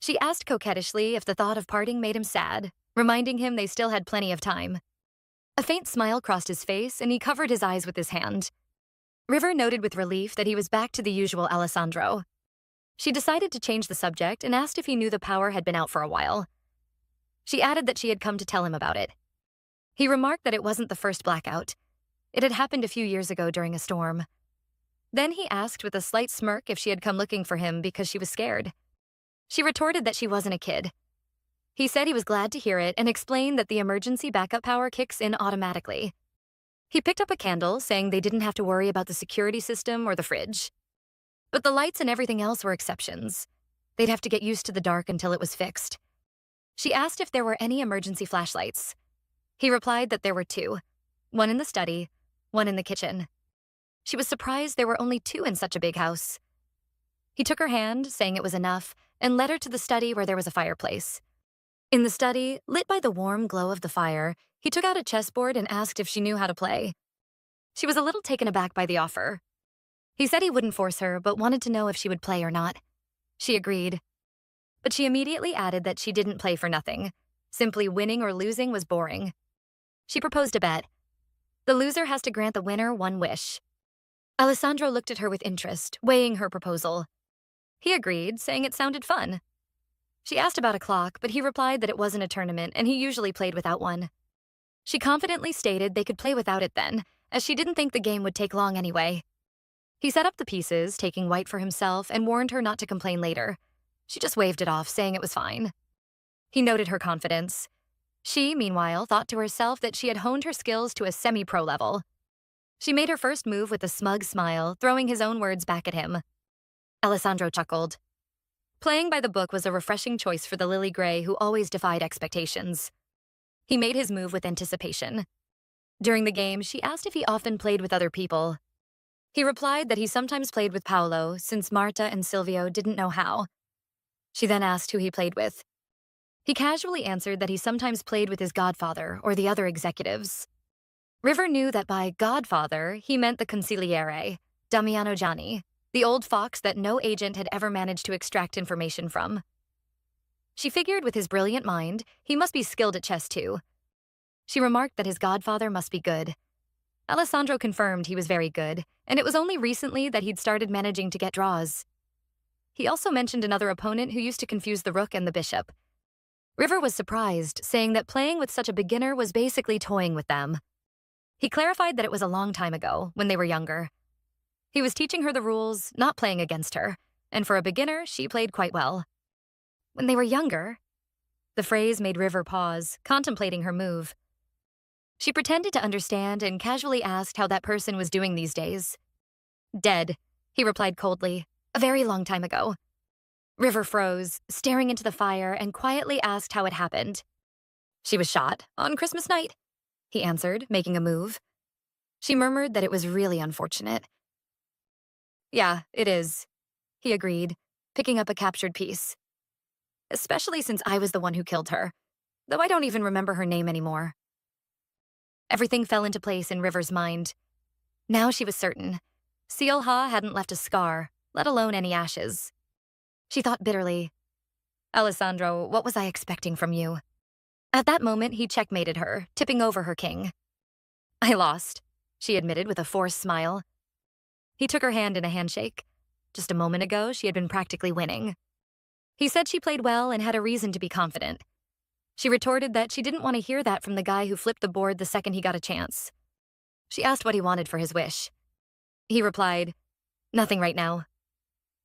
[SPEAKER 1] She asked coquettishly if the thought of parting made him sad, reminding him they still had plenty of time. A faint smile crossed his face, and he covered his eyes with his hand. River noted with relief that he was back to the usual Alessandro. She decided to change the subject and asked if he knew the power had been out for a while. She added that she had come to tell him about it. He remarked that it wasn't the first blackout. It had happened a few years ago during a storm. Then he asked with a slight smirk if she had come looking for him because she was scared. She retorted that she wasn't a kid. He said he was glad to hear it and explained that the emergency backup power kicks in automatically. He picked up a candle, saying they didn't have to worry about the security system or the fridge. But the lights and everything else were exceptions. They'd have to get used to the dark until it was fixed. She asked if there were any emergency flashlights. He replied that there were 2, one in the study, one in the kitchen. She was surprised there were only 2 in such a big house. He took her hand, saying it was enough, and led her to the study where there was a fireplace. In the study, lit by the warm glow of the fire, he took out a chessboard and asked if she knew how to play. She was a little taken aback by the offer. He said he wouldn't force her, but wanted to know if she would play or not. She agreed. But she immediately added that she didn't play for nothing. Simply winning or losing was boring. She proposed a bet. The loser has to grant the winner one wish. Alessandro looked at her with interest, weighing her proposal. He agreed, saying it sounded fun. She asked about a clock, but he replied that it wasn't a tournament and he usually played without one. She confidently stated they could play without it then, as she didn't think the game would take long anyway. He set up the pieces, taking white for himself, and warned her not to complain later. She just waved it off, saying it was fine. He noted her confidence. She, meanwhile, thought to herself that she had honed her skills to a semi-pro level. She made her first move with a smug smile, throwing his own words back at him. Alessandro chuckled. Playing by the book was a refreshing choice for the Lily Gray who always defied expectations. He made his move with anticipation. During the game, she asked if he often played with other people. He replied that he sometimes played with Paolo, since Marta and Silvio didn't know how. She then asked who he played with. He casually answered that he sometimes played with his godfather or the other executives. River knew that by godfather, he meant the consigliere, Damiano Gianni, the old fox that no agent had ever managed to extract information from. She figured with his brilliant mind, he must be skilled at chess too. She remarked that his godfather must be good. Alessandro confirmed he was very good, and it was only recently that he'd started managing to get draws. He also mentioned another opponent who used to confuse the rook and the bishop. River was surprised, saying that playing with such a beginner was basically toying with them. He clarified that it was a long time ago, when they were younger. He was teaching her the rules, not playing against her, and for a beginner, she played quite well. When they were younger? The phrase made River pause, contemplating her move. She pretended to understand and casually asked how that person was doing these days. Dead, he replied coldly, a very long time ago. River froze, staring into the fire, and quietly asked how it happened. She was shot on Christmas night, he answered, making a move. She murmured that it was really unfortunate. Yeah, it is, he agreed, picking up a captured piece. Especially since I was the one who killed her, though I don't even remember her name anymore. Everything fell into place in River's mind. Now she was certain. Seal Ha hadn't left a scar, let alone any ashes. She thought bitterly, Alessandro, what was I expecting from you? At that moment, he checkmated her, tipping over her king. I lost, she admitted with a forced smile. He took her hand in a handshake. Just a moment ago, she had been practically winning. He said she played well and had a reason to be confident. She retorted that she didn't want to hear that from the guy who flipped the board the second he got a chance. She asked what he wanted for his wish. He replied, nothing right now.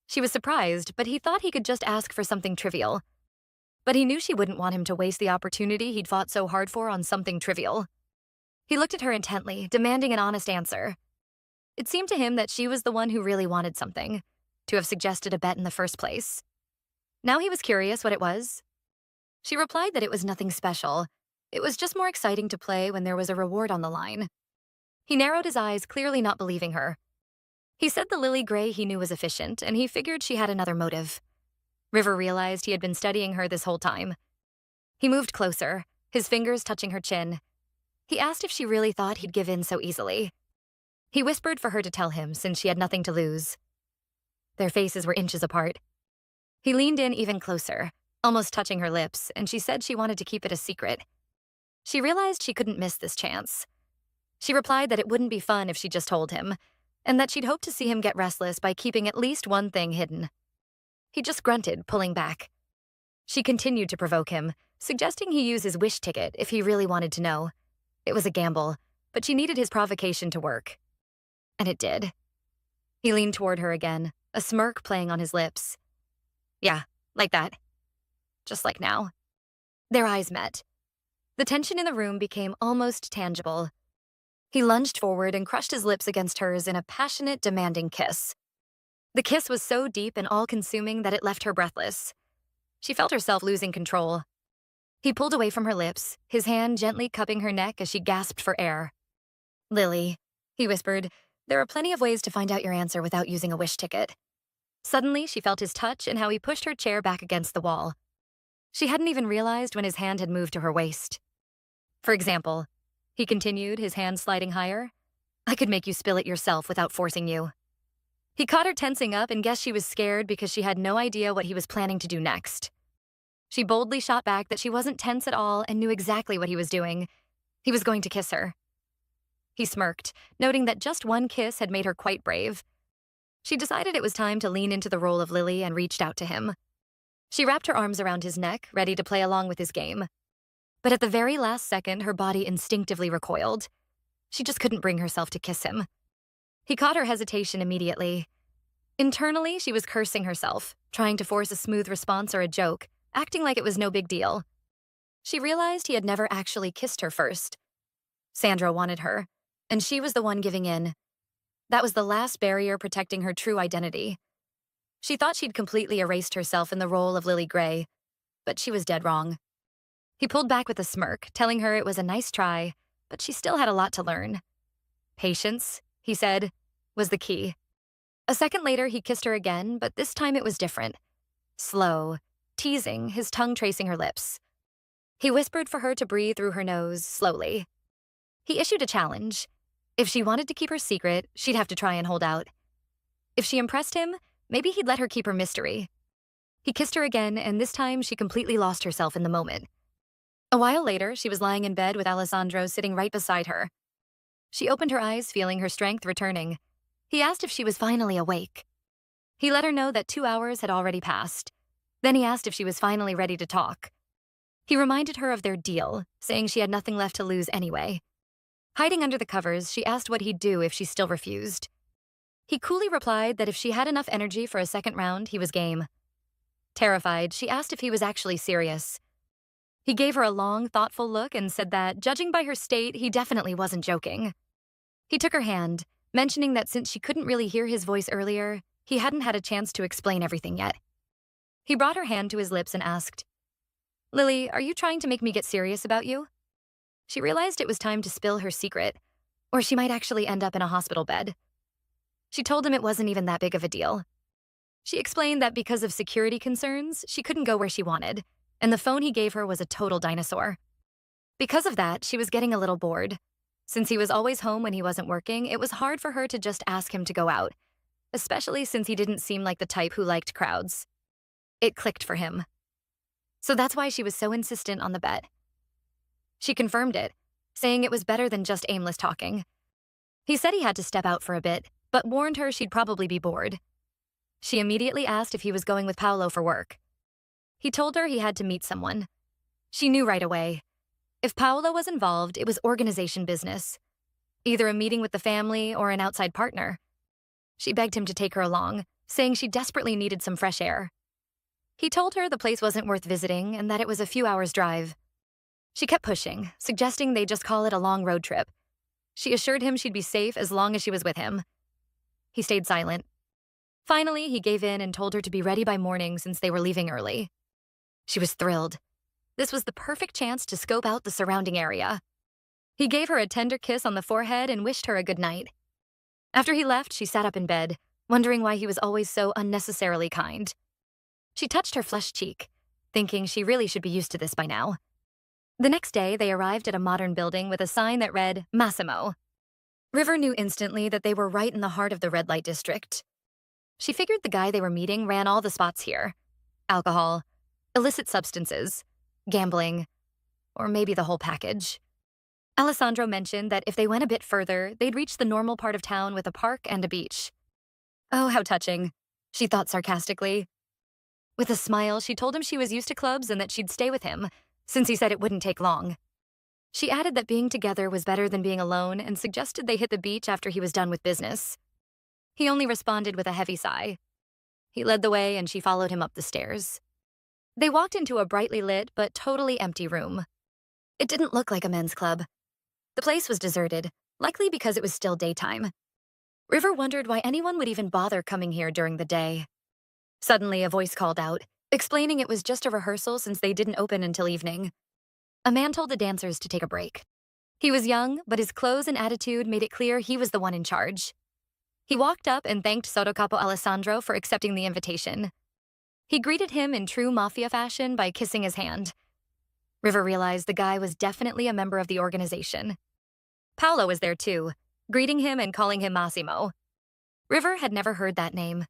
[SPEAKER 1] She was surprised, but he thought he could just ask for something trivial. But he knew she wouldn't want him to waste the opportunity he'd fought so hard for on something trivial. He looked at her intently, demanding an honest answer. It seemed to him that she was the one who really wanted something, to have suggested a bet in the first place. Now he was curious what it was. She replied that it was nothing special. It was just more exciting to play when there was a reward on the line. He narrowed his eyes, clearly not believing her. He said the Lily Gray he knew was efficient, and he figured she had another motive. River realized he had been studying her this whole time. He moved closer, his fingers touching her chin. He asked if she really thought he'd give in so easily. He whispered for her to tell him, since she had nothing to lose. Their faces were inches apart. He leaned in even closer, almost touching her lips, and she said she wanted to keep it a secret. She realized she couldn't miss this chance. She replied that it wouldn't be fun if she just told him, and that she'd hope to see him get restless by keeping at least one thing hidden. He just grunted, pulling back. She continued to provoke him, suggesting he use his wish ticket if he really wanted to know. It was a gamble, but she needed his provocation to work. And it did. He leaned toward her again, a smirk playing on his lips. Yeah, like that. Just like now. Their eyes met. The tension in the room became almost tangible. He lunged forward and crushed his lips against hers in a passionate, demanding kiss. The kiss was so deep and all-consuming that it left her breathless. She felt herself losing control. He pulled away from her lips, his hand gently cupping her neck as she gasped for air. "Lily," he whispered, "there are plenty of ways to find out your answer without using a wish ticket." Suddenly, she felt his touch and how he pushed her chair back against the wall. She hadn't even realized when his hand had moved to her waist. "For example," he continued, his hand sliding higher, "I could make you spill it yourself without forcing you." He caught her tensing up and guessed she was scared because she had no idea what he was planning to do next. She boldly shot back that she wasn't tense at all and knew exactly what he was doing. He was going to kiss her. He smirked, noting that just one kiss had made her quite brave. She decided it was time to lean into the role of Lily and reached out to him. She wrapped her arms around his neck, ready to play along with his game. But at the very last second, her body instinctively recoiled. She just couldn't bring herself to kiss him. He caught her hesitation immediately. Internally, she was cursing herself, trying to force a smooth response or a joke, acting like it was no big deal. She realized he had never actually kissed her first. Sandra wanted her, and she was the one giving in. That was the last barrier protecting her true identity. She thought she'd completely erased herself in the role of Lily Gray, but she was dead wrong. He pulled back with a smirk, telling her it was a nice try, but she still had a lot to learn. Patience, he said, was the key. A second later, he kissed her again, but this time it was different. Slow, teasing, his tongue tracing her lips. He whispered for her to breathe through her nose, slowly. He issued a challenge. If she wanted to keep her secret, she'd have to try and hold out. If she impressed him, maybe he'd let her keep her mystery. He kissed her again, and this time she completely lost herself in the moment. A while later, she was lying in bed with Alessandro sitting right beside her. She opened her eyes, feeling her strength returning. He asked if she was finally awake. He let her know that 2 hours had already passed. Then he asked if she was finally ready to talk. He reminded her of their deal, saying she had nothing left to lose anyway. Hiding under the covers, she asked what he'd do if she still refused. He coolly replied that if she had enough energy for a second round, he was game. Terrified, she asked if he was actually serious. He gave her a long, thoughtful look and said that, judging by her state, he definitely wasn't joking. He took her hand, mentioning that since she couldn't really hear his voice earlier, he hadn't had a chance to explain everything yet. He brought her hand to his lips and asked, "Lily, are you trying to make me get serious about you?" She realized it was time to spill her secret, or she might actually end up in a hospital bed. She told him it wasn't even that big of a deal. She explained that because of security concerns, she couldn't go where she wanted, and the phone he gave her was a total dinosaur. Because of that, she was getting a little bored. Since he was always home when he wasn't working, it was hard for her to just ask him to go out, especially since he didn't seem like the type who liked crowds. It clicked for him. So that's why she was so insistent on the bet. She confirmed it, saying it was better than just aimless talking. He said he had to step out for a bit, but warned her she'd probably be bored. She immediately asked if he was going with Paolo for work. He told her he had to meet someone. She knew right away. If Paolo was involved, it was organization business. Either a meeting with the family or an outside partner. She begged him to take her along, saying she desperately needed some fresh air. He told her the place wasn't worth visiting and that it was a few hours' drive. She kept pushing, suggesting they just call it a long road trip. She assured him she'd be safe as long as she was with him. He stayed silent. Finally, he gave in and told her to be ready by morning since they were leaving early. She was thrilled. This was the perfect chance to scope out the surrounding area. He gave her a tender kiss on the forehead and wished her a good night. After he left, she sat up in bed, wondering why he was always so unnecessarily kind. She touched her flushed cheek, thinking she really should be used to this by now. The next day, they arrived at a modern building with a sign that read, Massimo. River knew instantly that they were right in the heart of the red light district. She figured the guy they were meeting ran all the spots here. Alcohol, illicit substances, gambling, or maybe the whole package. Alessandro mentioned that if they went a bit further, they'd reach the normal part of town with a park and a beach. Oh, how touching, she thought sarcastically. With a smile, she told him she was used to clubs and that she'd stay with him, since he said it wouldn't take long. She added that being together was better than being alone and suggested they hit the beach after he was done with business. He only responded with a heavy sigh. He led the way and she followed him up the stairs. They walked into a brightly lit but totally empty room. It didn't look like a men's club. The place was deserted, likely because it was still daytime. River wondered why anyone would even bother coming here during the day. Suddenly, a voice called out, explaining it was just a rehearsal since they didn't open until evening. A man told the dancers to take a break. He was young, but his clothes and attitude made it clear he was the one in charge. He walked up and thanked Sotocapo Alessandro for accepting the invitation. He greeted him in true Mafia fashion by kissing his hand. River realized the guy was definitely a member of the organization. Paolo was there too, greeting him and calling him Massimo. River had never heard that name.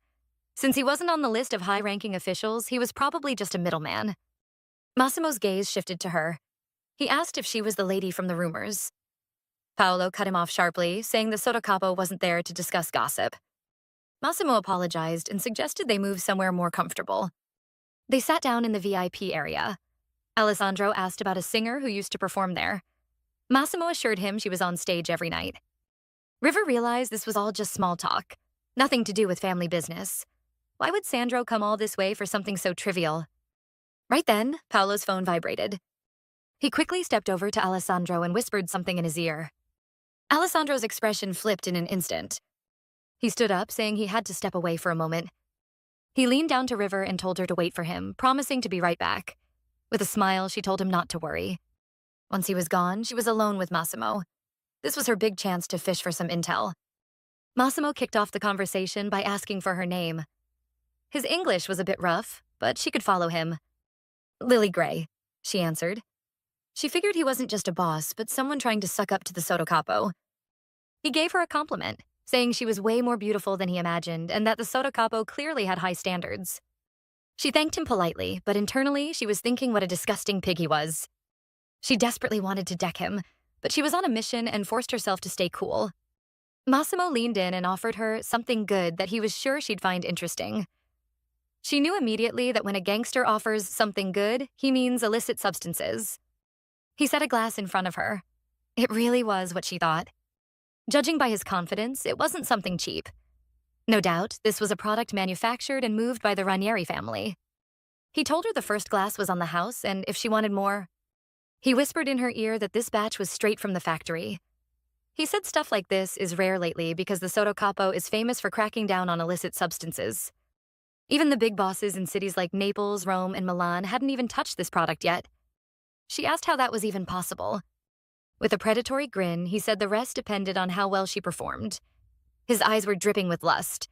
[SPEAKER 1] Since he wasn't on the list of high-ranking officials, he was probably just a middleman. Massimo's gaze shifted to her. He asked if she was the lady from the rumors. Paolo cut him off sharply, saying the Sotocapo wasn't there to discuss gossip. Massimo apologized and suggested they move somewhere more comfortable. They sat down in the VIP area. Alessandro asked about a singer who used to perform there. Massimo assured him she was on stage every night. River realized this was all just small talk, nothing to do with family business. Why would Sandro come all this way for something so trivial? Right then, Paolo's phone vibrated. He quickly stepped over to Alessandro and whispered something in his ear. Alessandro's expression flipped in an instant. He stood up, saying he had to step away for a moment. He leaned down to River and told her to wait for him, promising to be right back. With a smile, she told him not to worry. Once he was gone, she was alone with Massimo. This was her big chance to fish for some intel. Massimo kicked off the conversation by asking for her name. His English was a bit rough, but she could follow him. Lily Gray, she answered. She figured he wasn't just a boss, but someone trying to suck up to the Sotocapo. He gave her a compliment, saying she was way more beautiful than he imagined and that the Sotocapo clearly had high standards. She thanked him politely, but internally she was thinking what a disgusting pig he was. She desperately wanted to deck him, but she was on a mission and forced herself to stay cool. Massimo leaned in and offered her something good that he was sure she'd find interesting. She knew immediately that when a gangster offers something good, he means illicit substances. He set a glass in front of her. It really was what she thought. Judging by his confidence, it wasn't something cheap. No doubt, this was a product manufactured and moved by the Ranieri family. He told her the first glass was on the house, and if she wanted more. He whispered in her ear that this batch was straight from the factory. He said stuff like this is rare lately because the Sotocapo is famous for cracking down on illicit substances. Even the big bosses in cities like Naples, Rome, and Milan hadn't even touched this product yet. She asked how that was even possible. With a predatory grin, he said the rest depended on how well she performed. His eyes were dripping with lust.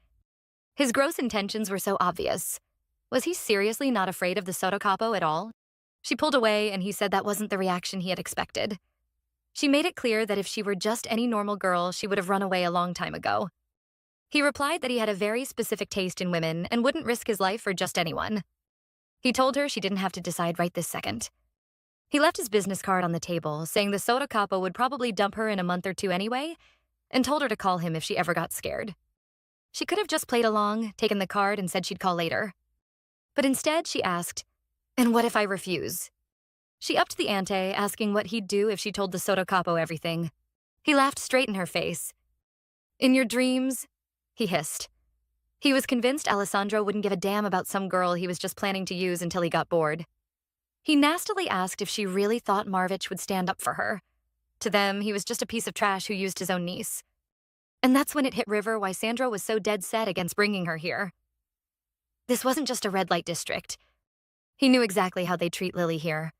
[SPEAKER 1] His gross intentions were so obvious. Was he seriously not afraid of the Sotocapo at all? She pulled away, and he said that wasn't the reaction he had expected. She made it clear that if she were just any normal girl, she would have run away a long time ago. He replied that he had a very specific taste in women and wouldn't risk his life for just anyone. He told her she didn't have to decide right this second. He left his business card on the table, saying the Sotocapo would probably dump her in a month or two anyway, and told her to call him if she ever got scared. She could have just played along, taken the card, and said she'd call later. But instead, she asked, "And what if I refuse?" She upped the ante, asking what he'd do if she told the Sotocapo everything. He laughed straight in her face. "In your dreams?" he hissed. He was convinced Alessandro wouldn't give a damn about some girl he was just planning to use until he got bored. He nastily asked if she really thought Marvich would stand up for her. To them, he was just a piece of trash who used his own niece. And that's when it hit River why Sandro was so dead set against bringing her here. This wasn't just a red light district. He knew exactly how they treat Lily here.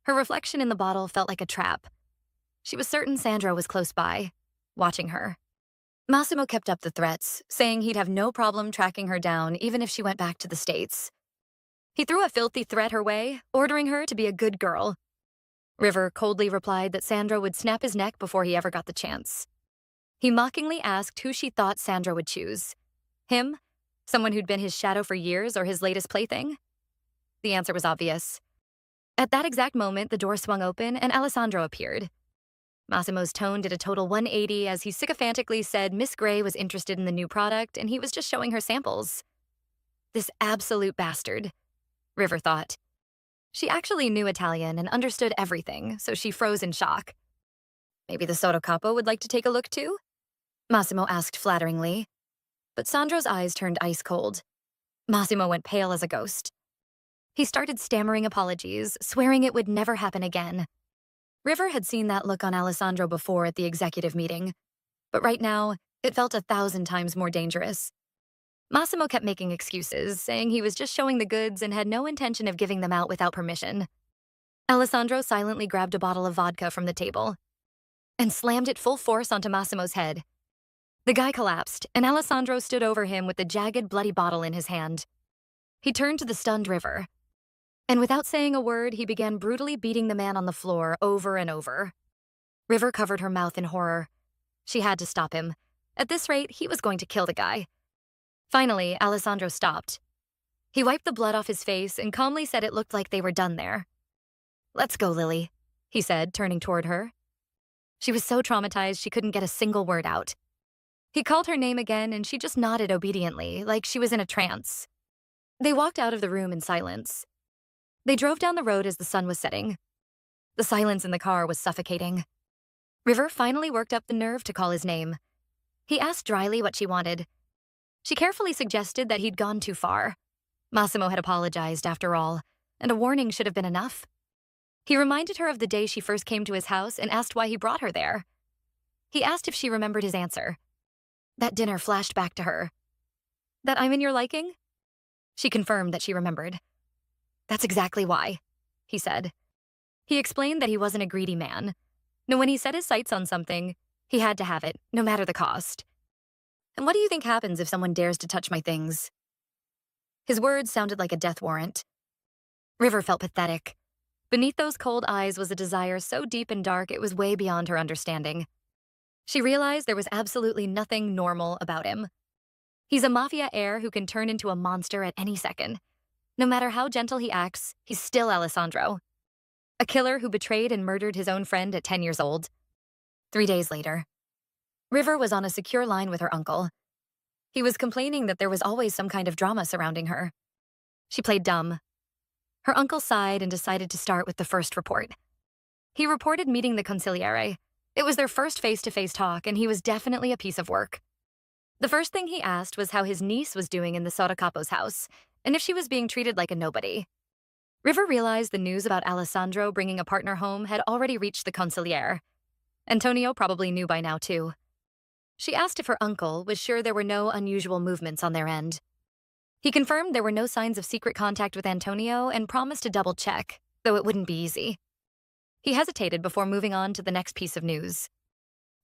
[SPEAKER 1] Her reflection in the bottle felt like a trap. She was certain Sandro was close by, watching her. Massimo kept up the threats, saying he'd have no problem tracking her down even if she went back to the States. He threw a filthy threat her way, ordering her to be a good girl. River coldly replied that Sandro would snap his neck before he ever got the chance. He mockingly asked who she thought Sandro would choose. Him? Someone who'd been his shadow for years or his latest plaything? The answer was obvious. At that exact moment, the door swung open and Alessandro appeared. Massimo's tone did a total 180 as he sycophantically said Miss Gray was interested in the new product and he was just showing her samples. This absolute bastard, River thought. She actually knew Italian and understood everything, so she froze in shock. Maybe the Soto Capo would like to take a look too? Massimo asked flatteringly. But Sandro's eyes turned ice cold. Massimo went pale as a ghost. He started stammering apologies, swearing it would never happen again. River had seen that look on Alessandro before at the executive meeting, but right now, it felt 1,000 times more dangerous. Massimo kept making excuses, saying he was just showing the goods and had no intention of giving them out without permission. Alessandro silently grabbed a bottle of vodka from the table and slammed it full force onto Massimo's head. The guy collapsed, and Alessandro stood over him with the jagged, bloody bottle in his hand. He turned to the stunned River, and without saying a word, he began brutally beating the man on the floor over and over. River covered her mouth in horror. She had to stop him. At this rate, he was going to kill the guy. Finally, Alessandro stopped. He wiped the blood off his face and calmly said it looked like they were done there. "Let's go, Lily," he said, turning toward her. She was so traumatized she couldn't get a single word out. He called her name again and she just nodded obediently, like she was in a trance. They walked out of the room in silence. They drove down the road as the sun was setting. The silence in the car was suffocating. River finally worked up the nerve to call his name. He asked dryly what she wanted. She carefully suggested that he'd gone too far. Massimo had apologized, after all, and a warning should have been enough. He reminded her of the day she first came to his house and asked why he brought her there. He asked if she remembered his answer. That dinner flashed back to her. "That I'm in your liking?" She confirmed that she remembered. "That's exactly why," he said. He explained that he wasn't a greedy man. No, when he set his sights on something, he had to have it, no matter the cost. "And what do you think happens if someone dares to touch my things?" His words sounded like a death warrant. River felt pathetic. Beneath those cold eyes was a desire so deep and dark it was way beyond her understanding. She realized there was absolutely nothing normal about him. He's a Mafia heir who can turn into a monster at any second. No matter how gentle he acts, he's still Alessandro. A killer who betrayed and murdered his own friend at 10 years old. 3 days later, River was on a secure line with her uncle. He was complaining that there was always some kind of drama surrounding her. She played dumb. Her uncle sighed and decided to start with the first report. He reported meeting the consigliere. It was their first face-to-face talk, and he was definitely a piece of work. The first thing he asked was how his niece was doing in the Sotocapo's house, and if she was being treated like a nobody. River realized the news about Alessandro bringing a partner home had already reached the consigliere. Antonio probably knew by now, too. She asked if her uncle was sure there were no unusual movements on their end. He confirmed there were no signs of secret contact with Antonio and promised to double-check, though it wouldn't be easy. He hesitated before moving on to the next piece of news.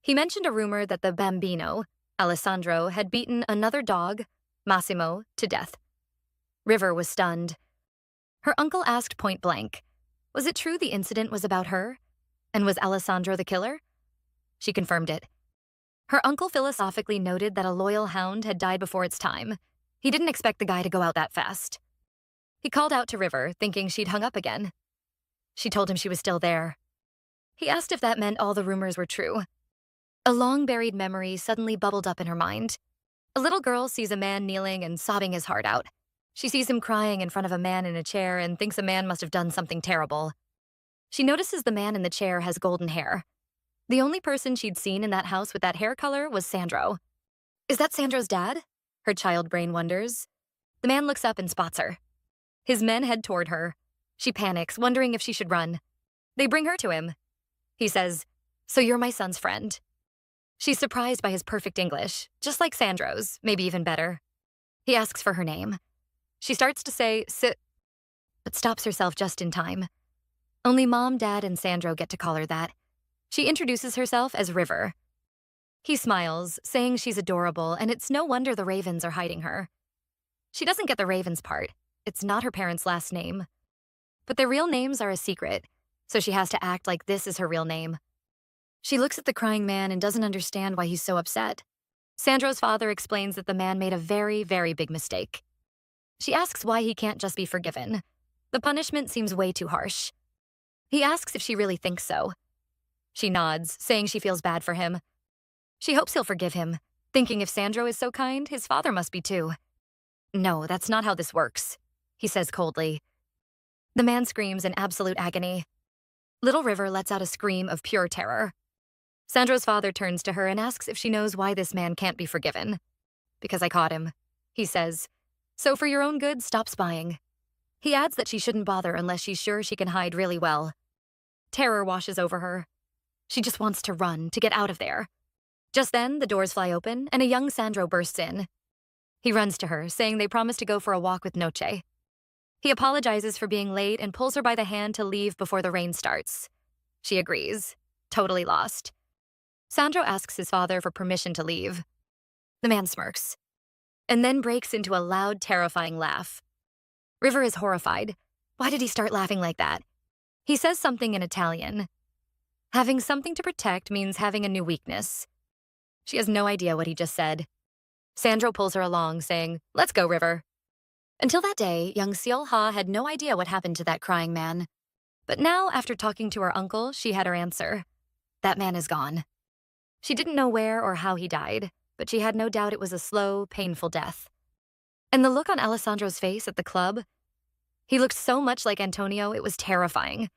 [SPEAKER 1] He mentioned a rumor that the bambino, Alessandro, had beaten another dog, Massimo, to death. River was stunned. Her uncle asked point blank, was it true the incident was about her? And was Alessandro the killer? She confirmed it. Her uncle philosophically noted that a loyal hound had died before its time. He didn't expect the guy to go out that fast. He called out to River, thinking she'd hung up again. She told him she was still there. He asked if that meant all the rumors were true. A long-buried memory suddenly bubbled up in her mind. A little girl sees a man kneeling and sobbing his heart out. She sees him crying in front of a man in a chair and thinks a man must have done something terrible. She notices the man in the chair has golden hair. The only person she'd seen in that house with that hair color was Sandro. "Is that Sandro's dad?" her child brain wonders. The man looks up and spots her. His men head toward her. She panics, wondering if she should run. They bring her to him. He says, "So you're my son's friend." She's surprised by his perfect English, just like Sandro's, maybe even better. He asks for her name. She starts to say, "Sit," but stops herself just in time. Only Mom, Dad, and Sandro get to call her that. She introduces herself as River. He smiles, saying she's adorable, and it's no wonder the Ravens are hiding her. She doesn't get the Ravens part. It's not her parents' last name. But their real names are a secret, so she has to act like this is her real name. She looks at the crying man and doesn't understand why he's so upset. Sandro's father explains that the man made a very, very big mistake. She asks why he can't just be forgiven. The punishment seems way too harsh. He asks if she really thinks so. She nods, saying she feels bad for him. She hopes he'll forgive him, thinking if Sandro is so kind, his father must be too. "No, that's not how this works," he says coldly. The man screams in absolute agony. Little River lets out a scream of pure terror. Sandro's father turns to her and asks if she knows why this man can't be forgiven. "Because I caught him," he says. "So for your own good, stop spying." He adds that she shouldn't bother unless she's sure she can hide really well. Terror washes over her. She just wants to run, to get out of there. Just then, the doors fly open, and a young Sandro bursts in. He runs to her, saying they promised to go for a walk with Noche. He apologizes for being late and pulls her by the hand to leave before the rain starts. She agrees, totally lost. Sandro asks his father for permission to leave. The man smirks, and then breaks into a loud, terrifying laugh. River is horrified. Why did he start laughing like that? He says something in Italian. Having something to protect means having a new weakness. She has no idea what he just said. Sandro pulls her along, saying, "Let's go, River." Until that day, young Seol-ha had no idea what happened to that crying man. But now, after talking to her uncle, she had her answer. That man is gone. She didn't know where or how he died, but she had no doubt it was a slow, painful death. And the look on Alessandro's face at the club, he looked so much like Antonio, it was terrifying.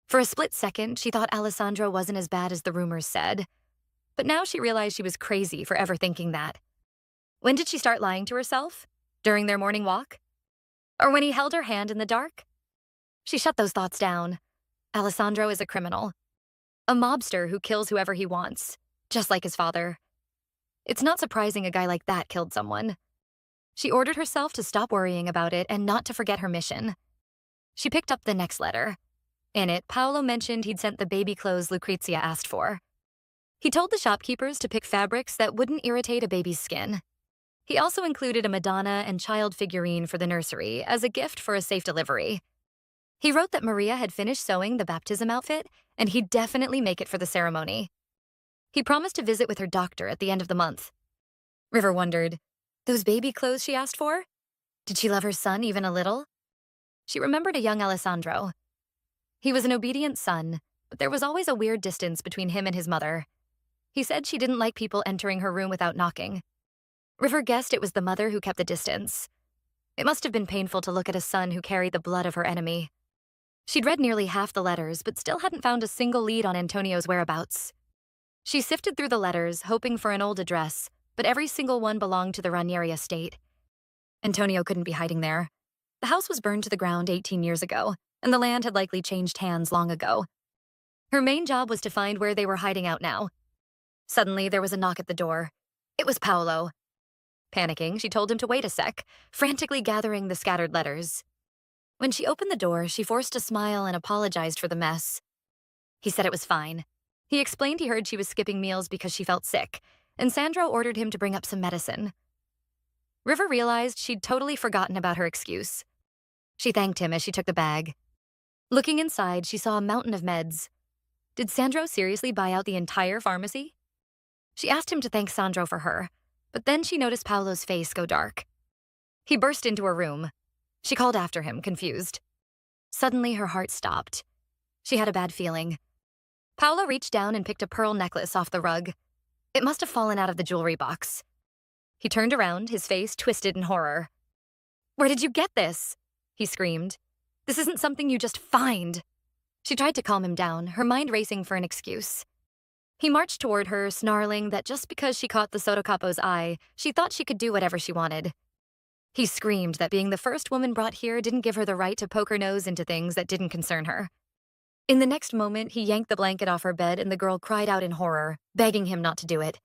[SPEAKER 1] For a split second, she thought Alessandro wasn't as bad as the rumors said. But now she realized she was crazy for ever thinking that. When did she start lying to herself? During their morning walk? Or when he held her hand in the dark? She shut those thoughts down. Alessandro is a criminal. A mobster who kills whoever he wants, just like his father. It's not surprising a guy like that killed someone. She ordered herself to stop worrying about it and not to forget her mission. She picked up the next letter. In it, Paolo mentioned he'd sent the baby clothes Lucrezia asked for. He told the shopkeepers to pick fabrics that wouldn't irritate a baby's skin. He also included a Madonna and child figurine for the nursery as a gift for a safe delivery. He wrote that Maria had finished sewing the baptism outfit, and he'd definitely make it for the ceremony. He promised to visit with her doctor at the end of the month. River wondered, those baby clothes she asked for? Did she love her son even a little? She remembered a young Alessandro. He was an obedient son, but there was always a weird distance between him and his mother. He said she didn't like people entering her room without knocking. River guessed it was the mother who kept the distance. It must have been painful to look at a son who carried the blood of her enemy. She'd read nearly half the letters, but still hadn't found a single lead on Antonio's whereabouts. She sifted through the letters, hoping for an old address, but every single one belonged to the Ranieri estate. Antonio couldn't be hiding there. The house was burned to the ground 18 years ago, and the land had likely changed hands long ago. Her main job was to find where they were hiding out now. Suddenly, there was a knock at the door. It was Paolo. Panicking, she told him to wait a sec, frantically gathering the scattered letters. When she opened the door, she forced a smile and apologized for the mess. He said it was fine. He explained he heard she was skipping meals because she felt sick, and Sandro ordered him to bring up some medicine. River realized she'd totally forgotten about her excuse. She thanked him as she took the bag. Looking inside, she saw a mountain of meds. Did Sandro seriously buy out the entire pharmacy? She asked him to thank Sandro for her, but then she noticed Paolo's face go dark. He burst into her room. She called after him, confused. Suddenly, her heart stopped. She had a bad feeling. Paolo reached down and picked a pearl necklace off the rug. It must have fallen out of the jewelry box. He turned around, his face twisted in horror. "Where did you get this?" he screamed. "This isn't something you just find." She tried to calm him down, her mind racing for an excuse. He marched toward her, snarling that just because she caught the Sotocapo's eye, she thought she could do whatever she wanted. He screamed that being the first woman brought here didn't give her the right to poke her nose into things that didn't concern her. In the next moment, he yanked the blanket off her bed and the girl cried out in horror, begging him not to do it.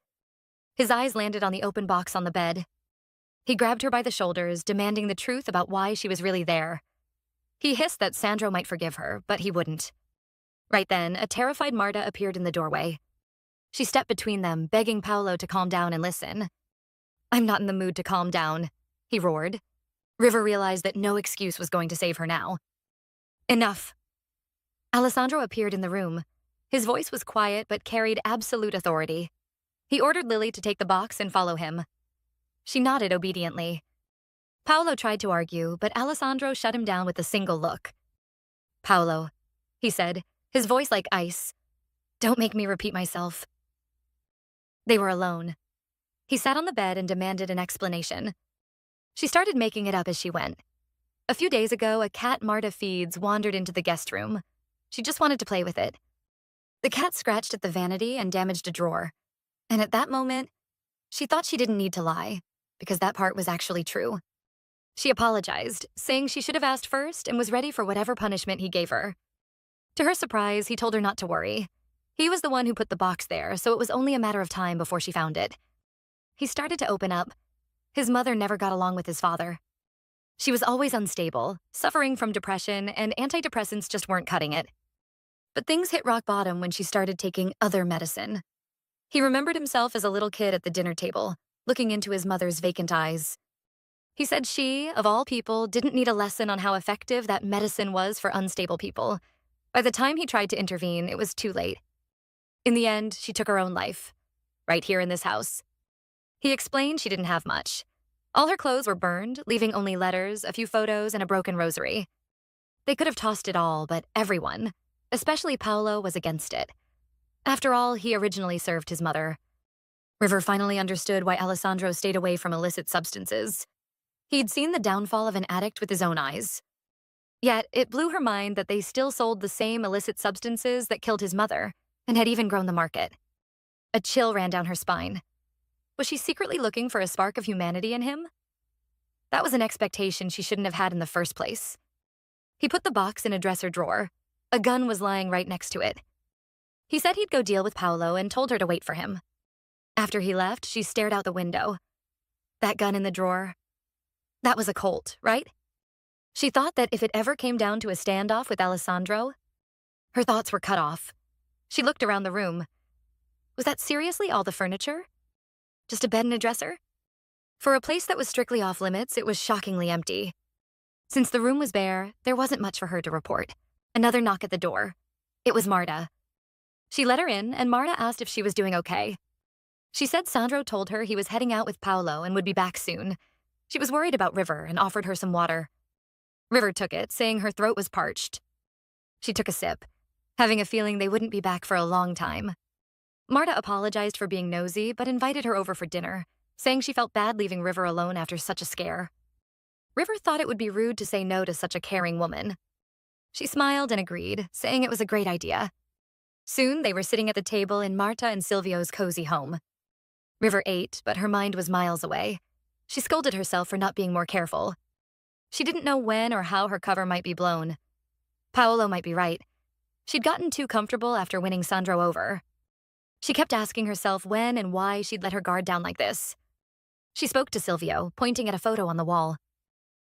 [SPEAKER 1] His eyes landed on the open box on the bed. He grabbed her by the shoulders, demanding the truth about why she was really there. He hissed that Sandro might forgive her, but he wouldn't. Right then, a terrified Marta appeared in the doorway. She stepped between them, begging Paolo to calm down and listen. "I'm not in the mood to calm down," he roared. River realized that no excuse was going to save her now. "Enough." Alessandro appeared in the room. His voice was quiet but carried absolute authority. He ordered Lily to take the box and follow him. She nodded obediently. Paolo tried to argue, but Alessandro shut him down with a single look. "Paolo," he said, his voice like ice, "don't make me repeat myself." They were alone. He sat on the bed and demanded an explanation. She started making it up as she went. A few days ago, a cat Marta feeds wandered into the guest room. She just wanted to play with it. The cat scratched at the vanity and damaged a drawer. And at that moment, she thought she didn't need to lie, because that part was actually true. She apologized, saying she should have asked first and was ready for whatever punishment he gave her. To her surprise, he told her not to worry. He was the one who put the box there, so it was only a matter of time before she found it. He started to open up. His mother never got along with his father. She was always unstable, suffering from depression, and antidepressants just weren't cutting it. But things hit rock bottom when she started taking other medicine. He remembered himself as a little kid at the dinner table, looking into his mother's vacant eyes. He said she, of all people, didn't need a lesson on how effective that medicine was for unstable people. By the time he tried to intervene, it was too late. In the end, she took her own life, right here in this house. He explained she didn't have much. All her clothes were burned, leaving only letters, a few photos, and a broken rosary. They could have tossed it all, but everyone, especially Paolo, was against it. After all, he originally served his mother. River finally understood why Alessandro stayed away from illicit substances. He'd seen the downfall of an addict with his own eyes. Yet, it blew her mind that they still sold the same illicit substances that killed his mother, and had even grown the market. A chill ran down her spine. Was she secretly looking for a spark of humanity in him? That was an expectation she shouldn't have had in the first place. He put the box in a dresser drawer. A gun was lying right next to it. He said he'd go deal with Paolo and told her to wait for him. After he left, she stared out the window. That gun in the drawer. That was a Colt, right? She thought that if it ever came down to a standoff with Alessandro, her thoughts were cut off. She looked around the room. Was that seriously all the furniture? Just a bed and a dresser? For a place that was strictly off limits, it was shockingly empty. Since the room was bare, there wasn't much for her to report. Another knock at the door. It was Marta. She let her in, and Marta asked if she was doing okay. She said Sandro told her he was heading out with Paolo and would be back soon. She was worried about River and offered her some water. River took it, saying her throat was parched. She took a sip, having a feeling they wouldn't be back for a long time. Marta apologized for being nosy, but invited her over for dinner, saying she felt bad leaving River alone after such a scare. River thought it would be rude to say no to such a caring woman. She smiled and agreed, saying it was a great idea. Soon they were sitting at the table in Marta and Silvio's cozy home. River ate, but her mind was miles away. She scolded herself for not being more careful. She didn't know when or how her cover might be blown. Paolo might be right. She'd gotten too comfortable after winning Sandro over. She kept asking herself when and why she'd let her guard down like this. She spoke to Silvio, pointing at a photo on the wall.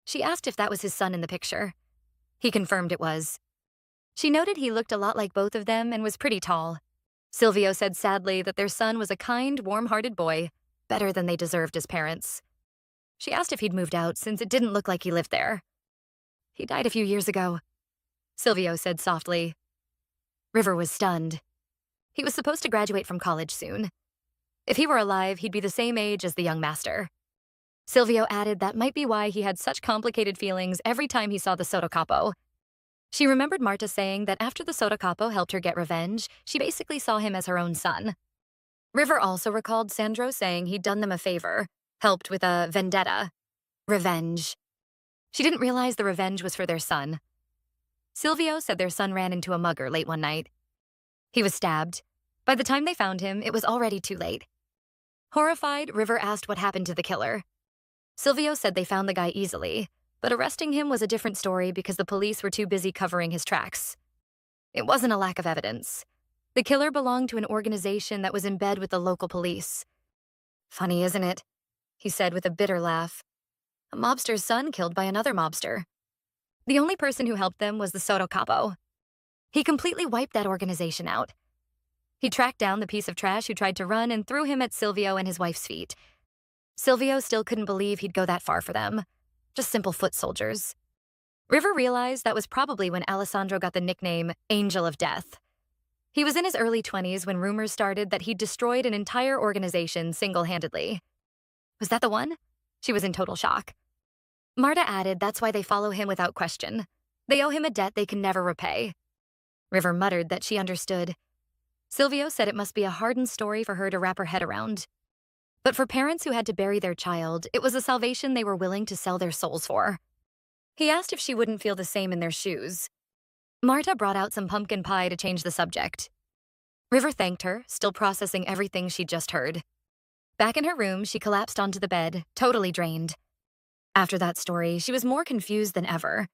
[SPEAKER 1] She asked if that was his son in the picture. He confirmed it was. She noted he looked a lot like both of them and was pretty tall. Silvio said sadly that their son was a kind, warm-hearted boy, better than they deserved as parents. She asked if he'd moved out, since it didn't look like he lived there. He died a few years ago, Silvio said softly. River was stunned. He was supposed to graduate from college soon. If he were alive, he'd be the same age as the young master. Silvio added that might be why he had such complicated feelings every time he saw the Sotocapo. She remembered Marta saying that after the Sotocapo helped her get revenge, she basically saw him as her own son. River also recalled Sandro saying he'd done them a favor, helped with a vendetta. Revenge. She didn't realize the revenge was for their son. Silvio said their son ran into a mugger late one night. He was stabbed. By the time they found him, it was already too late. Horrified, River asked what happened to the killer. Silvio said they found the guy easily, but arresting him was a different story because the police were too busy covering his tracks. It wasn't a lack of evidence. The killer belonged to an organization that was in bed with the local police. Funny, isn't it? He said with a bitter laugh. A mobster's son killed by another mobster. The only person who helped them was the Soto Capo. He completely wiped that organization out. He tracked down the piece of trash who tried to run and threw him at Silvio and his wife's feet. Silvio still couldn't believe he'd go that far for them. Just simple foot soldiers. River realized that was probably when Alessandro got the nickname Angel of Death. He was in his early 20s when rumors started that he'd destroyed an entire organization single-handedly. Was that the one? She was in total shock. Marta added that's why they follow him without question. They owe him a debt they can never repay. River muttered that she understood. Silvio said it must be a hardened story for her to wrap her head around. But for parents who had to bury their child, it was a salvation they were willing to sell their souls for. He asked if she wouldn't feel the same in their shoes. Marta brought out some pumpkin pie to change the subject. River thanked her, still processing everything she'd just heard. Back in her room, she collapsed onto the bed, totally drained. After that story, she was more confused than ever.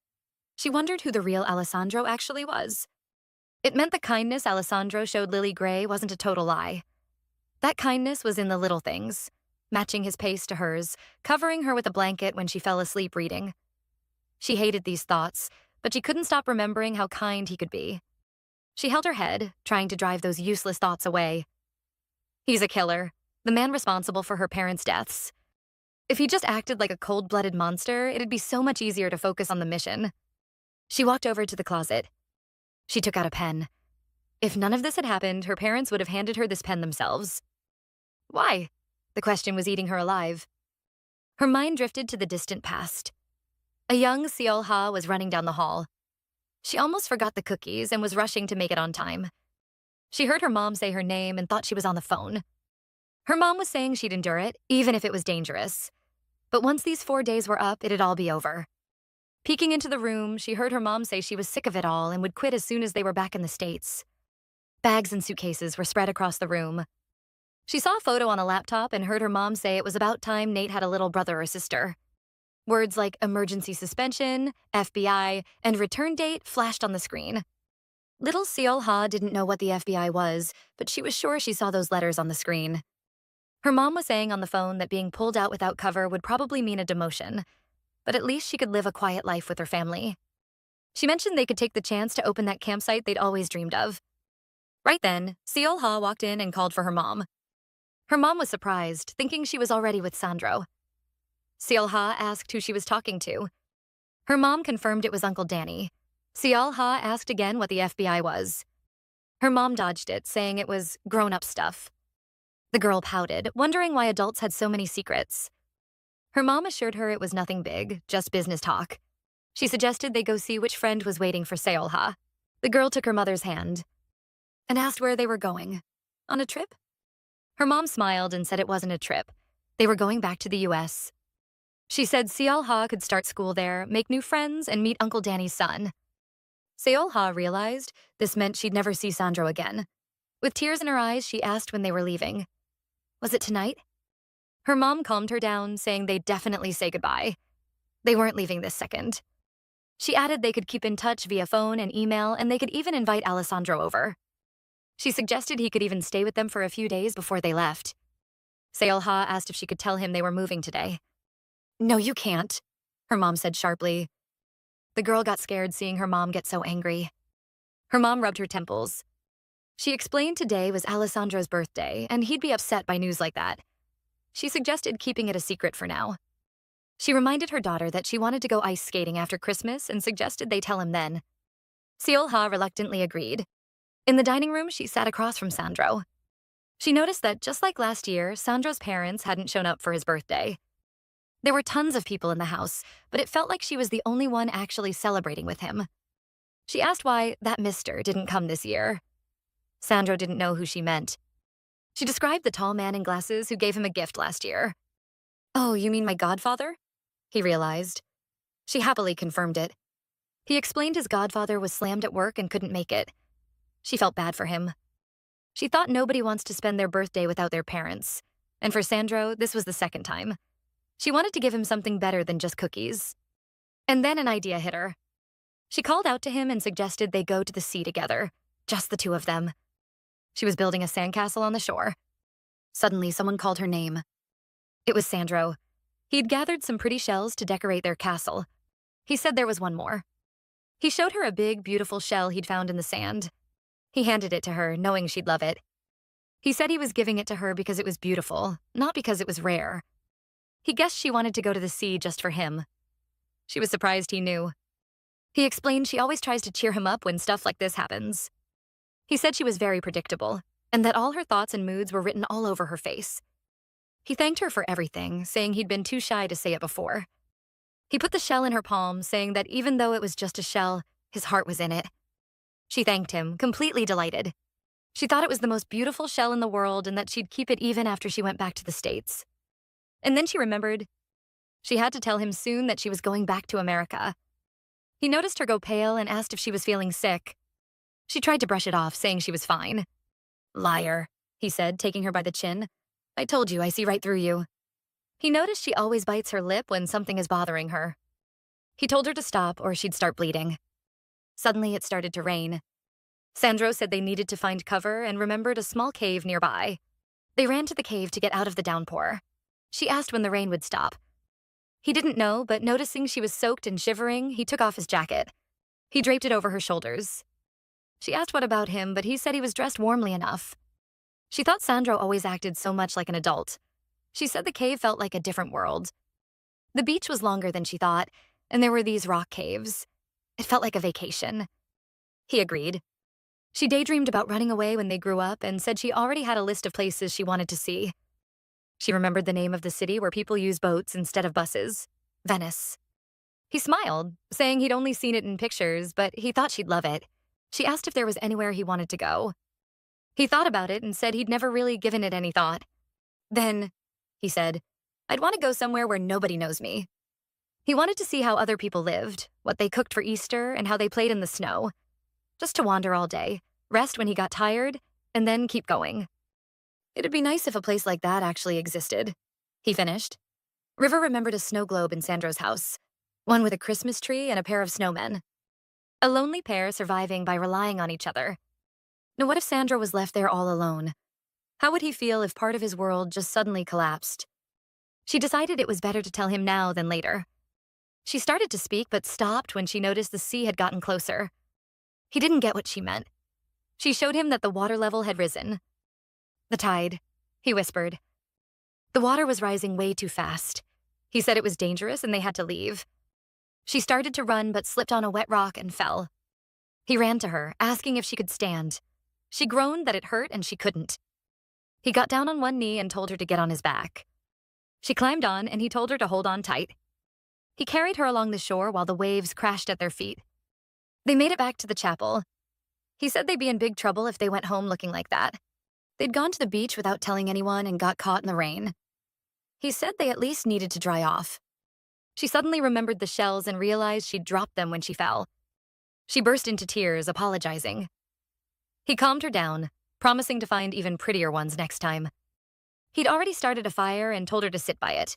[SPEAKER 1] She wondered who the real Alessandro actually was. It meant the kindness Alessandro showed Lily Gray wasn't a total lie. That kindness was in the little things, matching his pace to hers, covering her with a blanket when she fell asleep reading. She hated these thoughts, but she couldn't stop remembering how kind he could be. She held her head, trying to drive those useless thoughts away. He's a killer, the man responsible for her parents' deaths. If he just acted like a cold-blooded monster, it'd be so much easier to focus on the mission. She walked over to the closet. She took out a pen. If none of this had happened, her parents would have handed her this pen themselves. Why? The question was eating her alive. Her mind drifted to the distant past. A young Seol Ha was running down the hall. She almost forgot the cookies and was rushing to make it on time. She heard her mom say her name and thought she was on the phone. Her mom was saying she'd endure it, even if it was dangerous. But once these 4 days were up, it'd all be over. Peeking into the room, she heard her mom say she was sick of it all and would quit as soon as they were back in the States. Bags and suitcases were spread across the room. She saw a photo on a laptop and heard her mom say it was about time Nate had a little brother or sister. Words like emergency suspension, FBI, and return date flashed on the screen. Little Seol Ha didn't know what the FBI was, but she was sure she saw those letters on the screen. Her mom was saying on the phone that being pulled out without cover would probably mean a demotion, but at least she could live a quiet life with her family. She mentioned they could take the chance to open that campsite they'd always dreamed of. Right then, Seol Ha walked in and called for her mom. Her mom was surprised, thinking she was already with Sandro. Seol Ha asked who she was talking to. Her mom confirmed it was Uncle Danny. Seol Ha asked again what the FBI was. Her mom dodged it, saying it was grown-up stuff. The girl pouted, wondering why adults had so many secrets. Her mom assured her it was nothing big, just business talk. She suggested they go see which friend was waiting for Seol Ha. The girl took her mother's hand and asked where they were going. On a trip? Her mom smiled and said it wasn't a trip. They were going back to the US. She said Seol Ha could start school there, make new friends, and meet Uncle Danny's son. Seol Ha realized this meant she'd never see Sandro again. With tears in her eyes, she asked when they were leaving. Was it tonight? Her mom calmed her down, saying they'd definitely say goodbye. They weren't leaving this second. She added they could keep in touch via phone and email, and they could even invite Alessandro over. She suggested he could even stay with them for a few days before they left. Seol Ha asked if she could tell him they were moving today. No, you can't, her mom said sharply. The girl got scared seeing her mom get so angry. Her mom rubbed her temples. She explained today was Alessandro's birthday, and he'd be upset by news like that. She suggested keeping it a secret for now. She reminded her daughter that she wanted to go ice skating after Christmas and suggested they tell him then. Seol Ha reluctantly agreed. In the dining room, she sat across from Sandro. She noticed that just like last year, Sandro's parents hadn't shown up for his birthday. There were tons of people in the house, but it felt like she was the only one actually celebrating with him. She asked why that mister didn't come this year. Sandro didn't know who she meant. She described the tall man in glasses who gave him a gift last year. Oh, you mean my godfather? He realized. She happily confirmed it. He explained his godfather was slammed at work and couldn't make it. She felt bad for him. She thought nobody wants to spend their birthday without their parents. And for Sandro, this was the second time. She wanted to give him something better than just cookies. And then an idea hit her. She called out to him and suggested they go to the sea together, just the two of them. She was building a sandcastle on the shore. Suddenly, someone called her name. It was Sandro. He'd gathered some pretty shells to decorate their castle. He said there was one more. He showed her a big, beautiful shell he'd found in the sand. He handed it to her, knowing she'd love it. He said he was giving it to her because it was beautiful, not because it was rare. He guessed she wanted to go to the sea just for him. She was surprised he knew. He explained she always tries to cheer him up when stuff like this happens. He said she was very predictable, and that all her thoughts and moods were written all over her face. He thanked her for everything, saying he'd been too shy to say it before. He put the shell in her palm, saying that even though it was just a shell, his heart was in it. She thanked him, completely delighted. She thought it was the most beautiful shell in the world and that she'd keep it even after she went back to the States. And then she remembered she had to tell him soon that she was going back to America. He noticed her go pale and asked if she was feeling sick. She tried to brush it off, saying she was fine. "Liar," he said, taking her by the chin. "I told you, I see right through you." He noticed she always bites her lip when something is bothering her. He told her to stop or she'd start bleeding. Suddenly, it started to rain. Sandro said they needed to find cover and remembered a small cave nearby. They ran to the cave to get out of the downpour. She asked when the rain would stop. He didn't know, but noticing she was soaked and shivering, he took off his jacket. He draped it over her shoulders. She asked what about him, but he said he was dressed warmly enough. She thought Sandro always acted so much like an adult. She said the cave felt like a different world. The beach was longer than she thought, and there were these rock caves. It felt like a vacation. He agreed. She daydreamed about running away when they grew up and said she already had a list of places she wanted to see. She remembered the name of the city where people use boats instead of buses, Venice. He smiled, saying he'd only seen it in pictures, but he thought she'd love it. She asked if there was anywhere he wanted to go. He thought about it and said he'd never really given it any thought. Then, he said, "I'd want to go somewhere where nobody knows me." He wanted to see how other people lived, what they cooked for Easter, and how they played in the snow. Just to wander all day, rest when he got tired, and then keep going. It'd be nice if a place like that actually existed, he finished. River remembered a snow globe in Sandro's house, one with a Christmas tree and a pair of snowmen. A lonely pair surviving by relying on each other. Now what if Sandro was left there all alone? How would he feel if part of his world just suddenly collapsed? She decided it was better to tell him now than later. She started to speak but stopped when she noticed the sea had gotten closer. He didn't get what she meant. She showed him that the water level had risen. "The tide," he whispered. The water was rising way too fast. He said it was dangerous and they had to leave. She started to run but slipped on a wet rock and fell. He ran to her, asking if she could stand. She groaned that it hurt and she couldn't. He got down on one knee and told her to get on his back. She climbed on and he told her to hold on tight. He carried her along the shore while the waves crashed at their feet. They made it back to the chapel. He said they'd be in big trouble if they went home looking like that. They'd gone to the beach without telling anyone and got caught in the rain. He said they at least needed to dry off. She suddenly remembered the shells and realized she'd dropped them when she fell. She burst into tears, apologizing. He calmed her down, promising to find even prettier ones next time. He'd already started a fire and told her to sit by it.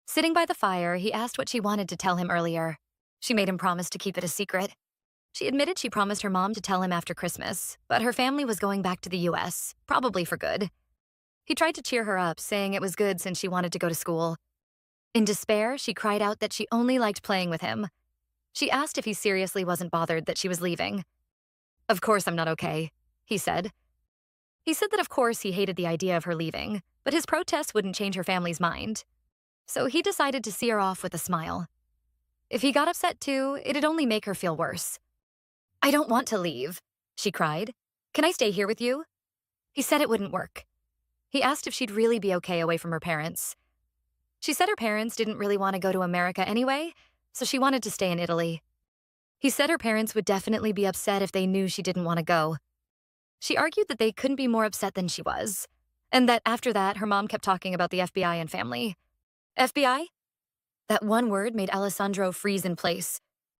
[SPEAKER 1] Sitting by the fire, he asked what she wanted to tell him earlier. She made him promise to keep it a secret. She admitted she promised her mom to tell him after Christmas, but her family was going back to the US, probably for good. He tried to cheer her up, saying it was good since she wanted to go to school. In despair, she cried out that she only liked playing with him. She asked if he seriously wasn't bothered that she was leaving. "Of course I'm not okay," he said. He said that of course he hated the idea of her leaving, but his protest wouldn't change her family's mind. So he decided to see her off with a smile. If he got upset too, it'd only make her feel worse. "I don't want to leave," she cried. "Can I stay here with you?" He said it wouldn't work. He asked if she'd really be okay away from her parents. She said her parents didn't really want to go to America anyway, so she wanted to stay in Italy. He said her parents would definitely be upset if they knew she didn't want to go. She argued that they couldn't be more upset than she was, and that after that, her mom kept talking about the FBI and family. FBI? That one word made Alessandro freeze in place.